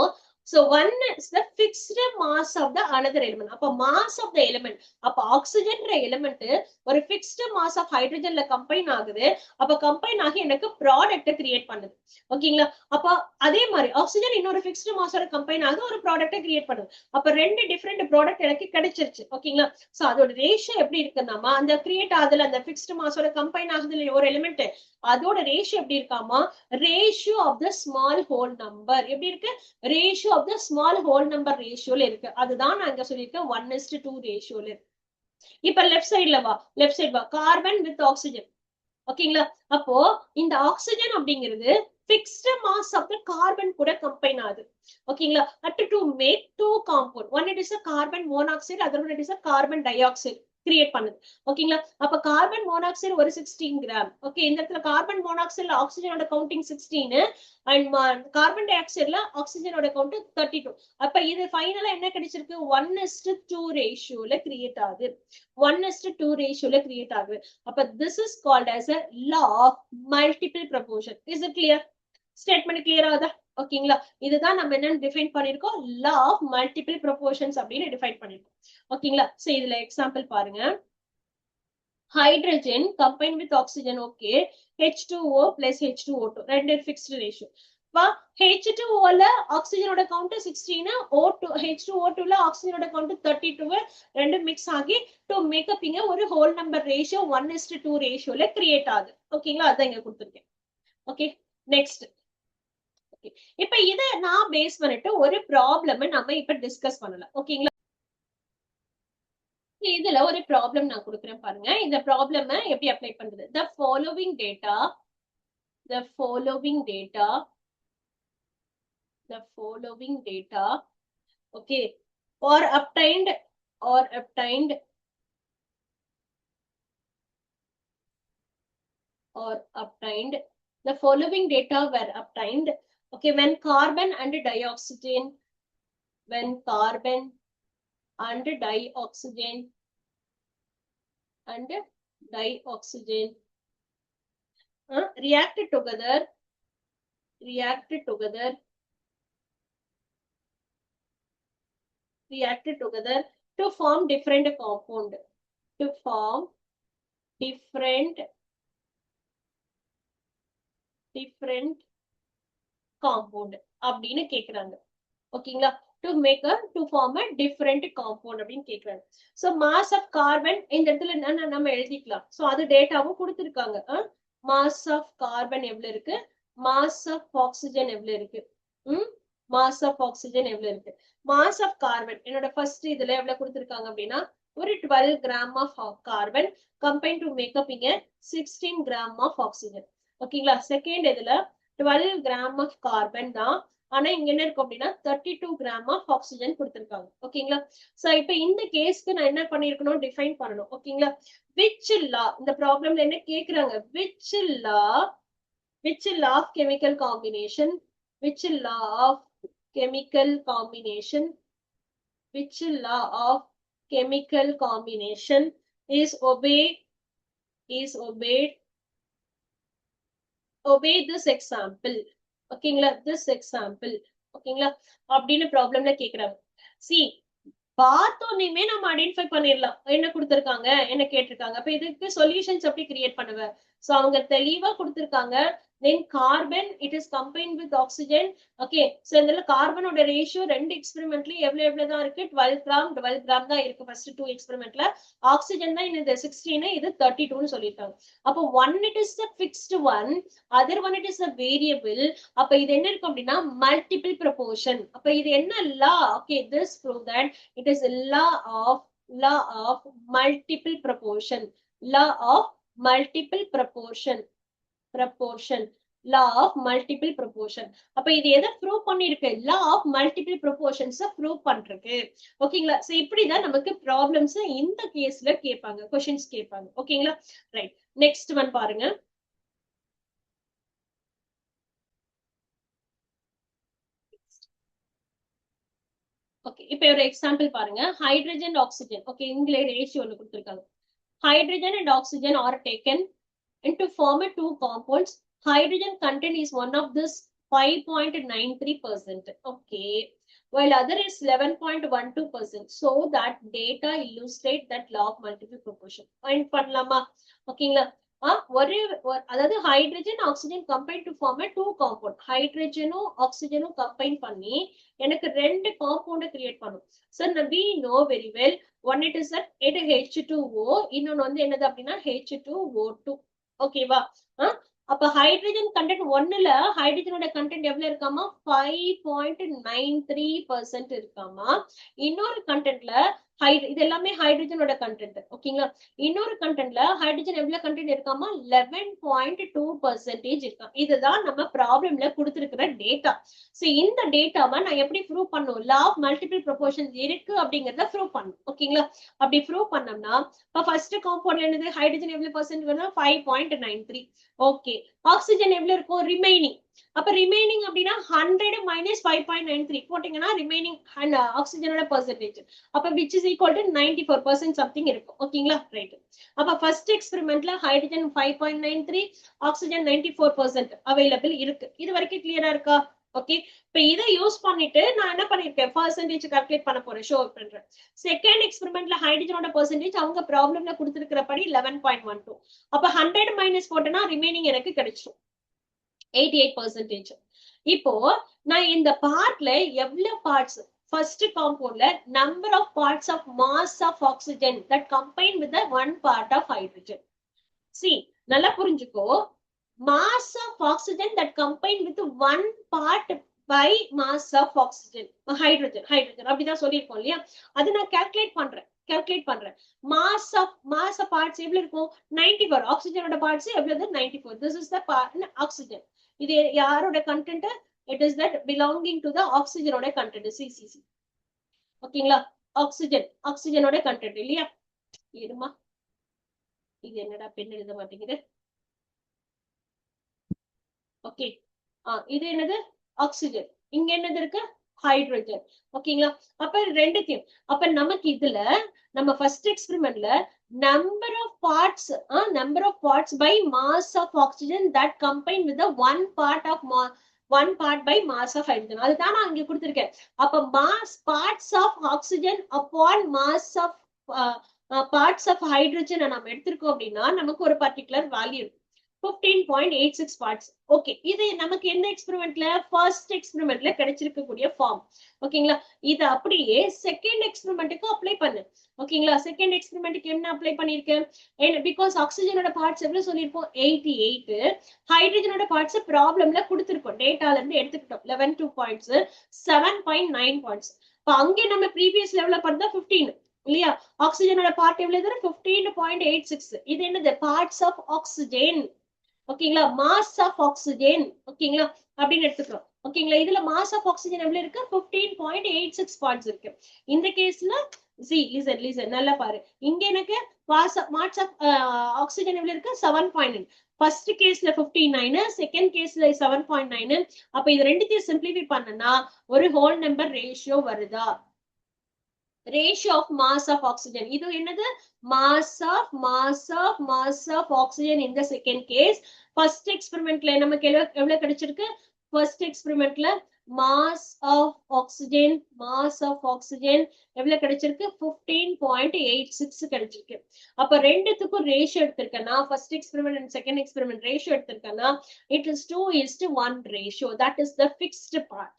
so one is the fixed mass of the another element. அப்ப mass of the element, அப்ப ஆக்சிஜன்ற எலிமெண்ட் ஒரு fixed mass of ஹைட்ரஜன்ல கம்பைன் ஆகுது. அப்ப கம்பைன் ஆகி எனக்கு ப்ராடக்ட் கிரியேட் பண்ணுது. ஓகேங்களா? அப்ப அதே மாதிரி ஆக்சிஜன் இன்னொரு fixed mass ஓட கம்பைன் ஆகுது, ஒரு ப்ராடக்ட் கிரியேட் பண்ணுது. அப்ப ரெண்டு டிஃபரெண்ட் ப்ராடக்ட் எனக்கு கிடைச்சிருச்சு. ஓகேங்களா? சோ அதோட ரேஷியோ எப்படி இருக்குன்னா, அந்த கிரியேட் ஆகுதுல அந்த fixed mass ஓட கம்பைன் ஆகுதுல ஒரு எலிமெண்ட், அதோட ரேஷியோ எப்படி இருக்காமா, ratio of the small whole number. எப்படி இருக்கு, ratio of the small whole number ரேஷியோல இருக்கு. அதுதான் நான் இங்க சொல்லியிருக்கேன் 1:2 ரேஷியோல இருக்கு. இப்ப லெஃப்ட் சைடுல வா, லெஃப்ட் சைடு வா, கார்பன் வித் ஆக்சிஜன். ஓகேங்களா? அப்போ இந்த ஆக்சிஜன் அப்படிங்கிறது fixed mass of the carbon கூட கம்பைன் ஆகுது. ஓகேங்களா? to make two compound, one it is a carbon monoxide, other one it is a carbon dioxide create பண்ணுது. ஓகேங்களா? அப்ப கார்பன் மோனாக்சைடு ஒரு 16 கிராம். ஓகே, இந்த இடத்துல கார்பன் மோனாக்சைடுல ஆக்சிஜனோட கவுண்டிங் 16 அண்ட் கார்பன் டை ஆக்சைடுல ஆக்சிஜனோட கவுண்ட் 32. அப்ப இது ஃபைனலா என்ன கிடைச்சிருக்கு, 1:2 ரேஷியோல கிரியேட் ஆகுது. 1:2 ரேஷியோல கிரியேட் ஆகுது. அப்ப this is called as a law of multiple proportion. Is it clear? Statement clear ஆகுதா? ஓகேங்களா? இதுதான் நம்ம என்ன டிஃபைன் பண்ணிருக்கோம், லா ஆஃப் மல்டிபிள் ப்ரொபோர்ஷன்ஸ் அப்படின்னு டிஃபைன் பண்ணிருக்கோம். ஓகேங்களா? சோ இதுல எக்ஸாம்பிள் பாருங்க. Hydrogen combine with oxygen, okay, H2O plus H2O2 ரெண்டு ஃபிக்ஸ்ட் ரேஷியோ. H2O ல ஆக்சிஜனோட கவுண்ட் 16, H2O2 ல ஆக்சிஜனோட கவுண்ட் 32, ரெண்டு மிக்ஸ் ஆகி டு மேக்கப் இங்க ஒரு ஹோல் நம்பர் ரேஷியோ 1:2 ரேஷியோல கிரியேட் ஆகுது. ஓகேங்களா? அதான் இங்க கொடுத்திருக்கேன். Okay, next. இப்ப இத நான் பேஸ் பண்ணிட்டு ஒரு ப்ராப்ளம் நம்ம இப்ப டிஸ்கஸ் பண்ணலாம். ஓகேங்களா? இதுல ஒரு ப்ராப்ளம் நான் கொடுக்குறேன் பாருங்க. இந்த ப்ராப்ளம் எப்படி அப்ளை பண்றது, the following data okay or obtained the following data were obtained. Okay, when carbon and dioxygen reacted to form different compound, அப்படின்னு கேக்குறாங்க. ஓகேங்களா? to form a different compound அப்படின்னு கேக்குறாங்க. சோ mass of carbon இந்த இடத்துல நம்ம எழுதிக்கலாம். சோ அது டேட்டாவும் கொடுத்திருக்காங்க. mass of carbon எவ்வளவு இருக்கு, mass of oxygen எவ்வளவு இருக்கு, மாஸ் ஆஃப் ஆக்சிஜன் எவ்வளவு இருக்கு, மாஸ் ஆஃப் கார்பன் என்னோட ஃபர்ஸ்ட் இதுல எவ்வளவு கொடுத்திருக்காங்க அப்படின்னா ஒரு 12 gram of carbon combine to make up இங்க 16 கிராம் ஆஃப் ஆக்சிஜன். ஓகேங்களா, செகண்ட் இதுல 12 கிராம் ஆஃப் கார்பன் தான், ஆனா இங்க என்ன இருக்கும் அப்படின்னா 32 கிராம் ஆஃப் ஆக்சிஜன் கொடுத்திருக்காங்க. ஓகேங்களா, சோ இப்ப இந்த கேஸ்க்கு நான் என்ன பண்ணிருக்கணும், டிஃபைன் பண்ணணும். ஓகேங்களா, which law, இந்த ப்ராப்ளம்ல என்ன கேக்குறாங்க, which law of chemical combination, which law of chemical combination, which law of chemical combination is obeyed obey this example. ஓகேங்களா, this example. ஓகேங்களா, அப்படின்னு ப்ராப்ளம்ல கேக்குறாங்க. சி பார்த்தோன்னே நம்ம ஐடென்டிஃபை பண்ணிடலாம் என்ன கொடுத்திருக்காங்க என்ன கேட்டிருக்காங்க. அப்ப இதுக்கு சொல்யூஷன்ஸ் எப்படி கிரியேட் பண்ணுவேன், சோ அவங்க தெளிவா கொடுத்திருக்காங்க. then carbon it is combined with oxygen. okay, so இதுல கார்பனோட ரேஷியோ ரெண்டு எக்ஸ்பெரிமெண்ட்ல எவ்வளவு தான் இருக்கு, 12 கிராம் தான் இருக்கு ஃபர்ஸ்ட் 2 எக்ஸ்பெரிமெண்ட்ல. ஆக்சிஜன் தான் இந்த 16, இது 32 னு சொல்லிருக்காங்க. அப்போ one it is the fixed one, other one it is a variable. அப்ப இது என்ன இருக்கு அப்படின்னா மல்டிபிள் ப்ரொபோர்ஷன். அப்ப இது என்ன லா, okay, this prove that it is a law of multiple proportion, law of multiple proportion, law of multiple proportion. அப்ப இது எதை ப்ரூவ் பண்ணிருக்கு, law of multiple proportions prove பண்றது. ஓகேங்களா, சோ இப்படிதான் நமக்கு ப்ராப்ளம்ஸ் இந்த கேஸ்ல கேட்பாங்க, क्वेश्चंस கேட்பாங்க. ஓகேங்களா, ரைட், நெக்ஸ்ட் ஒன் பாருங்க. ஓகே, இப்போ ஒரு எக்ஸாம்பிள் பாருங்க, ஹைட்ரஜன் ஆக்சிஜன். ஓகே, இங்க ரேஷியோ ஒன்னு கொடுத்திருக்காங்க. hydrogen and oxygen are taken into form a two compounds. Hydrogen content is one of this 5.93%. okay, while other is 11.12%. so that data illustrate that law of multiple proportion. find பண்ணலாமா, ஓகேங்களா, ஒரே அதாவது hydrogen oxygen combine to form two compound. ஹைட்ரஜனும் ஆக்சிஜனும் combine பண்ணி எனக்கு ரெண்டு compound create பண்ணும். Sir we know very well one it is that it H2O, இன்னொன்னு வந்து என்னது அப்படின்னா H2O2. ஓகேவா, அப்ப ஹைட்ரஜன் கண்டென்ட் ஒன்னுல ஹைட்ரஜனோட கண்டென்ட் எவ்வளவு இருக்காமா 5.93% இருக்காமா. இன்னொரு கண்டென்ட்ல இது எல்லாமே ஹைட்ரஜனோட கண்டென்ட். ஓகேங்களா, இன்னொரு கண்டென்ட்ல ஹைட்ரஜன் எவ்வளவு கண்டென்ட் இருக்காமா 11.2% இருக்கா. இதுதான் நம்ம ப்ராப்ளம்ல கொடுத்திருக்கிற டேட்டா. சோ இந்த டேட்டாவை நான் எப்படி ப்ரூவ் பண்ணும், லா ஆஃப் மல்டிபிள் ப்ரொபோர்ஷன்ஸ் இருக்கு அப்படிங்கறத ப்ரூவ் பண்ணும். ஓகேங்களா, அப்படி ப்ரூவ் பண்ணோம்னா இப்ப ஃபர்ஸ்ட் காம்பவுண்ட்ல என்னது ஹைட்ரஜன் எவ்வளவு பர்சன்ட் வரும் 5.93. ஓகே, ஆக்சிஜன் எவ்வளவு இருக்கும் ரிமைனிங். அப்ப ரிமைனிங் அப்படின்னா 100 minus 5.93 போட்டீங்கன்னா ரிமைனிங் ஆக்சிஜனோட பெர்சன்டேஜ் அப்ப which is equal to 94% something இருக்கும். ஓகேங்களா, ரைட். அப்ப ஃபர்ஸ்ட் எக்ஸ்பெரிமெண்ட்ல ஹைட்ரஜன் 5.93, ஆக்சிஜன் 94% அவைலபிள் இருக்கு. இது வரைக்கும் கிளியரா இருக்கா? ஓகே, இப்ப இதை யூஸ் பண்ணிட்டு நான் என்ன பண்ணிருக்கேன், பெர்சன்டேஜ் கால்குலேட் பண்ண போறேன், ஷோ பண்றேன். செகண்ட் எக்ஸ்பெரிமெண்ட்ல ஹைட்ரஜனோட பெர்சன்டேஜ் அவங்க ப்ராப்ளம்ல கொடுத்திருக்கிறபடி 11.12. அப்ப 100 மைனஸ் போட்டேன்னா ரிமைனிங் எனக்கு கிடைச்சிடும் 88%. இப்போ நான் இந்த பார்ட்ல எவ்வளவு parts, first compoundல number of parts of mass of oxygen that combine with the one part of hydrogen. see நல்லா புரிஞ்சுக்கோ, mass of oxygen that combine with one part by mass of oxygen, hydrogen அப்படிதான் சொல்லியிருக்கோம் இல்லையா, அது நான் calculate பண்றேன். mass of parts எவ்வளவு இருக்கும் 94. ஆக்சிஜனோட பார்ட்ஸ் எவ்வளவு 94. this is the part oxygen. இது யாரோட content, it is that belonging to the oxygenோட கண்டென்ட் CCC. ஓகேங்களா, ஆக்சிஜனோட கண்டென்ட் இல்லையா. இருமா, இது என்னடா பென் எழுத மாட்டேங்குது. ஓகே, இது என்னது ஆக்சிஜன், இங்க என்னது இருக்கு ஹைட்ரஜன். ஓகேங்களா, அப்ப ரெண்டுத்தையும் அப்ப நமக்கு இதுல நம்ம first எக்ஸ்பெரிமெண்ட்ல number of parts by mass of oxygen that combine with the one part by mass of hydrogen. அதுதான் நான் இங்க கொடுத்திருக்கேன். அப்ப parts of oxygen upon mass of parts of hydrogen நம்ம எடுத்திருக்கோம் அப்படின்னா நமக்கு ஒரு பர்டிகுலர் வேல்யூ. இப்ப 15.86 parts. ஓகே, இது நமக்கு எந்த எக்ஸ்பெரிமெண்ட்ல, ஃபர்ஸ்ட் எக்ஸ்பெரிமெண்ட்ல கிடைச்சிருக்கக்கூடிய ஃபார்ம். ஓகேங்களா, இது அப்படியே செகண்ட் எக்ஸ்பெரிமெண்ட்டுக்கு அப்ளை பண்ணு. ஓகேங்களா, செகண்ட் எக்ஸ்பெரிமெண்ட்டுக்கு என்ன அப்ளை பண்ணிருக்கேன், பிகாஸ் ஆக்சிஜனோட பார்ட்ஸ் எவ்வளவு சொல்லியிருப்போம், 88. ஹைட்ரஜனோட பார்ட்ஸ் ப்ராப்ளம்ல கொடுத்திருப்போம், டேட்டால இருந்து எடுத்துக்கிட்டோம். 11 பாயிண்ட்ஸ், 7.9 பாயிண்ட்ஸ். இப்போ அங்கே நம்ம ப்ரீவியஸ் லெவல்ல பார்த்தா 15 இல்லையா. ஆக்சிஜனோட பார்ட் எவ்வளவு, 15.86. இது என்னது, பார்ட்ஸ் ஆஃப் ஆக்சிஜன். ஓகேங்களா, மாஸ் ஆஃப் ஆக்சிஜன். ஓகேங்களா, அப்படின்னு எடுத்துக்கிறோம். ஓகேங்களா, இதுல மாஸ் ஆஃப் ஆக்சிஜன் எவ்வளவு இருக்கு, 15.86 பார்ட்ஸ் இருக்கு. இந்த கேஸ்ல லிசன் நல்லா பாரு, இங்க எனக்கு மாஸ் ஆஃப் ஆக்சிஜன் எவ்வளவு இருக்கு, 7.9. ஃபர்ஸ்ட் கேஸ்ல 59, செகண்ட் கேஸ்ல 7.9. அப்ப இது ரெண்டுத்தையும் சிம்பிளிஃபை பண்ணனா ஒரு ஹோல் நம்பர் ரேஷியோ வருதா, ratio of mass of oxygen. இது என்னது, mass of oxygen in the second case. first experimentல நமக்கு எவ்வளவு கிடைச்சிருக்கு, first experimentல mass of oxygen எவ்வளவு கிடைச்சிருக்கு, 15.86 கிடைச்சிருக்கு. அப்ப ரெண்டுத்துக்கும் ரேஷியோ எடுத்திருக்கேன்னா, first experiment and second experiment ratio எடுத்திருக்கேன்னா, it is 2:1 ratio. that is the fixed part.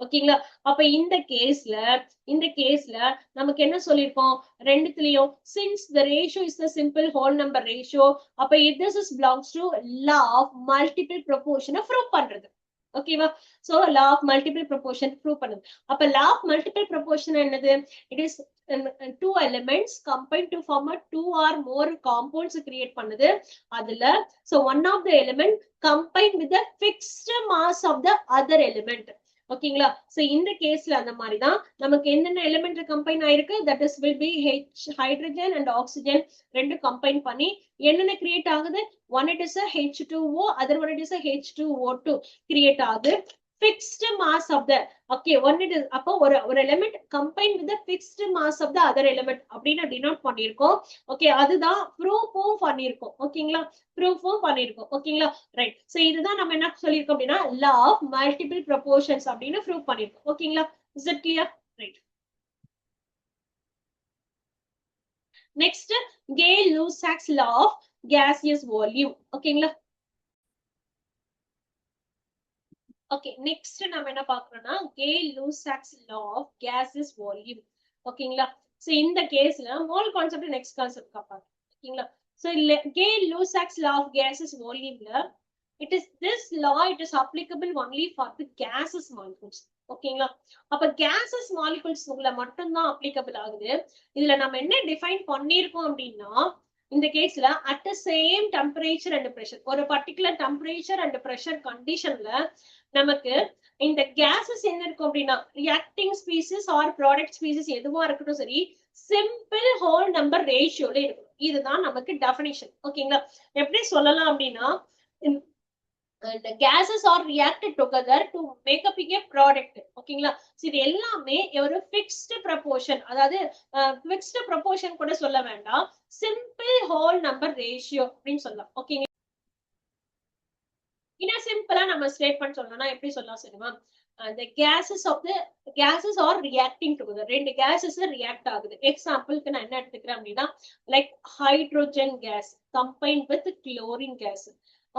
ஓகேங்களா, அப்ப இந்த கேஸ்ல நமக்கு என்ன சொல்லிருக்கோம், ரெண்டுத்துலயும் since the ratio is the simple whole number ratio, அப்ப this is belongs to law of multiple proportion prove பண்றது. ஓகேவா, so law of multiple proportion prove பண்ணுது. அப்ப law of multiple proportion என்னது, it is two elements combined to form a two or more compounds create பண்ணுது. அதுல so one of the element combined with the fixed mass of the other element. ஓகேங்களா, so இந்த கேஸ்ல அந்த மாதிரி தான் நமக்கு என்னென்ன எலிமெண்ட் கம்பைன் ஆயிருக்கு, that is will be hydrogen and oxygen ரெண்டு கம்பைன் பண்ணி என்னென்ன கிரியேட் ஆகுது, one it is a H2O, other one it is a H2O2 create ஆகுது. fixed mass of the, okay, one it is, அப்போ ஒரு element combine with the fixed mass of the other element அப்படின்னு denote பண்ணிருக்கோம். Okay, அதுதான் ப்ரூஃபும் பண்ணிருக்கோம். ஓகேங்களா, ப்ரூஃபும் பண்ணிருக்கோம். ஓகேங்களா, ரைட். சோ இதுதான் நம்ம என்ன சொல்லிருக்கோம் அப்படின்னா law of multiple proportions அப்படின்னு ப்ரூவ் பண்ணிருக்கோம். ஓகேங்களா, is it clear? Right. Next, Gay-Lussac's law of gaseous volume. ஓகேங்களா, ஓகே, நெக்ஸ்ட் நம்ம என்ன பாக்குறோம்னா Gay-Lussac's law of gaseous volume. ஓகேங்களா, சோ இந்த கேஸ்ல மோல் கான்செப்ட் நெக்ஸ்ட் கான்செப்ட் பாப்பாங்க. ஓகேங்களா, so Gay-Lussac's law of gaseous volumeல it is this law, it is applicable only for the gases molecules. ஓகேங்களா, அப்ப gases molecules உள்ள மட்டும் தான் applicable ஆகுது. இதுல நம்ம என்ன டிஃபைன் பண்ணிருக்கோம் அப்படின்னா, இந்த கேஸ்ல at the same temperature and pressure, ஒரு particular temperature and pressure conditionல நமக்கு இந்த gases என்ன இருக்கும் அப்படின்னா, reacting species or product species எதுவா இருக்கட்டும் சரி, simple whole number ratioல இருக்கும். இதுதான் நமக்கு டெஃபினிஷன். ஓகேங்களா, எப்படி சொல்லலாம் அப்படின்னா, the gases are reacted together to make up a product. ஓகேங்களா, இது எல்லாமே ஒரு fixed proportion, அதாவது fixed proportion கூட சொல்ல வேண்டாம், simple whole number ratio அப்படின்னு சொல்லலாம். ஓகேங்களா, இன்னும் சிம்பிளா நம்ம ஸ்டேட்மெண்ட் சொல்லணும்னா எப்படி சொல்லலாம் தெரியுமா, the gases are reacting together. ரெண்டு gases react ஆகுது. எக்ஸாம்பிளுக்கு நான் என்ன எடுத்துக்கிறேன் அப்படின்னா, like hydrogen gas combined with chlorine gas.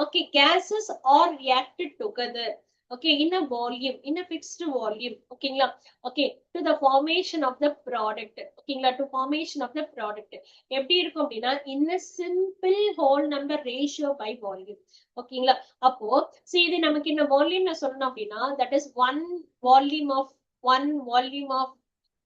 Okay, gases are reacted together, okay, in a volume, in a fixed volume. ஓகேங்களா, okay, to the formation of the product. ஓகேங்களா, to formation of the product எப்படி இருக்கும் அப்படின்னா, in a simple whole number ratio by volume. ஓகேங்களா, அப்போ இது நமக்கு இந்த வால்யூம்ல சொல்லணும் அப்படின்னா, that is one volume of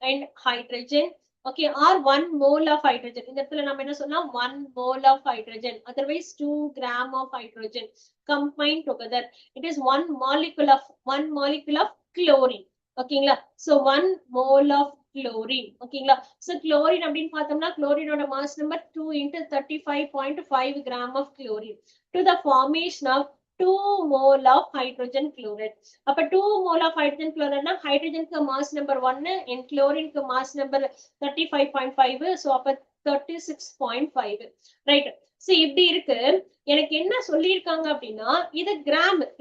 and hydrogen. Okay, or 1 mole of hydrogen. இந்த இடத்துல நம்ம என்ன சொல்லலாம், 1 mole of hydrogen, otherwise 2 gram of hydrogen combined together. It is one molecule of chlorine. ஓகேங்களா, so 1 mole of chlorine. ஓகேங்களா, so chlorine அப்படின்னு பார்த்தோம்னா, chlorineோட mass number 2 into 35.5 gram of chlorine to the formation of 2 mole of hydrogen chloride. அப்ப 2 mole of hydrogen chloride னா ஹைட்ரஜனுக்கு mass number 1 and chlorineக்கு mass number 35.5, so அப்ப 36.5. Right. So இப்படி இருக்கு. எனக்கு என்ன சொல்லியிருக்காங்க அப்படின்னா, இது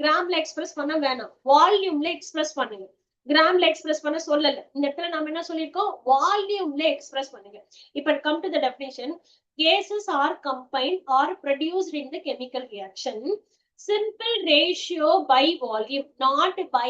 கிராம்ல எக்ஸ்பிரஸ் பண்ண வேணாம், வால்யூம்ல எக்ஸ்பிரஸ் பண்ணுங்க. கிராம்ல எக்ஸ்பிரஸ் பண்ண சொல்லல. இந்த இடத்துல நாம என்ன சொல்லிருக்கோம், வால்யூம்ல எக்ஸ்பிரஸ் பண்ணுங்க. இப்ப come to the definition. Gases are combined or produced in the chemical reaction. Simple ratio by volume, not by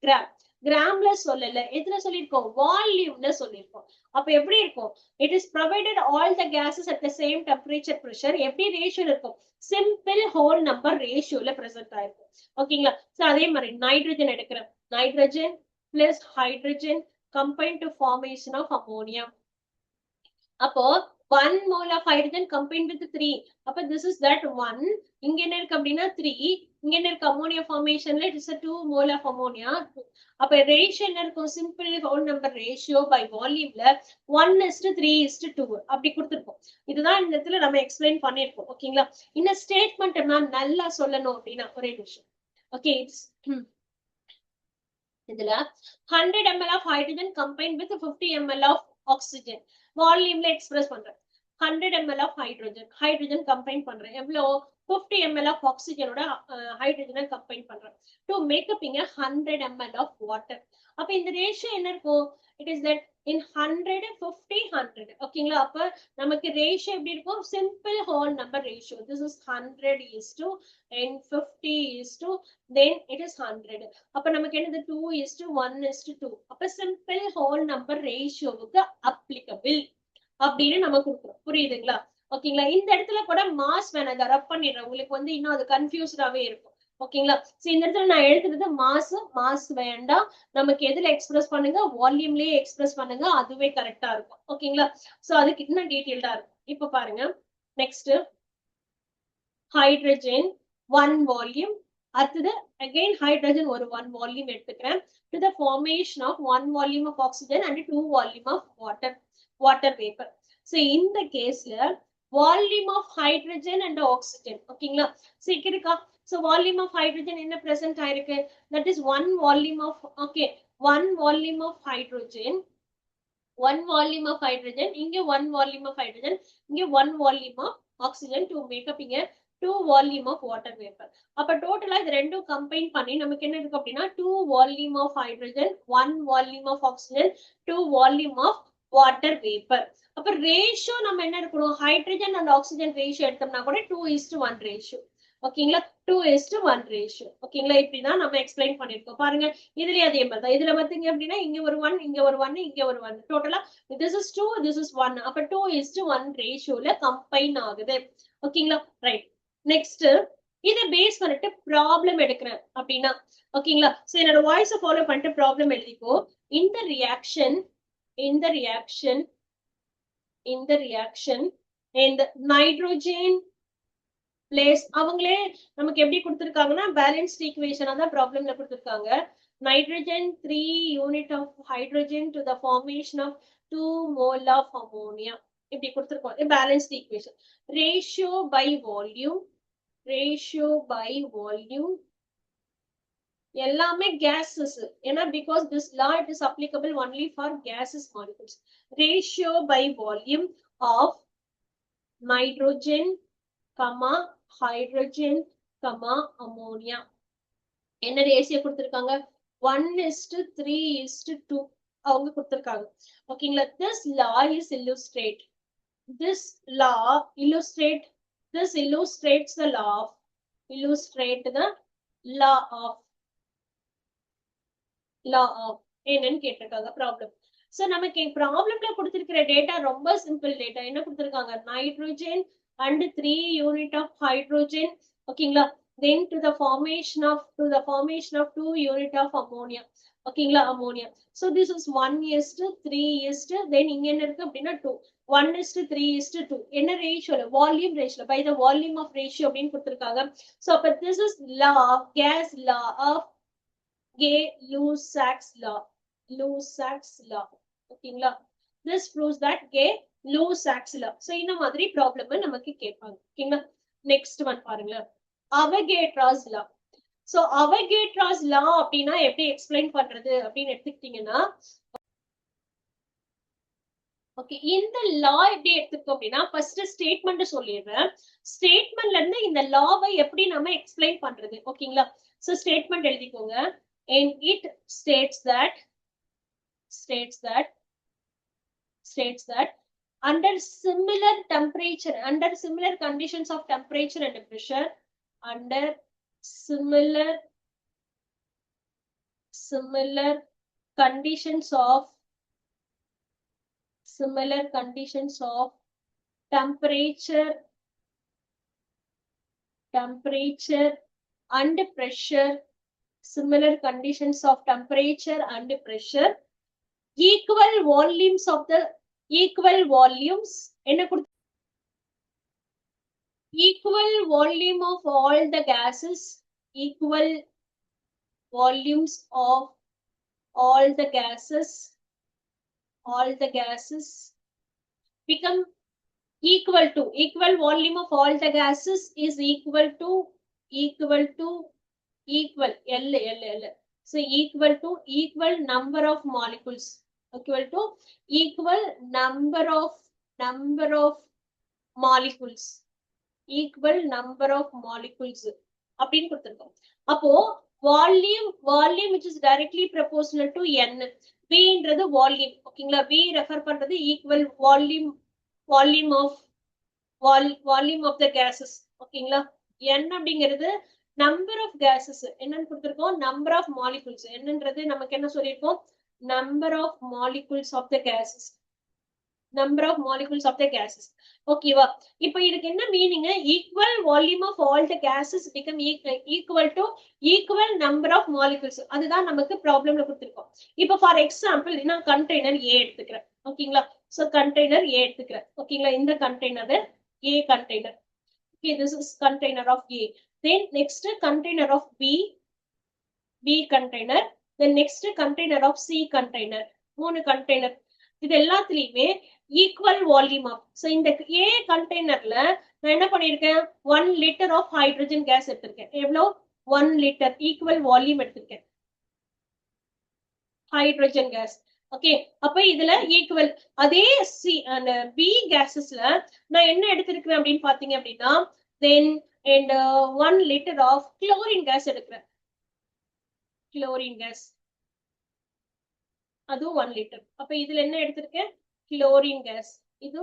gram. கிராம்ல சொல்லல, எதுல சொல்லிருக்கோம், வால்யூம்ல சொல்லிருக்கோம். அப்ப எப்படி இருக்கும், it is provided all the gases at the same temperature pressure. எப்படி ratio இருக்கும், simple whole number ரேஷியோல present ஆயிருக்கும். ஓகேங்களா. So அதே மாதிரி நைட்ரஜன் எடுக்கிறேன், nitrogen plus hydrogen combined to formation of ammonia. அப்போ 1 mole of hydrogen combined with 3. அப்ப this is that 1. இங்க என்ன இருக்கு அப்படின்னா 3. இங்க என்ன இருக்கு, அமோனியா ஃபார்மேஷன்ல it is a 2 mole of ammonia. அப்ப ரேஷியோ என்ன இருக்கும், simple whole number ratio by வால்யூம்ல 1:3:2 அப்படி கொடுத்திருப்போம். இதுதான் இந்த இடத்துல நம்ம எக்ஸ்பிளைன் பண்ணிருக்கோம். ஓகேங்களா. இந்த ஸ்டேட்மெண்ட் நான் நல்லா சொல்லணும் அப்படின்னா ஒரே நிமிஷம். ஓகே, இதுல 100 ml of hydrogen combined with 50 ml of oxygen வால்யூம்ல express பண்றேன். 100 ml of hydrogen combine பண்றேன். எவ்வளவு, 50 ml of oxygenோட ஹைட்ரஜனை கம்பைன் பண்றேன். டு மேக் அப் இங்க 100 ml of water. அப்ப இந்த ரேஷியோ என்ன இருக்கும், இட் இஸ் தட் in 100 50 100. ஓகேங்களா. அப்ப நமக்கு ரேஷியோ எப்படி இருக்கும், simple whole number ratio. this is 100:, and 50:, then it is 100. அப்ப நமக்கு என்னது, 2:1:2. அப்ப சிம்பிள் ஹோல் நம்பர் ரேஷியோவுக்கு அப்ளிகபிள் அப்படின்னு நம்ம கொடுக்குறோம். புரியுதுங்களா. ஓகேங்களா. இந்த இடத்துல கூட மாஸ் வேணாம், இதை ரப் பண்ணிடுறேன், உங்களுக்கு வந்து இன்னும் அது கன்ஃபியூஸ்டாவே இருக்கும். ஓகேங்களா. சோ இந்த இடத்துல நான் எழுதுறது மாஸ் வேண்டாம், நமக்கு எதுல எக்ஸ்பிரஸ் பண்ணுங்க, வால்யூம்லயே எக்ஸ்பிரஸ் பண்ணுங்க, அதுவே கரெக்டா இருக்கும். ஓகேங்களா. சோ அதுக்கு இன்னும் டீடைல்டா இருக்கும். இப்ப பாருங்க, நெக்ஸ்ட் ஹைட்ரஜன் 1 வால்யூம், அடுத்தது அகைன் ஹைட்ரஜன் ஒரு 1 வால்யூம் எடுத்துக்கிறேன். To the formation of 1 volume of oxygen and 2 volume of water vapour. So இந்த கேஸ்ல volume of hydrogen and oxygen. ஓகேங்களா. சோ இருக்கா, so volume of hydrogen in the present ஆயிருக்கு, that is 1 volume of, okay, 1 volume of hydrogen, 1 volume of hydrogen, இங்க 1 volume of hydrogen, இங்க 1 volume of oxygen to make up இங்க 2 volume of water vapor. அப்ப டோட்டலா இது ரெண்டும் combine பண்ணி நமக்கு என்ன இருக்கு அப்படின்னா 2 volume of hydrogen, 1 volume of oxygen, 2 volume of water vapor. அப்ப ரேஷியோ நம்ம என்ன இருக்கணும், ஹைட்ரஜன் அண்ட் ஆக்சிஜன் ரேஷியோ எடுத்தோம்னா கூட 2:1 ரேஷியோ. ஓகேங்களா. 2:1 ரேஷியோ. ஓகேங்களா. இப்படிதான் நம்ம எக்ஸ்பிளைன் பண்ணிருக்கோம். பாருங்க, இதுலயே அதே மாதிரி தான். இதுல பாத்தீங்க அப்படின்னா இங்க ஒரு 1, இங்க ஒரு 1, இங்க ஒரு 1, டோட்டலா this is 2, this is 1. அப்ப 2:1 ரேஷியோல கம்பைன் ஆகுது. ஓகேங்களா. ரைட். நெக்ஸ்ட் இதை பேஸ் பண்ணிட்டு ப்ராப்ளம் எடுக்கிறேன் அப்படின்னா, ஓகேங்களா. சோ என்னோட வாய்ஸை ஃபாலோ பண்ணிட்டு ப்ராப்ளம் எழுதிக்கோ. இந்த ரியாக்ஷன் and நைட்ரோஜன் பிளேஸ், அவங்களே நமக்கு எப்படி கொடுத்திருக்காங்கன்னா பேலன்ஸ்ட் ஈக்குவேஷனா தான் ப்ராப்ளம்ல கொடுத்திருக்காங்க. Nitrogen 3 unit of hydrogen to the formation of 2 mole of ammonia இப்படி கொடுத்திருக்கோம். Balanced equation. Ratio by volume எல்லாமே gases. ஏன்னா because this law it is applicable only for gases molecules. Ratio by volume of nitrogen, hydrogen, ammonia. என்ன ratio கொடுத்திருக்காங்க, 1:3:2 அவங்க கொடுத்திருக்காங்க. ஓகேங்களா. This law is illustrates the law of என்னன்னு கேட்டிருக்காங்க problem. So நமக்கு ப்ராப்ளம்ல கொடுத்திருக்கிற டேட்டா ரொம்ப சிம்பிள் டேட்டா. என்ன கொடுத்திருக்காங்க, nitrogen and 3 unit of hydrogen. ஓகேங்களா. then to the formation of 2 unit of ammonia. ஓகேங்களா. ammonia. so this is 1:3:, then இங்க என்ன இருக்கு அப்படின்னா 2, 1:3:2. என்ன ரேஷியோல, volume ரேஷியோல, by the volume of ratio அப்படின்னு கொடுத்திருக்காங்க. so அப்ப this is gas law of Gay-Lussac's law. ஓகேங்களா. this proves that Gay-Lussac's law. so இந்த மாதிரி ப்ராப்ளம் நமக்கு கேட்பாங்க. ஓகேங்களா. நெக்ஸ்ட் ஒன் பாருங்க, Avogadro's law. so Avogadro's law அப்படின்னா எப்படி எக்ஸ்பிளைன் பண்றது அப்படின்னு எடுத்துக்கிட்டீங்கன்னா, ஓகே, இந்த லா எப்படி எடுத்துக்கோ அப்படின்னா, ஃபர்ஸ்ட் ஸ்டேட்மெண்ட் சொல்லிடுறேன். ஸ்டேட்மெண்ட்ல இருந்து இந்த லாவை எப்படி நம்ம எக்ஸ்பிளைன் பண்றது. ஓகேங்களா. சோ ஸ்டேட்மெண்ட் எழுதிக்கோங்க. and it states that under similar temperature, under similar conditions of temperature and pressure, under similar conditions of temperature and pressure, similar conditions of temperature and pressure, equal volumes equal volume of all the gases, equal volumes of all the gases become equal volume of all the gases is equal to L. So equal to equal number of molecules, equal to equal number of molecules, equal number of molecules அப்படின்னு கொடுத்திருக்கோம். அப்போ volume which is directly proportional to n, v ன்றது volume, ஓகேங்களா, v refer பண்றது equal volume of the gases, ஓகேங்களா. n அப்படிங்கிறது number of gases, என்னன்னு கொடுத்திருக்கோம், number of molecules, என்னன்றது நமக்கு என்ன சொல்லியிருக்கோம், number of molecules of the gases, ஓகேவா. இப்போ இதுக்கு என்ன meaning, equal volume of all the gases become equal to equal number of molecules, அதுதான் நமக்கு ப்ராப்ளம்ல கொடுத்திருக்கோம். இப்போ ஃபார் எக்ஸாம்பிள் நான் கண்டெய்னர் A எடுத்துக்கிறேன், ஓகேங்களா. சோ கண்டெய்னர் A எடுத்துக்கிறேன், ஓகேங்களா. இந்த container A container, okay, this is container of A. Then next container of B container, then next container of C container, மூணு கண்டெய்னர். இது எல்லாத்துலயுமே ஈக்குவல் வால்யூம் ஆஃப், சோ இந்த A கண்டெய்னர்ல நான் என்ன பண்ணிருக்கேன், 1 liter ஆஃப் ஹைட்ரஜன் கேஸ் எடுத்திருக்கேன். எவ்வளவு, 1 liter equal volume எடுத்திருக்கேன் ஹைட்ரஜன் கேஸ். ஓகே, அப்ப இதுல ஈக்குவல். அதே C and B கேசஸ்ல நான் என்ன எடுத்திருக்கிறேன் அப்படின்னு பாத்தீங்க அப்படின்னா, then and 1 liter of chlorine gas எடுக்கிறேன். குளோரின் கேஸ் அது 1 liter. அப்ப இதுல என்ன எடுத்திருக்கேன், குளோரின் கேஸ், இது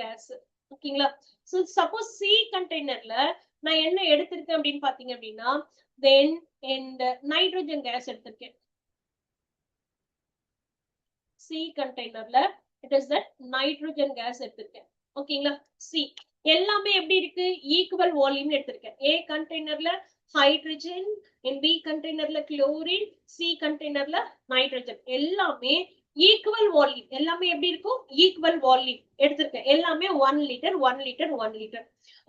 கேஸ், ஓகேங்களா. சோ சப்போஸ் C கண்டெய்னர்ல நான் என்ன எடுத்திருக்கேன் அப்படின்னு பாத்தீங்க அப்படின்னா, then and நைட்ரஜன் கேஸ் எடுத்திருக்கேன். C கண்டெய்னர்ல it is that nitrogen gas எடுத்திருக்கேன், ஓகேங்களா. C எல்லாமே எப்படி இருக்கு, ஈக்குவல் வால்யூம் எடுத்திருக்கேன். A கண்டெய்னர்ல ஹைட்ரஜன், B கண்டெய்னர்ல குளோரின், C கண்டெய்னர்ல நைட்ரஜன், எல்லாமே ஈக்குவல் வால்யூம், எல்லாமே எப்படி இருக்கும், ஈக்குவல் வால்யூம் எடுத்திருக்கேன். எல்லாமே 1 liter.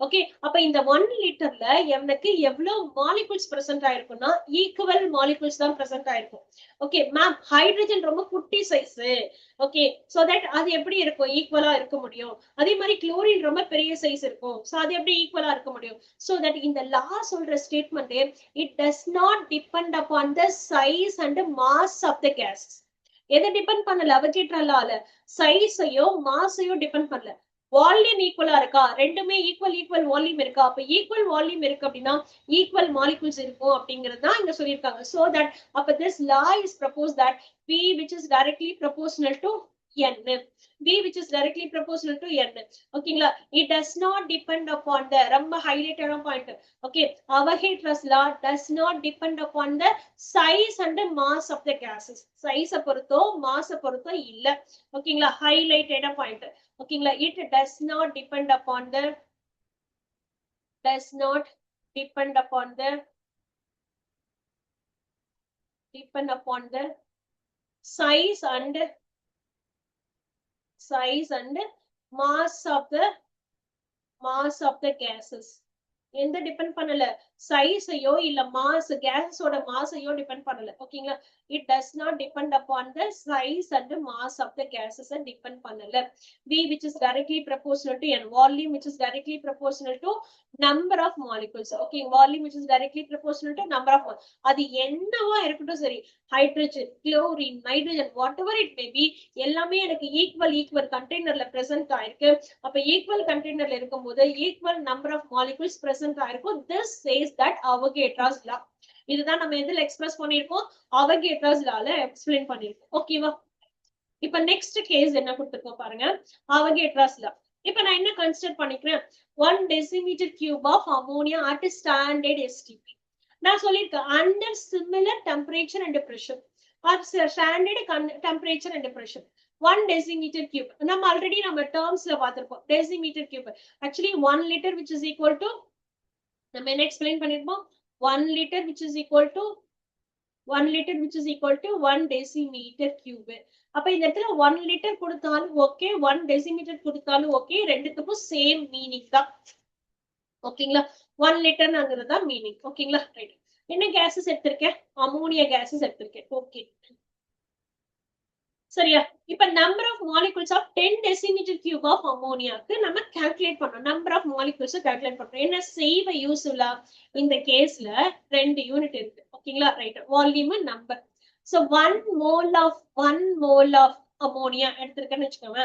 ஓகே, அப்ப இந்த 1 literல எனக்கு எவ்வளவு மாலிகுல்ஸ் பிரசன்ட் ஆயிருக்கும்னா, ஈக்குவல் மாலிகுல்ஸ் தான் பிரசன்ட் ஆயிருக்கும். ஓகே மேம், ஹைட்ரஜன் ரொம்ப குட்டி சைஸ், ஓகே, சோ தட் அது எப்படி இருக்கும், ஈக்குவலா இருக்க முடியும். அதே மாதிரி குளோரின் ரொம்ப பெரிய சைஸ் இருக்கும், சோ அது எப்படி ஈக்குவலா இருக்க முடியும். சோ தட் இந்த லா சொல்ற statement, it does not depend upon the size and mass of the gas. எதை டிபெண்ட் பண்ணல, அவகேட்ரா லால சைஸையோ மாஸையோ டிபெண்ட் பண்ணல. வால்யூம் ஈக்குவலா இருக்கா, ரெண்டுமே ஈக்குவல் வால்யூம் இருக்கா, அப்ப ஈக்குவல் வால்யூம் இருக்கு அப்படின்னா ஈக்குவல் மாலிகுல்ஸ் இருக்கும் அப்படிங்கிறது தான் இங்க சொல்லியிருக்காங்க. சோ தட் அப்ப this law is proposed that V which is directly proportional to N, V which is directly proportional to N, ஓகேங்களா. it does not depend upon the, ரொம்ப ஹைலைட்டான point, okay, Avogadro's law does not depend upon the size and the mass of the gases. சைஸ பொறுத்தோ மாஸ பொறுத்தோ இல்ல, ஓகேங்களா, ஹைலைட்டடான point, ஓகேங்களா. it does not depend upon the size and mass of the gases. எந்த depend பண்ணல, சைஸையோ இல்ல mass, கேஸோட மாஸையோ depend பண்ணல, ஓகேங்களா. it does not depend upon the size and the mass of the gases and depend பண்ணல. V which is directly proportional to N, volume which is directly proportional to number of molecules, okay, volume which is directly proportional to number of molecules. அது என்னவா இருக்கட்டும் சரி, hydrogen, chlorine, nitrogen, whatever it may be, எல்லாமே எனக்கு equal கண்டெய்னர்ல present ஆயிருக்கு. அப்ப equal கண்டெய்னர்ல இருக்கும்போது equal number of molecules present ஆயிருக்கும். This says that Avogadro's law. இதுதான் நம்ம எதுல எக்ஸ்பிரஸ் பண்ணிருக்கோம், அவகேட்ராஸ் லால எக்ஸ்பிளைன் பண்ணிருக்கோம். ஓகேவா? இப்ப நெக்ஸ்ட் கேஸ் என்ன கொடுத்திருக்கோம் பாருங்க, அவகேட்ராஸ் லா. இப்ப நான் என்ன கன்சிடர் பண்ணிக்கிறேன், 1 decimeter cube of ammonia at standard STP. நான் சொல்லியிருக்கேன் under similar temperature and pressure or standard temperature and pressure 1 decimeter cube. நம்ம ஆல்ரெடி நம்ம டேர்ம்ஸ்ல பார்த்திருப்போம் decimeter cube. Actually 1 liter which is equal to, நம்ம என்ன எக்ஸ்பிளைன் பண்ணிருப்போம், 1 liter which is equal to 1 decimeter cube. அப்ப இந்த இடத்துல 1 liter கொடுத்தாலும் ஓகே, 1 decimeter கொடுத்தாலும் ஓகே, ரெண்டுத்துக்கும் சேம் மீனிங் தான். ஓகேங்களா? 1 லிட்டர்ங்கிறது தான் மீனிங். ஓகேங்களா? ரைட். என்ன கேஸஸ் எடுத்திருக்கேன், அமோனியா கேஸஸ் எடுத்திருக்கேன். ஓகே சரியா? இப்ப number of molecules of 10 decimeter cube ஆஃப் அமோனியாக்கு நம்ம கால்குலேட் பண்றோம். நம்பர் ஆஃப் மாலிகுல்ஸ் கால்குலேட் பண்றோம். என்ன செய்வ யூஸ்ஃபுல்லா, இந்த கேஸ்ல 2 யூனிட் இருக்கு. ஓகேங்களா? Right. Volume number. So 1 mole of ammonia எடுத்திருக்கேன்னு வச்சுக்கோங்க,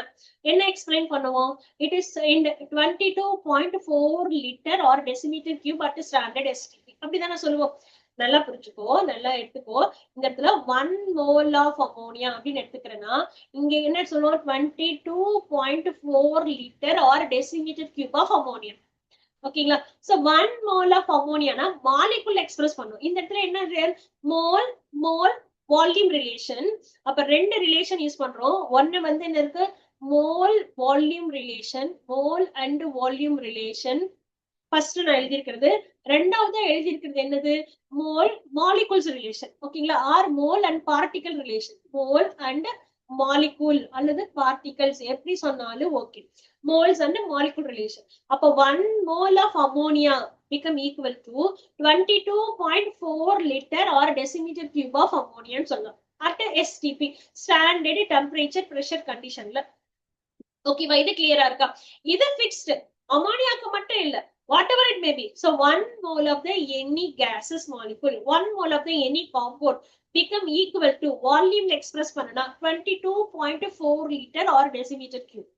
என்ன எக்ஸ்பிளைன் பண்ணுவோம், it is in 22.4 liter or decimeter cube at standard STP. அப்படிதானே சொல்லுவோம். நல்லா புரிஞ்சுக்கோ, நல்லா எடுத்துக்கோ. இந்த இடத்துல 1 mole of ammonia அப்படின்னு எடுத்துக்கிறேன்னா, இங்க என்ன சொல்லுவோம், 22.4 liter or decimeter cube of ammonia. ஓகேங்களா? சோ 1 mole of ammonia னா மாலிகுல் எக்ஸ்பிரஸ் பண்ணும். இந்த இடத்துல என்ன, மோல் வால்யூம் ரிலேஷன். அப்ப 2 ரிலேஷன் யூஸ் பண்றோம். ஒன்னு வந்து என்ன இருக்கு, mole volume relation, mole and volume relation first நான் எழுதியிருக்கிறது. ரெண்டாவது எழுதியிருக்கிறது என்னது, மோல் மாலிகுல்ஸ் ரிலேஷன். ஓகேங்களா? Or mole and particle relation. Mole and molecule அல்லது பார்ட்டிகல்ஸ் எப்படி சொன்னாலும் okay. moles and molecule relation. அப்ப 1 mole of ammonia become equal to 22.4 liter or decimeter cube of ammonia ன்னு சொல்லலாம். at STP, standard temperature pressure conditionல. ஓகேவா? இது கிளியரா இருக்கா? இது ஃபிக்ஸ்டு, அமோனியாக்கு மட்டும் இல்ல, whatever it may be. So 1 mole of the any gaseous molecule, 1 mole of the any compound become equal to volume express பண்ணனா 22.4 liter or decimeter cube.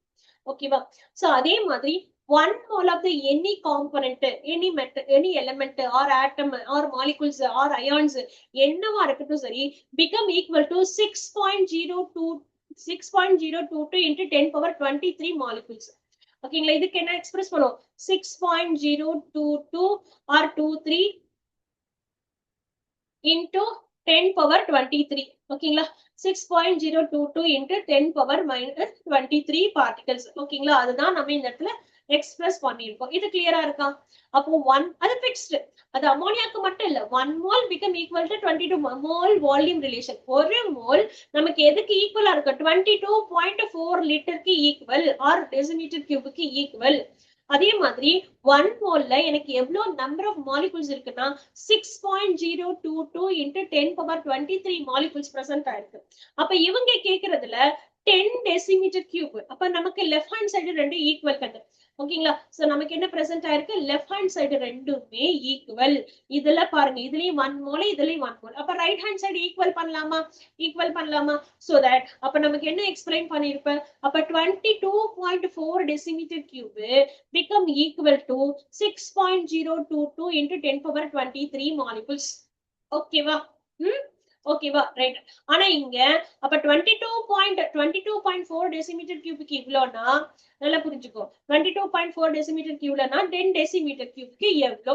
ஓகேவா? So அதே மாதிரி 1 mole of the any component, any metal, any element or atom or molecules or ions என்னவா இருக்கட்டும் சரி, become equal to 6.022 into 10 power 23 molecules. ஓகேங்களா? இதுக்கு என்ன எக்ஸ்பிரஸ் பண்ணுவோம், 6.022 or 23 into 10 power 23. ஓகேங்களா? 6.022 into 10 power minus 23 particles. ஓகேங்களா? அதுதான் நம்ம இந்த இடத்துல எக்ஸ்பிரஸ் பண்ணிருக்கோம். இது கிளியரா இருக்கா? அப்போ 1 அது ஃபிக்ஸ்டு, அது அமோனியாக்கு மட்டும் இல்ல. 1 mole become equal to 22 mole volume relation. ஒரு மோல் நமக்கு எதுக்கு ஈக்குவலா இருக்கு, 22.4 லிட்டருக்கு ஈக்குவல் ஆர் டெசிமீட்டர் கியூபுக்கு ஈக்குவல். அதே மாதிரி 1 மோல்ல எனக்கு எவ்வளவு நம்பர் ஆஃப் மாலிகுல்ஸ் இருக்குன்னா 6.022 into 10 power 23 மாலிகுல்ஸ் பிரசன்ட் ஆயிருக்கு. அப்ப இவங்க கேக்குறதுல 10 decimeter cube. அப்ப நமக்கு லெஃப்ட் ஹேண்ட் சைடு ரெண்டு ஈக்குவல் கண்டு. ஓகேங்களா? சோ நமக்கு என்ன பிரசன்ட் ஆயிருக்கு, லெஃப்ட் ஹேண்ட் சைடு ரெண்டுமே ஈக்குவல். இதுல பாருங்க, இதுலயும் 1 mole, இதுலயும் 1 mole. அப்ப ரைட் ஹேண்ட் சைடு ஈக்குவல் பண்ணலாமா? சோ தட் அப்ப நமக்கு என்ன எக்ஸ்பிளைன் பண்ணிருப்பேன், அப்ப 22.4 decimeter cube become equal to 6.022 into 10 power 23 molecules. ஓகேவா? ஓகேவா? ரைட். ஆனா இங்க அப்ப 22.4 decimeter cubeக்கு இவ்வளோனா, நல்லா புரிஞ்சுக்கோ, 22.4 decimeter cubeலனா 10 decimeter cubeக்கு எவ்வளோ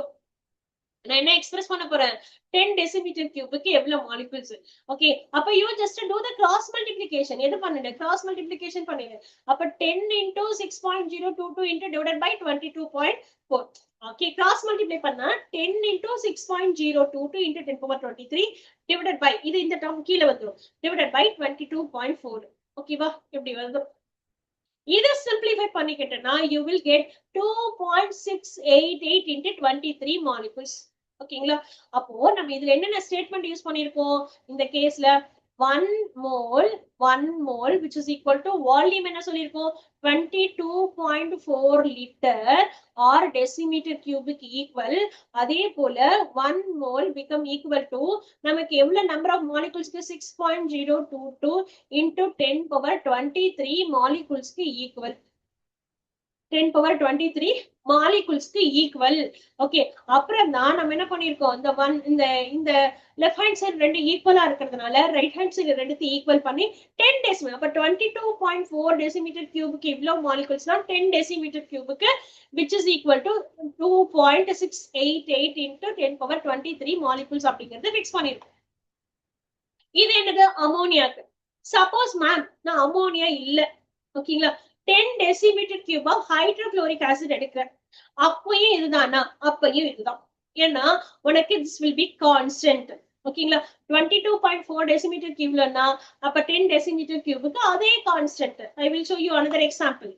நான் என்ன எக்ஸ்பிரஸ் பண்ண போறேன், 10 decimeter cubeக்கு எவ்வளவு மாலிகுல்ஸ். ஓகே, அப்ப you just do the cross multiplication. எது பண்ணுங்க, cross multiplication பண்ணுங்க. அப்ப 10 into 6.022 into divided by 22.4. Okay, cross multiply பண்ணா 10 into 6.022 into 10 power 23 divided by, இது இந்த டேர்ம் கீழ வந்துரும், divided by 22.4. ஓகேவா? இப்படி வந்துரும். இதை simplify பண்ணிக்கிட்டேன்னா you will get 2.688 into 23 molecules. ஓகேங்களா? அப்போ நம்ம இதுல என்னென்ன ஸ்டேட்மெண்ட் யூஸ் பண்ணிருக்கோம் இந்த கேஸ்ல, 1 mole which is equal to volume என்ன சொல்லிருக்கோம், 22.4 liter or decimeter cubic equal. அதே போல 1 mole become equal to நமக்கு எவ்வளவு நம்பர் ஆஃப் மாலிகுல்ஸ்க்கு 6.022 into 10 power 23 மாலிகுல்ஸ்க்கு ஈக்குவல். 10 power 23 மாலிகுல்ஸ்க்கு ஈக்குவல். ஓகே, அப்புறம் தான் நம்ம என்ன பண்ணிருக்கோம், இந்த லெஃப்ட் ஹேண்ட் சைடு ரெண்டு ஈக்குவலா இருக்கிறதுனால ரைட் ஹேண்ட் சைடு ரெண்டுத்தையும் ஈக்குவல் பண்ணி 10 டெசிமீட்டர், அப்ப 22.4 டெசிமீட்டர் கியூபுக்கு இவ்வளவு மாலிகுல்ஸ்னா 10 decimetre கியூபுக்கு which is equal to 2.688 into 10 power 23 molecules அப்படிங்கிறது ஃபிக்ஸ் பண்ணிருக்கோம். இது என்னது, அமோனியாக்கு. சப்போஸ் மேம் நான் அமோனியா இல்ல, ஓகேங்களா, 10 decimetre cube of hydrochloric acid எடுக்கிறேன், அப்பயும் இதுதானா, அப்பயும் இதுதான். ஏன்னா உனக்கு this will be constant. ஓகேங்களா, 22.4 டெசிமீட்டர் கியூப்லன்னா அப்ப 10 டெசிமீட்டர் கியூபுக்கு அதே constant. I will show you another example.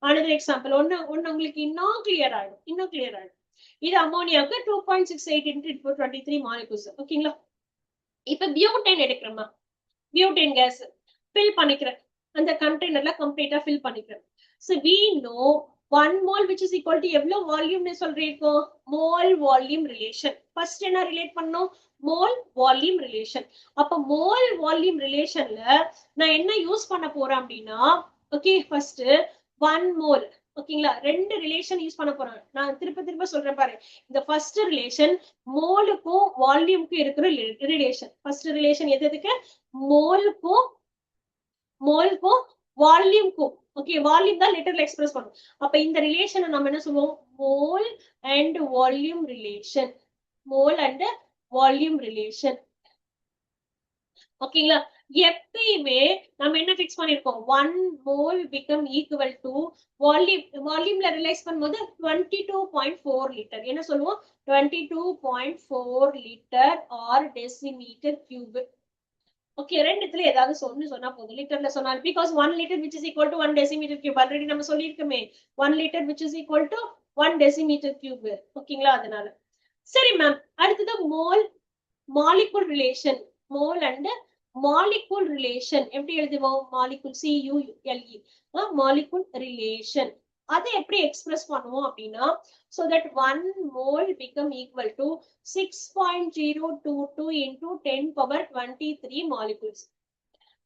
another example ஒன்னு உங்களுக்கு இன்னும் கிளியர் ஆயிடும். இது அமோனியாவுக்கு 2.68 into 23 molecules. ஓகேங்களா, இப்ப பியூட்டைன் எடுக்கிறோமா, பியூட்டைன் கேஸ் ஃபில் பண்ணிக்கிறேன், அந்த கண்டெய்னர்ல கம்ப்ளீட்டா ஃபில் பண்ணிக்கிறேன். So we know 1 mole which is equal to எவ்வளவு வால்யூம்னு சொல்றீங்க, மோல் வால்யூம் ரிலேஷன். ஃபர்ஸ்ட் என்ன ரிலேட் பண்ணோம், மோல் வால்யூம் ரிலேஷன். அப்ப மோல் வால்யூம் ரிலேஷன்ல நான் என்ன யூஸ் பண்ண போறேன் அப்படின்னா, ஓகே, ஃபர்ஸ்ட் 1 மோல், ஓகேங்களா, ரெண்டு ரிலேஷன் யூஸ் பண்ண போறேன். நான் திரும்ப சொல்றேன் பாரு, இந்த ஃபர்ஸ்ட் ரிலேஷன் மோலுக்கும் வால்யூம்க்கும் இருக்கிற ரிலேஷன். ஃபர்ஸ்ட் ரிலேஷன் எதுக்கு, மோலுக்கும் வால்யூம்க்கும். ஓகே, வால்யூம் தான் லிட்டர்ல எக்ஸ்பிரஸ் பண்ணும். அப்ப இந்த ரிலேஷனை நம்ம என்ன சொல்லுவோம், mole and volume relation. Mole and volume relation. ஓகேங்களா, எப்பயுமே நம்ம என்ன ஃபிக்ஸ் பண்ணிருக்கோம், 1 மோல் பிகம் ஈக்குவல் டு வால்யூம்ல ரிலைஸ் பண்ணும்போது 22.4 லிட்டர். என்ன சொல்லுவோம், 22.4 litre or decimetre cube. Okay, ரெண்டுத்துல ஏதாவது சொன்னா போதும், லிட்டர்ல சொன்னால், because 1 litre which is equal to 1 decimetre cube. Already நம்ம சொல்லியிருக்கோமே, 1 litre which is equal to 1 decimetre cube. ஓகேங்களா, அதனால சரி மேம். அடுத்தது molecule relation. Mole and molecule relation எப்படி எழுதுவோம், மாலிகுல் CULE, மாலிகுல் ரிலேஷன். அதை எப்படி எக்ஸ்பிரஸ் பண்ணுவோம் அப்படின்னா, so that 1 mole become equal to 6.022 into 10 power 23 molecules.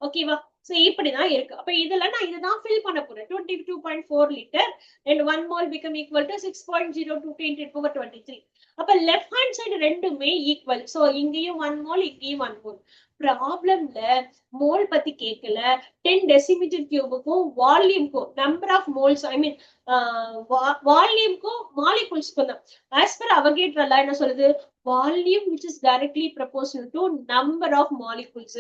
ஓகேவா, சோ இப்படிதான் இருக்கு. அப்ப இதுல நான் இதுதான் ஃபில் பண்ண போறேன், 22.4 litre and 1 mole become equal to 6.022 into 10 power 23. அப்ப லெஃப்ட் ஹேண்ட் சைடு ரெண்டுமே ஈக்குவல். சோ இங்கேயும் 1 mole, இங்கேயும் 1 mole. ப்ராப்ளம்ல மோல் பத்தி கேட்கல, 10 டெசிமீட்டர் கியூபுக்கும் வால்யூம்க்கும், நம்பர் ஆஃப் மோல்ஸ், ஐ மீன் வால்யூம்க்கும் மாலிகுல்ஸ்க்கும் தான். ஆஸ் பர் அவகேட்ரா என்ன சொல்லுது, volume which is directly proportional to number of molecules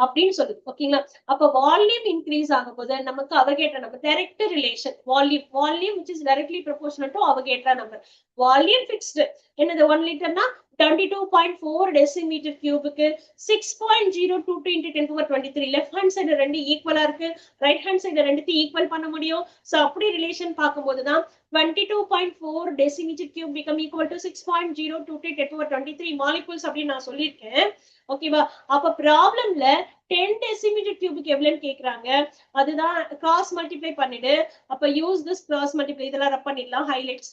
அப்படின்னு சொல்லுது. ஓகேங்களா, அப்ப வால்யூம் இன்க்ரீஸ் ஆகும் போது நமக்கு Avogadro number, direct relation. Volume which is directly proportional to Avogadro number. Volume fixed என்னது, 1 லிட்டர்னா 22.4 டெசிமீட்டர் கியூபுக்கு 6.022 into 10 power 23. Left hand side ரெண்டு ஈக்குவலா இருக்கு, ரைட் ஹேண்ட் சைடு ரெண்டுத்தையும் ஈக்குவல் பண்ண முடியும். சோ அப்படி ரிலேஷன் பார்க்கும்போதுதான் 22.4 decimetre cube become equal to 6.022 10 power 23 molecules அப்படின்னு நான் சொல்லியிருக்கேன். ஓகேவா, அப்ப ப்ராப்ளம்ல 10 டெசிமீட்டர் கியூபுக்கு எவ்வளவுன்னு கேக்குறாங்க, அதுதான் கிராஸ் மல்டிப்ளை பண்ணிடு. அப்ப யூஸ் திஸ் கிராஸ் மல்டிப்ளை, இதெல்லாம் ரப் பண்ணிடலாம், ஹைலைட்ஸ்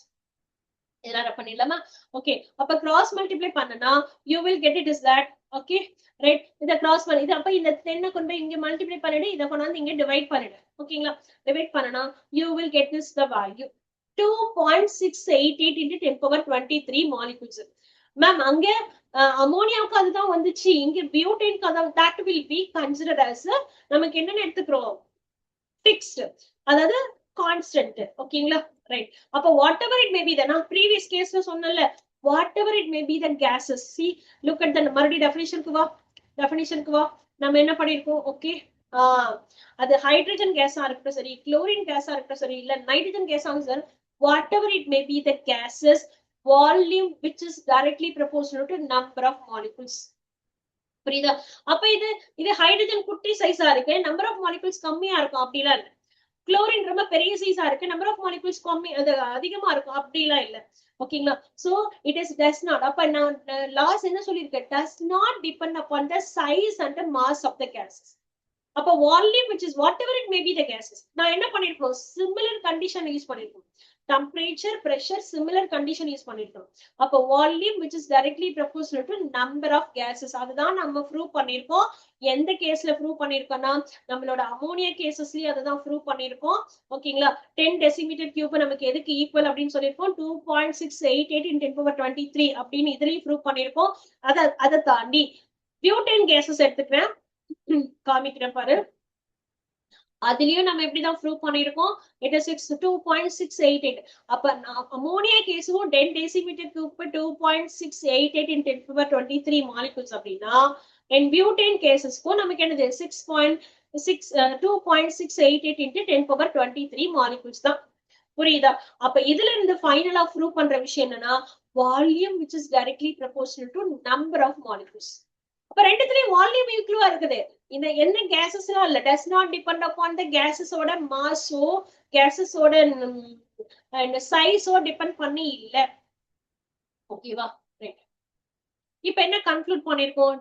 இதெல்லாம் ரப் பண்ணிடலாமா. ஓகே, அப்ப கிராஸ் மல்டிப்ளை பண்ணனா you will get it is that. Okay right, இத கிராஸ் பண்ணி இது, அப்ப இந்த 10 கொண்டு போய் இங்க மல்டிப்ளை பண்ணிடு, இத கொண்டாந்து இங்க டிவைட் பண்ணிடு. ஓகேங்களா, டிவைட் பண்ணனா you will get this the value 2.688 into 10 power 23 molecules. Ma'am அங்க அமோனியாவுக்கு அதுதான் வந்துச்சு, இங்க பியூட்டைனுக்கு அதான், that will be considered as நமக்கு என்னன்னு எடுத்துக்கிறோம், fixed, அதாவது கான்ஸ்டன்ட். ஓகேங்களா, ரைட். அப்ப whatever it may B, நான் ப்ரீவியஸ் கேஸ்ல சொன்னல, what ever it may be the cases. C look at the மறுபடியும் டெஃபினிஷனுக்கு வா. நம்ம என்ன பண்ணிருக்கோம், ஓகே, அது ஹைட்ரஜன் கேஸா இருக்கட்டும் சரி, குளோரின் கேஸா இருக்கட்டும் சரி, இல்ல நைட்ரஜன் கேஸா சரி, what ever it may be the cases, volume which is directly proportional to number of molecules. புரியுதா, அப்ப இது ஹைட்ரஜன் குட்டி சைஸா இருக்கு, நம்பர் ஆஃப் மாலிகுல்ஸ் கம்மியா இருக்கும் அப்படிலாம் இல்ல. குளோரின் ரொம்ப பெரிய சைஸா இருக்கு, நம்பர் ஆஃப் மாலிகுல்ஸ் கம்மி, அது அதிகமா இருக்கும் அப்படிலாம் இல்ல. ஓகேங்களா, so it is does not. அப்ப நான் லாஸ் என்ன சொல்லிருக்கேன், does not depend upon the size and the mass of the gases. அப்ப volume which is whatever it may be the gases, நான் என்ன பண்ணிருக்கோம், சிமிலர் கண்டிஷன் யூஸ் பண்ணிருக்கோம். temperature, pressure, similar condition use பண்ணிருக்கோம். அப்போ volume which is directly proportional to number of gases. அதுதான் நம்ம prove பண்ணிருக்கோம். எந்த கேஸ்ல ப்ரூவ் பண்ணிருக்கோம்னா நம்மளோட அமோனியா கேசஸ்லயும் அதுதான் ப்ரூவ் பண்ணிருக்கோம். ஓகேங்களா? 10 decimeter cube நமக்கு எதுக்கு ஈக்குவல் அப்படின்னு சொல்லிருக்கோம், 2.688 in 10^23 அப்படின்னு இதுலயும் ப்ரூவ் பண்ணிருக்கோம். அதை தாண்டி பியூட்டேன் கேசஸ் எடுத்துக்கிறேன், காமிக்கிறேன் பாரு. அதுலயும் நம்ம எப்படிதான் ப்ரூவ் பண்ணிருக்கோம், it is 2.688. அப்ப அமோனியா கேஸும் 10 decimeter cube 2.688 in 10^23 molecules அப்படின்னா பியூட்டேன் கேசஸ்க்கும் நமக்கு என்னது 2.688 into 10^23 molecules தான். புரியுதா? அப்ப இதுல இருந்து ஃபைனலா ப்ரூவ் பண்ற விஷயம் என்னன்னா volume which is directly proportional to number of molecules. அப்ப ரெண்டுத்துலயும் வால்யூம் ஈக்குவலா இருக்குது. இந்த என்ன கேசஸ் எல்லாம் இல்ல, does not depend upon the gases-ஓட மாஸோ கேசஸோட சைஸோ டிபெண்ட் பண்ணி இல்ல. ஓகேவா? ரைட். இப்ப என்ன கன்க்ளூட் பண்ணிருக்கோம்,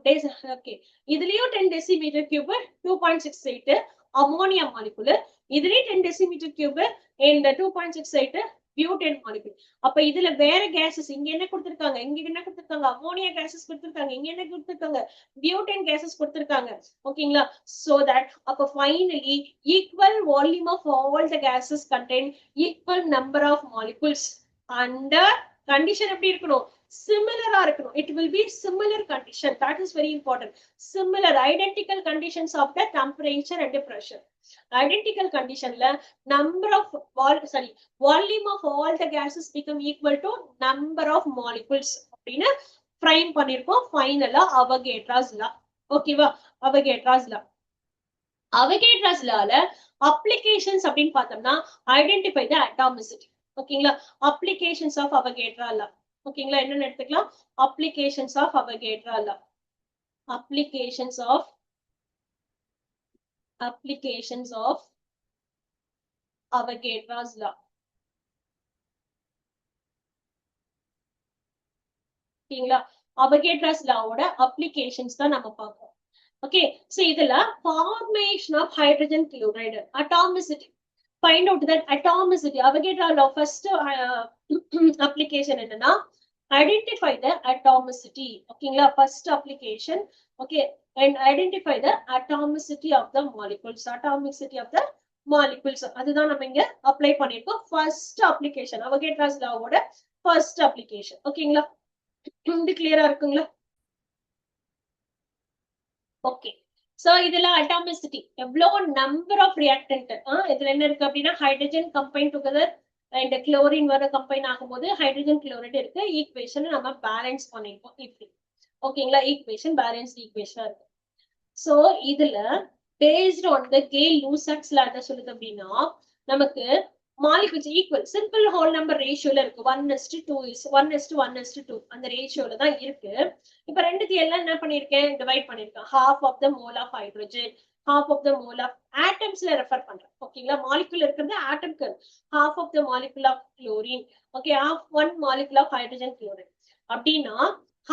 ஓகே இதுலயும் 10 decimeter cube 2.68 அமோனியா மாலிகுல், இதுலயும் 10 decimeter cube and 2.68 butane molecule. அப்ப இதுல வேற கேசஸ் இங்க என்ன கொடுத்திருக்காங்க, இங்க என்ன கொடுத்திருக்காங்க, அமோனியா கேசஸ் கொடுத்திருக்காங்க, இங்க என்ன கொடுத்திருக்காங்க, பியூட்டேன் கேசஸ் கொடுத்திருக்காங்க. ஓகேங்களா? சோ தட் அப்ப finally equal volume of all the gases contain equal number of molecules under condition எப்படி இருக்கணும், சிமிலரா இருக்கணும். It will be similar condition. That is very important. Similar, identical conditions of the temperature and the pressure. Identical condition la number of volume of all the gases become equal to number of molecules அப்படினு frame பண்ணிருக்கோம். ஃபைனலா அவகேட்ராஸ் law. ஓகேவா? அவகேட்ராஸ் லா. அவகேட்ராஸ் லால applications அப்படின்னு பார்த்தோம்னா identify the atomicity. ஓகேங்களா? Applications of Avogadro law. ஓகேங்களா? என்னன்னு எடுத்துக்கலாம், applications of Avogadro law. Applications of Avogadro's law. ஓகேங்களா? அவகேட்ராஸ் லாவோட அப்ளிகேஷன்ஸ் தான் நம்ம பார்ப்போம். ஓகே, சோ இதுல formation of hydrogen chloride, atomicity, find out that atomicity. Avogadro law first application என்னன்னா identify the atomicity. ஓகேங்களா? first application. okay, and identify the atomicity of the molecules. Atomicity of the molecules அதுதான் நம்ம இங்க apply பண்ணிருக்கோம். first application Avogadro's law ஓட first application. ஓகேங்களா? இது கிளியரா இருக்குங்களா? ஓகே, சோ இதுல அட்டாமிசிட்டி எவ்வளவு நம்பர் ஆஃப் ரியாக்டன்ட், இதுல என்ன இருக்கு அப்படின்னா hydrogen combine together and chlorine வர கம்பைன் ஆகும்போது ஹைட்ரஜன் குளோரைடு இருக்கு. ஈக்குவேஷன் நம்ம பேலன்ஸ் பண்ணிருக்கோம் இப்படி. ஓகேங்களா? ஈக்குவேஷன் பேலன்ஸ்ட் ஈக்குவேஷனா இருக்கு. சோ இதுல பேஸ்ட் ஆன் த கே-லூசாக்ஸ் லா என்ன சொல்லுது அப்படின்னா நமக்கு molecules equal simple whole number ரேஷியோல இருக்கு. 1:2 is 1:1:2 அந்த ரேஷியோல தான் இருக்கு. இப்ப ரெண்டுத்தையும் எல்லாம் என்ன பண்ணிருக்கேன், டிவைட் பண்ணிருக்கேன். half of the mole of hydrogen, half of the mole of atomsல ரெஃபர் பண்றேன். ஓகேங்களா? மாலிகுல் இருக்கிறது ஆட்டம்க்கு, half of the molecule of chlorine. ஓகே, half 1 molecule of hydrogen chloride அப்படின்னா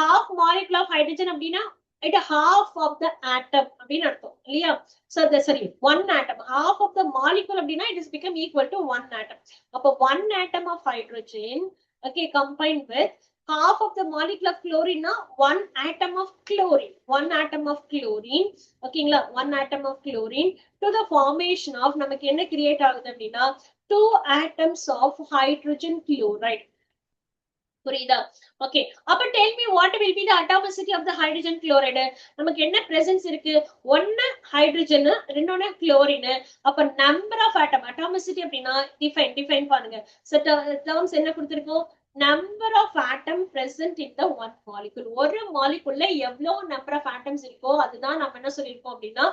half molecule of hydrogen அப்படின்னா it half of the atom அப்படின்னு அர்த்தம் இல்லையா? So the sorry, one atom, half of the molecule அப்படின்னா it is become equal to one atom. அப்ப one atom of hydrogen, okay, combined with half of the molecule of chlorine na one atom of chlorine, one atom of chlorine. ஓகேங்களா? one atom of chlorine to the formation of நமக்கு என்ன create ஆகுது அப்படின்னா 2 atoms of hydrogen chloride. புரியுதா? Okay, அப்ப tell me what will be the atomicity of the hydrogen chloride. நமக்கு என்ன presence இருக்கு, ஒன்னு ஹைட்ரஜன், ரெண்டொன்னு குளோரின். அப்ப number of atom, atomicity அப்படின்னா define பண்ணுங்க. So terms என்ன கொடுத்திருக்கோம், number of atom present in the one molecule. ஒரு மாலிகுல்ல எவ்வளவு number of atoms இருக்கோ அதுதான் நம்ம என்ன சொல்லிருக்கோம் அப்படின்னா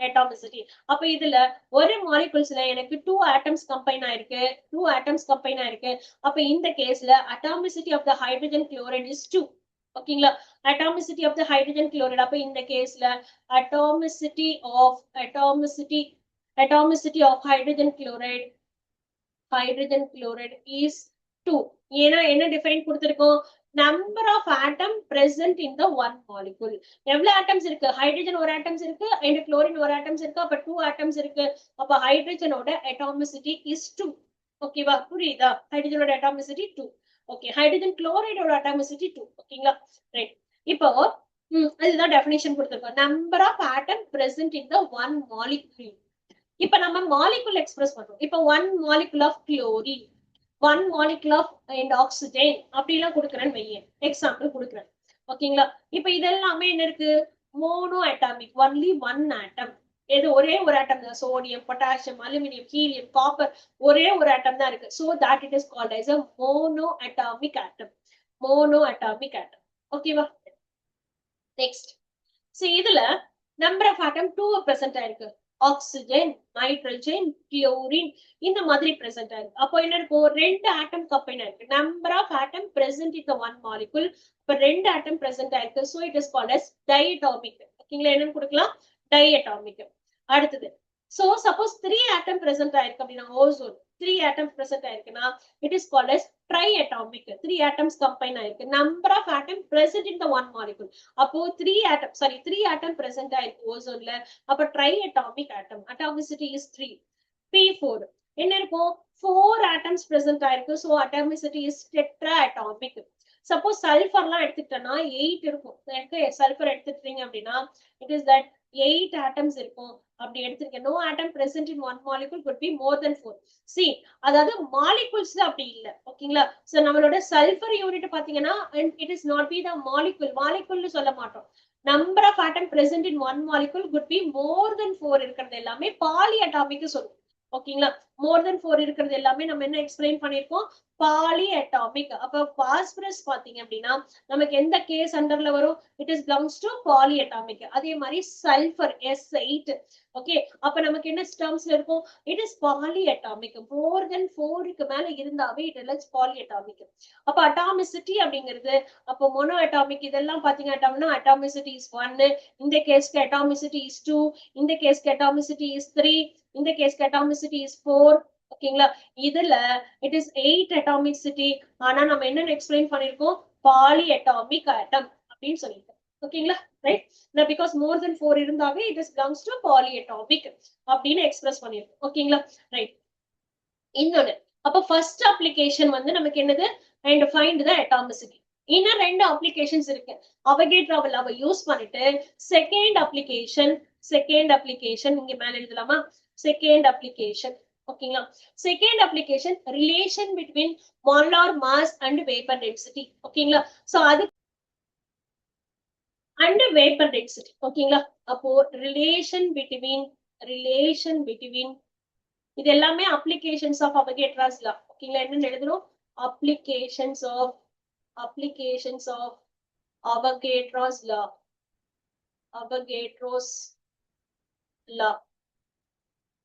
atomicity. அப்ப இதுல ஒரு மாலிகுல்ஸ்ல எனக்கு 2 atoms combine ஆயிருக்கு, 2 atoms combine ஆயிருக்கு. அப்ப இந்த கேஸ்ல atomicity of the hydrogen chloride is 2. ஓகேங்களா? atomicity of the hydrogen chloride, அப்ப இந்த கேஸ்ல atomicity of hydrogen chloride is 2. ஏன்னா என்ன டிஃபைன் கொடுத்திருக்கோம், number of atom present in the one molecule. எவ்வளவு atoms இருக்கு, ஹைட்ரஜன் ஒரு atoms இருக்கு and குளோரின் ஒரு atoms இருக்கு. அப்ப 2 atoms இருக்கு. அப்ப ஹைட்ரஜனோட atomicity is 2. ஓகேவா? புரியுதா? ஹைட்ரஜனோட அட்டாமிசிட்டி 2. ஓகே, ஹைட்ரஜன் குளோரைடோட அட்டாமிசிட்டி 2. ஓகேங்களா? ரைட். இப்போ அதுதான் டெஃபினிஷன் கொடுத்திருக்கோம். Number of atom present in the one molecule. இப்ப நம்ம மாலிகுல் எக்ஸ்பிரஸ் பண்றோம். இப்ப 1 molecule of chlorine, 1 molecule of and oxygen அப்படிலாம் கொடுக்குறேன்னு வையேன், எக்ஸாம்பிள் கொடுக்குறேன். ஓகேங்களா? இப்ப இதெல்லாமே என்ன இருக்கு? Mono atomic, only one atom. எது? ஒரே ஒரு ஆட்டம் தான். Sodium, potassium, aluminium, helium, copper, ஒரே ஒரு ஆட்டம் தான் இருக்கு. So that it is called as a mono atomic atom. mono atomic atom. ஓகேவா? நெக்ஸ்ட். சோ இதுல நம்பர் ஆஃப் ஆட்டம் 2 பிரசன்ட் ஆயிருக்கு. ஆக்சிஜன், நைட்ரஜன், குளோரின் இந்த மாதிரி பிரசன்ட் ஆயிருக்கு. அப்போ என்ன இருக்கும்? ரெண்டு ஆட்டம் கம்பைன் ஆயிருக்கு. Number of atom present in the one molecule. இப்ப ரெண்டு ஆட்டம் பிரசன்ட் ஆயிருக்கு. So it is called as diatomic. ஓகேங்களா? என்னன்னு கொடுக்கலாம்? diatomic. அடுத்தது, சோ சப்போஸ் 3 ஆட்டம் பிரசன்ட் ஆயிருக்கு அப்படின்னா, ஓசோன் 3 ஆட்டம்ஸ் பிரசன்ட் ஆயிருக்குன்னா it is called as triatomic. 3 atoms combine ஆயிருக்கு. number of atom present in the one molecule. அப்போ 3 atom present ஆயிருக்கு ஓசோன்ல. அப்ப triatomic atom. atomicity is 3. P4 என்ன இருக்கும்? 4 atoms present ஆயிருக்கு. so atomicity is tetraatomic. சப்போஸ் சல்ஃபர்லாம் எடுத்துக்கிட்டோம்னா 8 இருக்கும். சல்ஃபர் எடுத்துட்டீங்க அப்படின்னா இட் இஸ் தட் 8 atoms இருக்கும். அப்படி எடுத்திருக்கேன். no atom present in one molecule could be more than 4. see, அதாவது மாலிகுல்ஸ்ல அப்படி இல்ல. ஓகேங்களா? சோ நம்மளோட சல்ஃபர் யூனிட் பாத்தீங்கன்னா it is not be the molecule. மாலிகுல்னு சொல்ல மாட்டோம். number of atom present in one molecule could be more than 4 இருக்கிறது எல்லாமே பாலிஅட்டாமிக் சொல்லுவோம். ஓகேங்களா? more than 4 இருக்கிறது எல்லாமே நம்ம என்ன எக்ஸ்பிளைன் பண்ணிருக்கோம்? பாலிஅட்டாமிக். அப்ப பாஸ்பரஸ் பாத்தீங்க அப்படின்னா நமக்கு எந்த கேஸ் அண்டர்ல வரும்? It is belongs to polyatomic. அதே மாதிரி சல்ஃபர் S8. ஓகே, அப்ப நமக்கு என்ன டேர்ம்ஸ்ல இருக்கும்? It is polyatomic. more than 4க்கு மேல இருந்தாவே இட் இஸ் பாலிஅட்டாமிக். அப்ப அட்டாமிசிட்டி அப்படிங்கிறது, அப்போ மோனோ அட்டாமிக் இதெல்லாம் பாத்தீங்க அப்படின்னா அட்டாமிசிட்டி இஸ் 1, இந்த கேஸ்க்கு அட்டாமிசிட்டி இஸ் 2, இந்த கேஸ்க்கு அட்டாமிசிட்டி இஸ் 3, இந்த கேஸ்க்கு அட்டாமிசிட்டி இஸ் 4. ஓகேங்களா? இதுல இட் இஸ் 8 அட்டாமிசிட்டி. ஆனா நம்ம என்னன்னு எக்ஸ்பிளைன் பண்ணிருக்கோம்? பாலிஅட்டாமிக் ஆட்டம் அப்படின்னு சொல்லியிருக்கோம். ஓகேங்களா? ரைட். பிகாஸ் மோர் தென் 4 இருந்தாவே இட் இஸ் பிலாங்ஸ் டு பாலிஅட்டாமிக் அப்படின்னு எக்ஸ்பிரஸ் பண்ணிருக்கோம். ஓகேங்களா? ரைட். இன்னொன்னு, அப்ப ஃபர்ஸ்ட் அப்ளிகேஷன் வந்து நமக்கு என்னது? And find the atomicity. இன்னும் 2 அப்ளிகேஷன்ஸ் இருக்கு. அவகேட்ரா லாவை யூஸ் பண்ணிட்டு செகண்ட் அப்ளிகேஷன் இங்க மேல எழுதலாமா? Second application. ஓகேங்களா? Second application relation between molar mass and vapor density. ஓகேங்களா? சோ அது and vapor density. ஓகேங்களா? அப்போ ரிலேஷன் பிட்வீன் இது எல்லாமே அப்ளிகேஷன்ஸ் ஆஃப் அவகேட்ராஸ் லா. ஓகேங்களா? என்னன்னு எழுதணும்? Applications of Avogadro's law.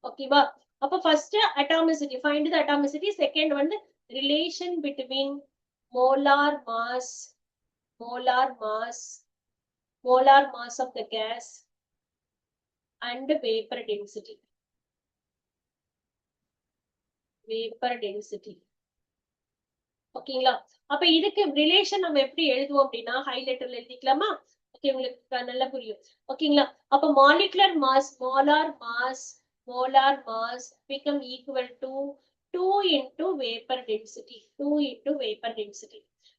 ஓகேவா? அப்ப first atomicity, find the atomicity. Second வந்து relation between molar mass of the gas and vapor density. ஓகேங்களா? அப்ப இதுக்கு ரிலேஷன் நம்ம எப்படி எழுதுவோம் அப்படின்னா ஹைலைட்டர்ல எழுதிக்கலாமா? ஓகே, உங்களுக்கு நல்லா புரியும். ஓகேங்களா? அப்ப molar mass become equal to 2 into vapor density.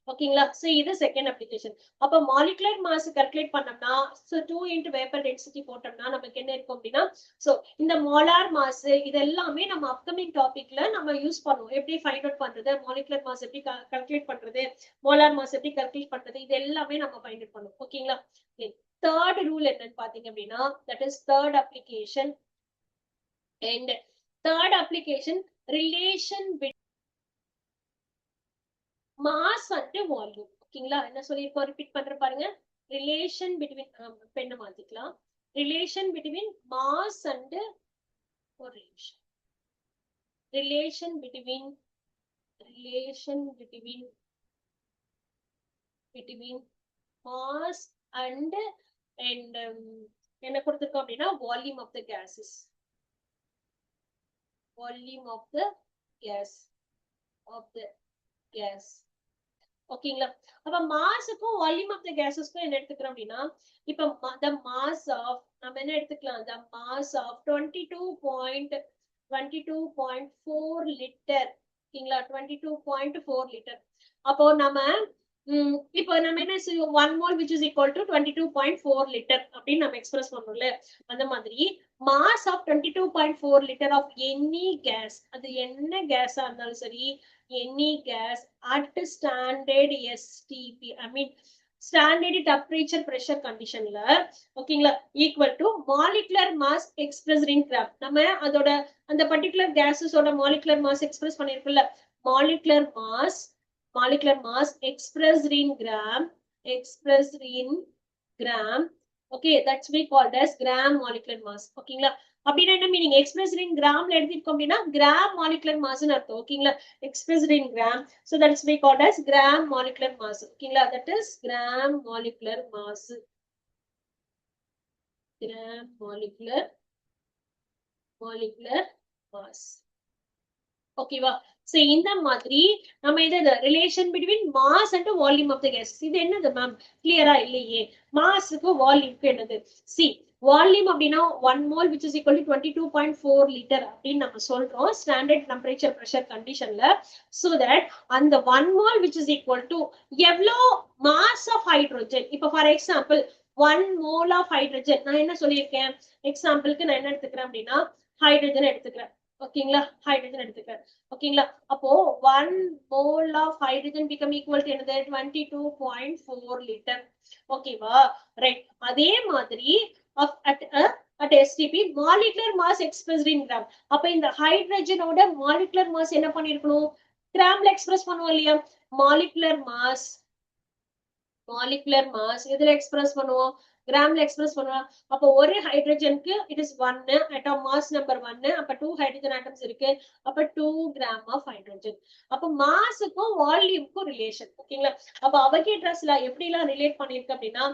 ஓகேங்களா? சோ இது செகண்ட் அப்ளிகேஷன். அப்ப மாலிகுலர் மாஸ் கால்குலேட் பண்ணோம்னா சோ 2 into vapor density போட்டோம்னா நமக்கு என்ன இருக்கும் அப்படின்னா, சோ இந்த மோலார் மாஸ் இது எல்லாமே நம்ம அப்கமிங் டாபிக்ல நம்ம யூஸ் பண்ணுவோம். எப்படி ஃபைண்ட் அவுட் பண்றது, மாலிகுலர் மாஸ் எப்படி கால்குலேட் பண்றது, மோலார் மாஸ் எப்படி கால்குலேட் பண்றது, இது எல்லாமே நம்ம ஃபைண்ட் அவுட் பண்ணுவோம். ஓகேங்களா? தேர்ட் ரூல் என்னன்னு பாத்தீங்க அப்படின்னா, that is third application. and third application, relation between mass and volume. ஓகேங்களா? என்ன சொல்லிருக்கோம்? ரிப்பீட் பண்ற பாருங்க. ரிலேஷன் பிட்வீன் பெண்ணை மாத்திக்கலாம். ரிலேஷன் பிட்வீன் மாஸ் அண்ட் ஒரு நிமிஷம். ரிலேஷன் பிட்வீன் மாஸ் அண்ட் என்ன கொடுத்திருக்கோம் அப்படின்னா வால்யூம் ஆஃப் த கேசஸ். ஓகேங்களா? அப்ப மாஸுக்கும் வால்யூம் ஆஃப் த கேசஸ்க்கும் என்ன எடுத்துக்கிறோம் அப்படின்னா, இப்ப the mass of நம்ம என்ன எடுத்துக்கலாம்? the mass of 22.4 liter ஓகேங்களா 22.4 லிட்டர். அப்போ நம்ம இப்போ நம்ம என்ன செய்வோம் 1 mole which is equal to 22.4 litre அப்படின்னு நம்ம எக்ஸ்பிரஸ் பண்ணோம்ல. அந்த மாதிரி mass of 22.4 litre of any gas, அது என்ன கேஸா இருந்தாலும் சரி, any gas at standard STP I mean standard temperature pressure கண்டிஷன்ல ஓகேங்களா equal to molecular mass expressed in gram. நம்ம அதோட அந்த பர்டிகுலர் கேஸஸோட மாலிகுலர் மாஸ் எக்ஸ்பிரஸ் பண்ணிருக்கோம்ல, molecular mass expressed in gram, okay, that's we called as gram molecular mass. ஓகேங்களா அப்படின்னா என்ன மீனிங் எக்ஸ்பிரஸ்ட் இன் கிராம்ல எடுத்துட்டோம் அப்படின்னா கிராம் மாலிகுலர் மாஸ்னு அர்த்தம். ஓகேங்களா expressed in gram, so that's we called as gram molecular mass. ஓகேங்களா that is gram molecular mass. gram molecular mass. ஓகேவா so இந்த மாதிரி நம்ம இது relation between mass and volume of the gas. இது என்னது மேம் கிளியரா இல்லையே? மாஸுக்கு வால்யூம்க்கு என்னது? சி வால்யூம் அப்படின்னா 1 mole which is equal to 22.4 litre அப்படின்னு நம்ம சொல்றோம் ஸ்டாண்டர்ட் டெம்பரேச்சர் பிரஷர் கண்டிஷன்ல. சோ தட் அந்த 1 mole which is equal to எவ்வளோ மாஸ் ஆஃப் ஹைட்ரோஜன். இப்போ for example 1 mole of hydrogen நான் என்ன சொல்லியிருக்கேன், எக்ஸாம்பிளுக்கு நான் என்ன எடுத்துக்கிறேன் அப்படின்னா ஹைட்ரோஜன் எடுத்துக்கிறேன். ஓகேங்களா ஹைட்ரஜன் எடுத்துக்கிறேன். ஓகேங்களா அப்போ 1 mole of hydrogen become equal to என்னது 22.4 லிட்டர். ஓகேவா ரைட். அதே மாதிரி at STP molecular mass expressed in gram. அப்ப இந்த ஹைட்ரஜனோட molecular mass என்ன பண்ணிருக்கணும் கிராம்ல எக்ஸ்பிரஸ் பண்ணுவோம் இல்லையா. molecular mass எதுல எக்ஸ்பிரஸ் பண்ணுவோம் கிராம்ல எக்ஸ்பிரஸ் பண்ணுவோம். அப்போ ஒரு ஹைட்ரஜனுக்கு it is 1 atom mass number 1, அப்ப 2 ஹைட்ரஜன் ஆட்டம்ஸ் இருக்கு, அப்ப 2 கிராம் ஆஃப் ஹைட்ரஜன். அப்ப மாஸுக்கும் வால்யூம்க்கும் ரிலேஷன். ஓகேங்களா அப்ப அவகேட்ராஸ்ல எப்படி எல்லாம் ரிலேட் பண்ணிருக்கு அப்படின்னா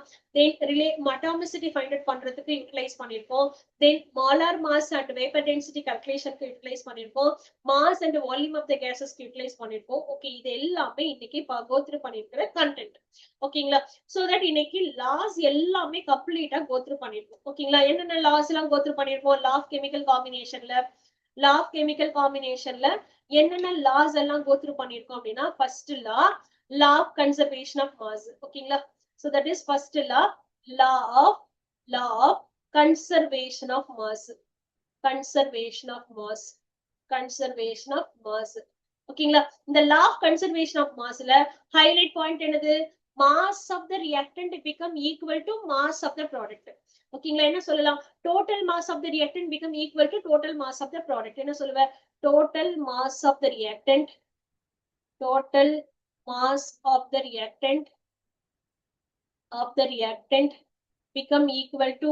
அட்டாமிசிட்டி ஃபைண்ட் அவுட் பண்றதுக்கு யூட்டிலைஸ் பண்ணிருக்கோம், then molar mass and vapour density கால்குலேஷனுக்கு யூட்டிலைஸ் பண்ணிருக்கோம், mass and volume of the கேசஸ்க்கு யூட்டிலைஸ் பண்ணிருக்கோம். ஓகே இது எல்லாமே இன்னைக்கு கோத்ரூ பண்ணிருக்கிற கண்டென்ட். ஓகேங்களா சோ தட் இன்னைக்கு லாஸ் எல்லாமே கம்ப்ளீட்டா கோத்ரூ பண்ணிருக்கோம். ஓகேங்களா என்னென்ன லாஸ் எல்லாம் கோத்ரூ பண்ணிருக்கோம் லா ஆஃப் கெமிக்கல் காம்பினேஷன்ல என்னென்ன லாஸ் எல்லாம் கோத்ரூ பண்ணிருக்கோம் அப்படின்னா first law of conservation of mass. ஓகேங்களா so that is first law of conservation of mass. ஓகேங்களா இந்த law of conservation of massல highlight point என்னது mass of the reactant become equal to mass of the product. ஓகேங்களா என்ன சொல்லலாம் total mass of the reactant become equal to total mass of the product. என்ன சொல்லுவ total mass of the reactant become equal to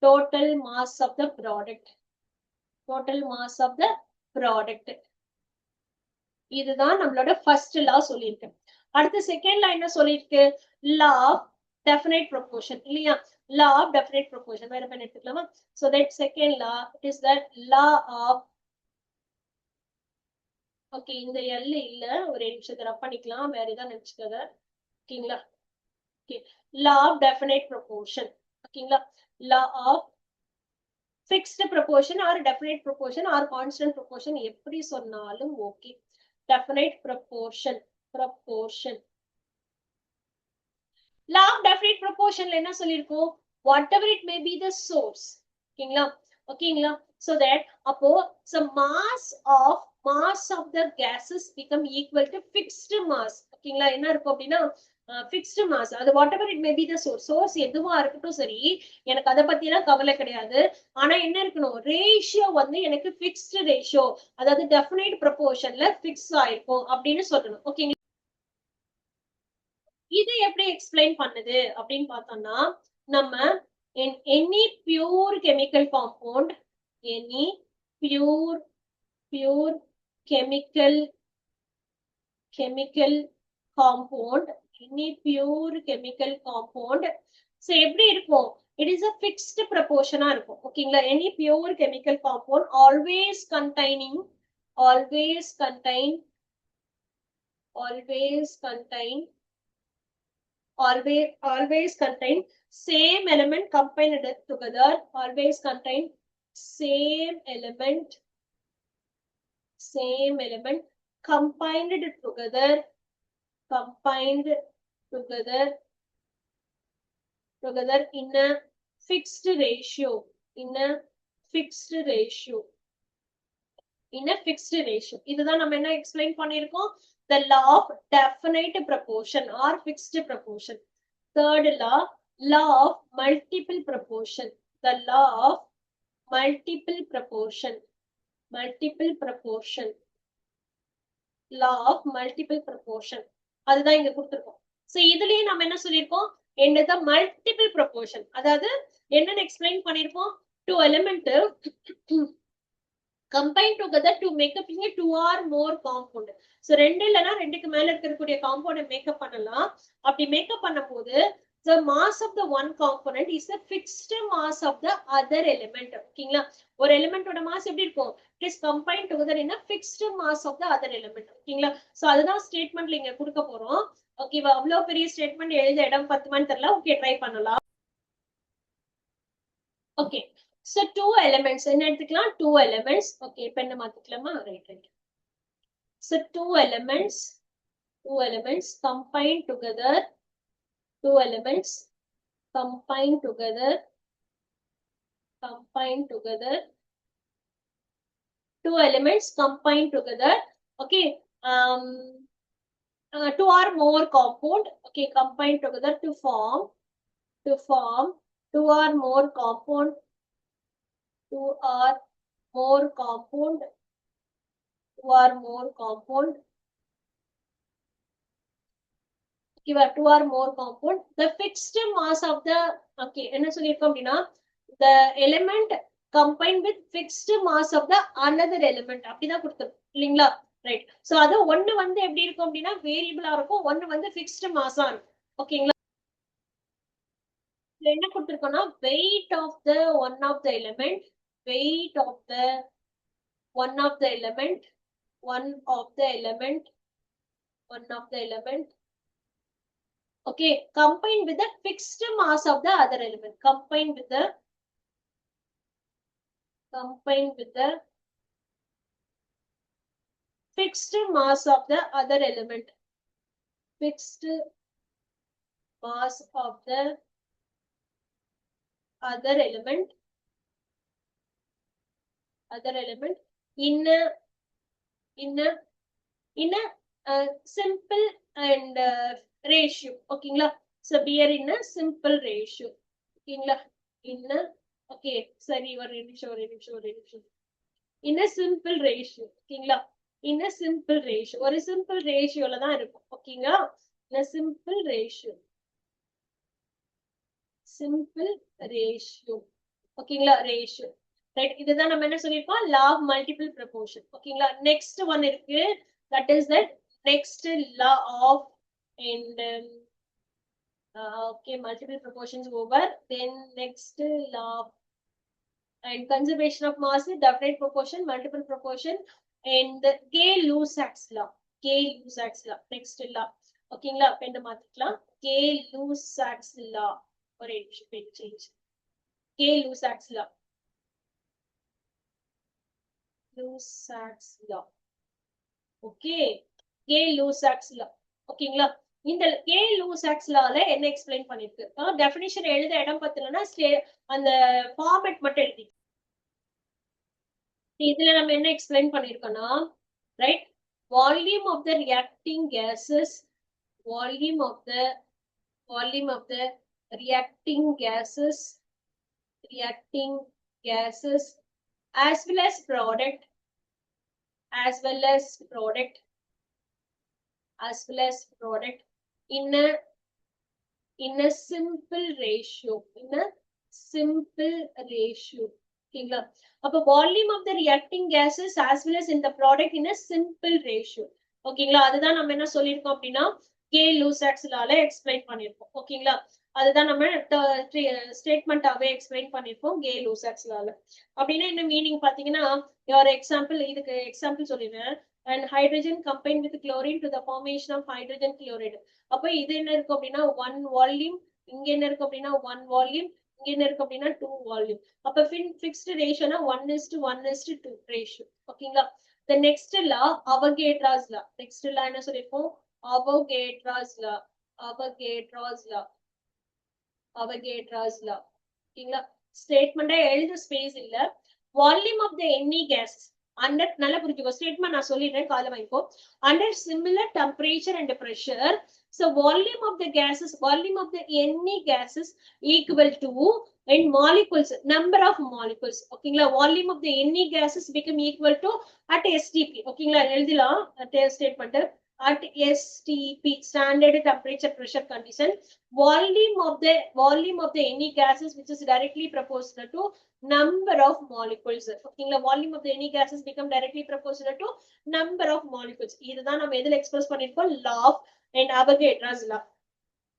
total mass of the product. இதுதான் நம்மளோட first லா சொல்லியிருக்கேன். அடுத்து second law என்ன சொல்லியிருக்கு லா ஆஃப் டெஃபினைட் ப்ரொபோர்ஷன் இல்லையா. லா of definite proportion வேற பண்ணி எடுத்துக்கலாமா. So that second law it is that law of okay இந்த எல் இல்ல ஒரு நிமிஷத்தை ரப் பண்ணிக்கலாம் வேற ஏதாவது நினைச்சுக்காத. ஓகேங்களா okay law of definite proportion. ஓகேங்களா law of fixed proportion or definite proportion or constant proportion எப்படி சொன்னாலும் okay. definite proportion law of definite proportionல என்ன சொல்லிருக்கோம் whatever it may be the source. ஓகேங்களா so that அப்போ so mass of the gases become equal to fixed mass. ஓகேங்களா என்ன இருக்கும் அப்படின்னா fixed mass அது whatever it may be the source எதுவா இருக்கட்டும் சரி எனக்கு அதை பத்தி எல்லாம் கவலை கிடையாது. ஆனா என்ன இருக்கணும் ரேஷியோ வந்து எனக்கு fixed ratio அதாவது definite proportionல fix ஆயிருக்கும் அப்படின்னு சொல்லணும். ஓகேங்களா இது எப்படி எக்ஸ்பிளைன் பண்ணுது அப்படின்னு பார்த்தோம்னா நம்ம any pure chemical compound so எப்படி இருக்கும் it is a fixed proportion ஆ இருக்கும். ஓகேங்களா any pure chemical compound always contain same element combined together, always contain same element same element combined together in a fixed ratio, in a fixed ratio. இதுதான் நம்ம என்ன explain பண்ணிருக்கோம், the law of definite proportion or fixed proportion. Third law of multiple proportion, the law of multiple proportion, law of multiple proportion. அதுதான் இங்க கொடுத்திருக்கோம். So இதுலயே நம்ம என்ன சொல்லிருக்கோம், என்னது மல்டிபிள் ப்ரொபோர்ஷன், அதாவது என்னன்னு எக்ஸ்பிளைன் பண்ணிருக்கோம், two element combine together to make up a two or more compound. So ரெண்டு இல்லனா ரெண்டுக்கு மேல இருக்கக்கூடிய காம்பவுண்ட் மேக்கப் பண்ணலாம். அப்படி மேக்கப் பண்ணும்போது the mass of the one component is the fixed mass of the other element. ஓகேங்களா, ஒரு எலிமெண்டோட மாஸ் எப்படி இருக்கும், it is combined together in a fixed mass of the other element. ஓகேங்களா, சோ அதுதான் ஸ்டேட்மெண்ட்ல இங்க கொடுக்க போறோம். ஓகேவா, அவ்வளவு பெரிய ஸ்டேட்மெண்ட் எழுத இடம் பத்துமான்னு தெரியல. ஓகே, ட்ரை பண்ணலாம். ஓகே, so two elements என்ன எடுத்துக்கலாம், two elements. okay, பெண்ணை மாத்திக்கலாமா, right. so two elements combine together, two elements combine together, two elements combine together. Okay, two or more compound, okay, combine together to form two or more compound, two or more compound. Give a two or more compound. The fixed mass of the, okay, என்ன சொல்லிருக்கோம் அப்படின்னா, the element combined with fixed mass of the another element அப்படிதான் கொடுத்திருக்கோம் இல்லைங்களா, right. So அது ஒன்னு வந்து எப்படி இருக்கும் அப்படின்னா வேரியபிளா இருக்கும், ஒன்னு வந்து ஃபிக்ஸ்ட் மாஸா இருக்கும். ஓகேங்களா, என்ன கொடுத்திருக்கோம்னா weight of the one of the element, weight of the one of the element, okay, combined with the fixed mass of the other element, combined with the fixed mass of the other element, fixed mass of the other element in a simple and ratio. ஓகேங்களா, so here in a simple ratio. ஓகேங்களா, in a, okay, சரி, ஒரு நிமிஷம் in a simple ratio. ஓகேங்களா, in a simple ratio, ஒரு simple ratioல தான் இருக்கும். ஓகேங்களா, in a simple ratio, ஓகேங்களா, ratio, ரைட். இதுதான் நம்ம என்ன சொல்லிருக்கோம், law of multiple proportion. ஓகேங்களா, next one இருக்கு, that is that next law of, and okay, multiple proportions over. Then next law and conservation of mass, definite proportion, multiple proportion, and the Gay-Lussac's law. Next law. ஓகேங்களா, பெண்ட மாத்திக்கலாம், Gay-Lussac's law. ஒரே நிமிஷம், பேர் change. Gay-Lussac's law. Okay, Gay-Lussac's law. ஓகேங்களா, இந்த Gay-Lussac's lawல என்ன explain பண்ணிருக்கு, definition எழுத இடம் பத்தலன்னா அந்த ஃபார்மேட் மட்டும் எழுதி. இதுல நம்ம என்ன எக்ஸ்பிளைன் பண்ணிருக்கோம்னா, right, volume of the reacting gases, volume of the reacting gases as well as product in a simple ratio, ஓகேங்களா. அப்ப volume of the reacting gases as well as in the product in a simple ratio. ஓகேங்களா, அதுதான் நம்ம என்ன சொல்லிருக்கோம் அப்படின்னா Gay-Lussac's lawல explain பண்ணிருக்கோம். ஓகேங்களா, அதுதான் நம்ம ஸ்டேட்மெண்டாவே எக்ஸ்பிளைன் பண்ணிருக்கோம் Gay-Lussac's lawல. அப்படின்னா என்ன மீனிங் பாத்தீங்கன்னா, ஒரு எக்ஸாம்பிள், இதுக்கு எக்ஸாம்பிள் சொல்லிடுறேன். and hydrogen combined with chlorine to the formation of hydrogen chloride. அப்ப இது என்ன இருக்கும் அப்படின்னா one volume, இங்க என்ன இருக்கும் அப்படின்னா one volume, இங்க என்ன இருக்கும் அப்படின்னா two volume. அப்ப fixed ratio 1:1:2 ratio. ஓகேங்களா, The next law, Avogadro's law. Next law என்ன சொல்லிருப்போம்? Avogadro's law. Avogadro's law. Avogadro's law. ஓகேங்களா? ஸ்டேட்மெண்டா எழுத ஸ்பேஸ் இல்ல. Volume of the any gas under, நல்லா புரிஞ்சுக்கோ, ஸ்டேட்மெண்ட் நான் சொல்லிடுறேன், கால வாங்கிக்கோ. Under similar temperature and pressure, so volume of the gases, volume of the any gases equal to in molecules, number of molecules. ஓகேங்களா? volume of the any gases become equal to at STP. ஓகேங்களா? எழுதலாம் statement at STP, standard temperature pressure condition, volume of the any gases which is directly proportional to number of molecules. ஓகேங்களா? volume of the any gases become directly proportional to number of molecules. இதுதான் நம்ம எதுல express பண்ணிருக்கோம்? law of and Avogadro's law.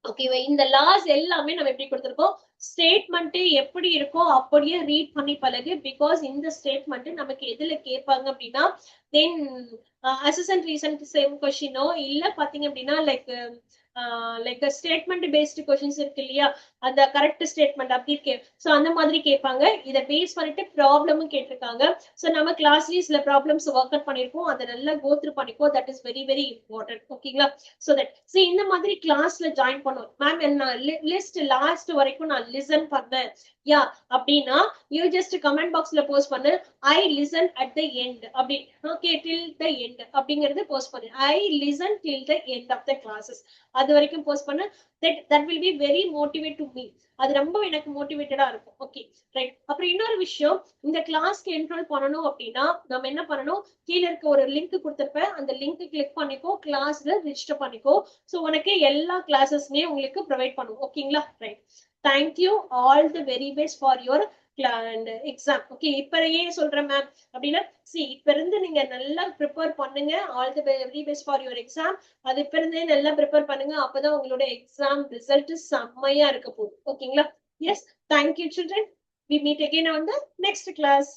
ஓகேவா? இந்த loss எல்லாமே நம்ம எப்படி கொடுத்திருக்கோம்? ஸ்டேட்மெண்ட் எப்படி இருக்கோ அப்படியே ரீட் பண்ணி பழகு. பிகாஸ் இந்த ஸ்டேட்மெண்ட் நமக்கு எதுல கேட்பாங்க அப்படின்னா, தென் அசிஸ்டன்ட் ரீசன்ட் சேம் கொஸ்டினோ இல்ல பாத்தீங்க அப்படின்னா லைக் ஸ்டேட்மெண்ட் பேஸ்ட் கொஸ்டின்ஸ் இருக்கு இல்லையா, அந்த கரெக்ட் ஸ்டேட்மெண்ட் அப்படி இருக்கு. சோ அந்த மாதிரி கேட்பாங்க. இதை பேஸ் பண்ணிட்டு ப்ராப்ளமும் கேட்டிருக்காங்க. சோ நம்ம கிளாஸ்லயே சில ப்ராப்ளம்ஸ் ஒர்க் அவுட் பண்ணிருக்கோம், அதை நல்லா கோ த்ரூ பண்ணிக்கோ. That is very very important. ஓகேங்களா? சோ தட் இந்த மாதிரி கிளாஸ்ல ஜாயின் பண்ணும் மேம், நான் லிஸ்ட் லாஸ்ட் வரைக்கும் நான் லிசன் பண்ணேன் யா அப்படின்னா, யூ ஜஸ்ட் கமெண்ட் பாக்ஸ்ல போஸ்ட் பண்ணு, I listen at the end அப்படி. ஓகே, டில் த எண்ட் அப்படிங்கறது போஸ்ட் பண்ணு. I listen till the end of the classes, அது வரைக்கும் போஸ்ட் பண்ணு. that will be very motivate to me. அது ரொம்ப எனக்கு மோட்டிவேட்டடா இருக்கும். Okay right. அப்புறம் இன்னொரு விஷயம், இந்த கிளாஸ்க்கு என்ரோல் பண்ணணும் அப்படின்னா நம்ம என்ன பண்ணணும்? கீழே இருக்க ஒரு லிங்க் கொடுத்திருப்பேன், அந்த லிங்க் கிளிக் பண்ணிக்கோ, கிளாஸ்ல ரெஜிஸ்டர் பண்ணிக்கோ. சோ உனக்கு எல்லா கிளாஸஸ்மே உங்களுக்கு ப்ரொவைட் பண்ணுவோம். ஓகேங்களா? Right. Thank you, all the very best for your exam. Okay, இப்ப ஏன் சொல்றேன் மேம் அப்படின்னா, இப்ப இருந்து நீங்க நல்லா ப்ரிப்பேர் பண்ணுங்க. All the very best for your exam. அது இப்ப இருந்தே நல்லா ப்ரிப்பேர் பண்ணுங்க. அப்பதான் உங்களோட எக்ஸாம் ரிசல்ட் செம்மையா இருக்க போகுது. ஓகேங்களா? Yes, thank you children. We meet again on the next class.